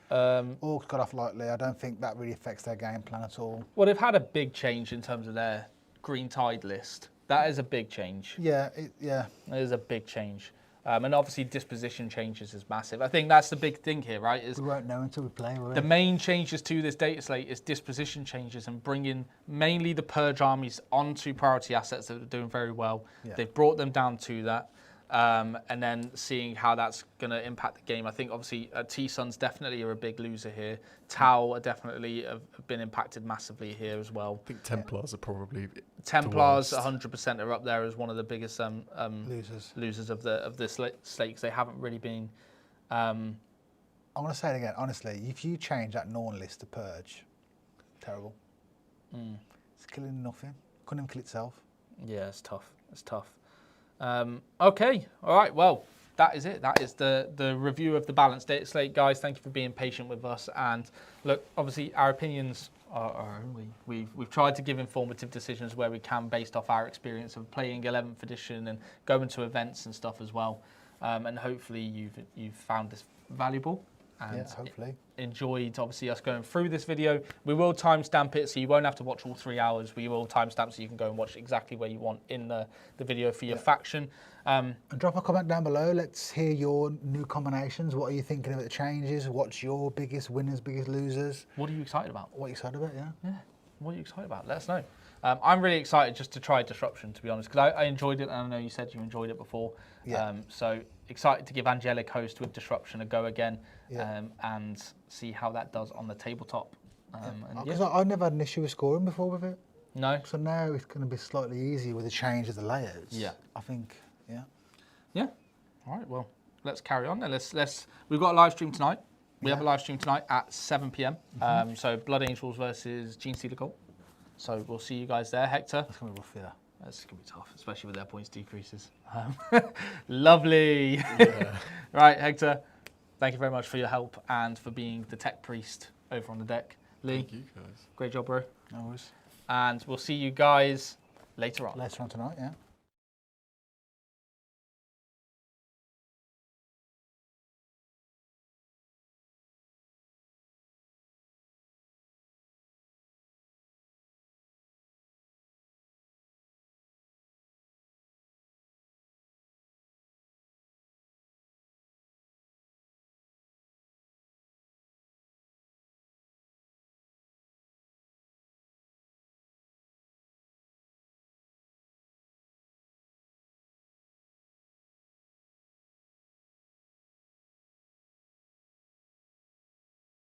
Orcs got off lightly. I don't think that really affects their game plan at all. Well, they've had a big change in terms of their Green Tide list. That is a big change. Yeah, yeah. It is a big change. And obviously disposition changes is massive. I think that's the big thing here, right? Is We won't know until we play, will we? the main changes to this data slate is disposition changes and bringing mainly the Purge armies onto priority assets that are doing very well. Yeah. They've brought them down to that. And then seeing how that's going to impact the game. I think obviously T-Suns definitely are a big loser here. Tau are definitely have been impacted massively here as well. I think Templars are probably Templars the worst. 100% are up there as one of the biggest losers of the slate. They haven't really been. I'm going to say it again, honestly, if you change that Norn list to Purge, terrible. It's killing nothing. Couldn't even kill itself. Yeah, it's tough. It's tough. Okay, all right, well, that is it. That is the review of the balanced data slate. Guys, thank you for being patient with us. And look, obviously, our opinions are our own. We've tried to give informative decisions where we can based off our experience of playing 11th edition and going to events and stuff as well. And hopefully you've found this valuable. And Yeah, hopefully. enjoyed, obviously, us going through this video. We will timestamp it, so you won't have to watch all 3 hours. We will timestamp so you can go and watch exactly where you want in the video for your faction. And drop a comment down below. Let's hear your new combinations. What are you thinking about the changes? What's your biggest winners, biggest losers? What are you excited about? What are you excited about, yeah? Yeah, what are you excited about? Let us know. I'm really excited just to try Disruption, to be honest, because I enjoyed it, and I know you said you enjoyed it before. Yeah. So excited to give Angelic Host with Disruption a go again, Yeah. and see how that does on the tabletop. Because I never had an issue with scoring before with it. No? So now it's going to be slightly easier with the change of the layouts. Yeah. I think, yeah. Yeah. All right. Well, let's carry on then. Let's. We've got a live stream tonight. We have a live stream tonight at 7 p.m. So Blood Angels versus Genestealer Cults. So we'll see you guys there. Hector. It's going to be rough, yeah. That's going to be tough, especially with their points decreases. Lovely. Right, Hector. Thank you very much for your help and for being the tech priest over on the deck. Lee. Thank you, guys. Great job, bro. No worries. And we'll see you guys later on. Later on tonight, yeah.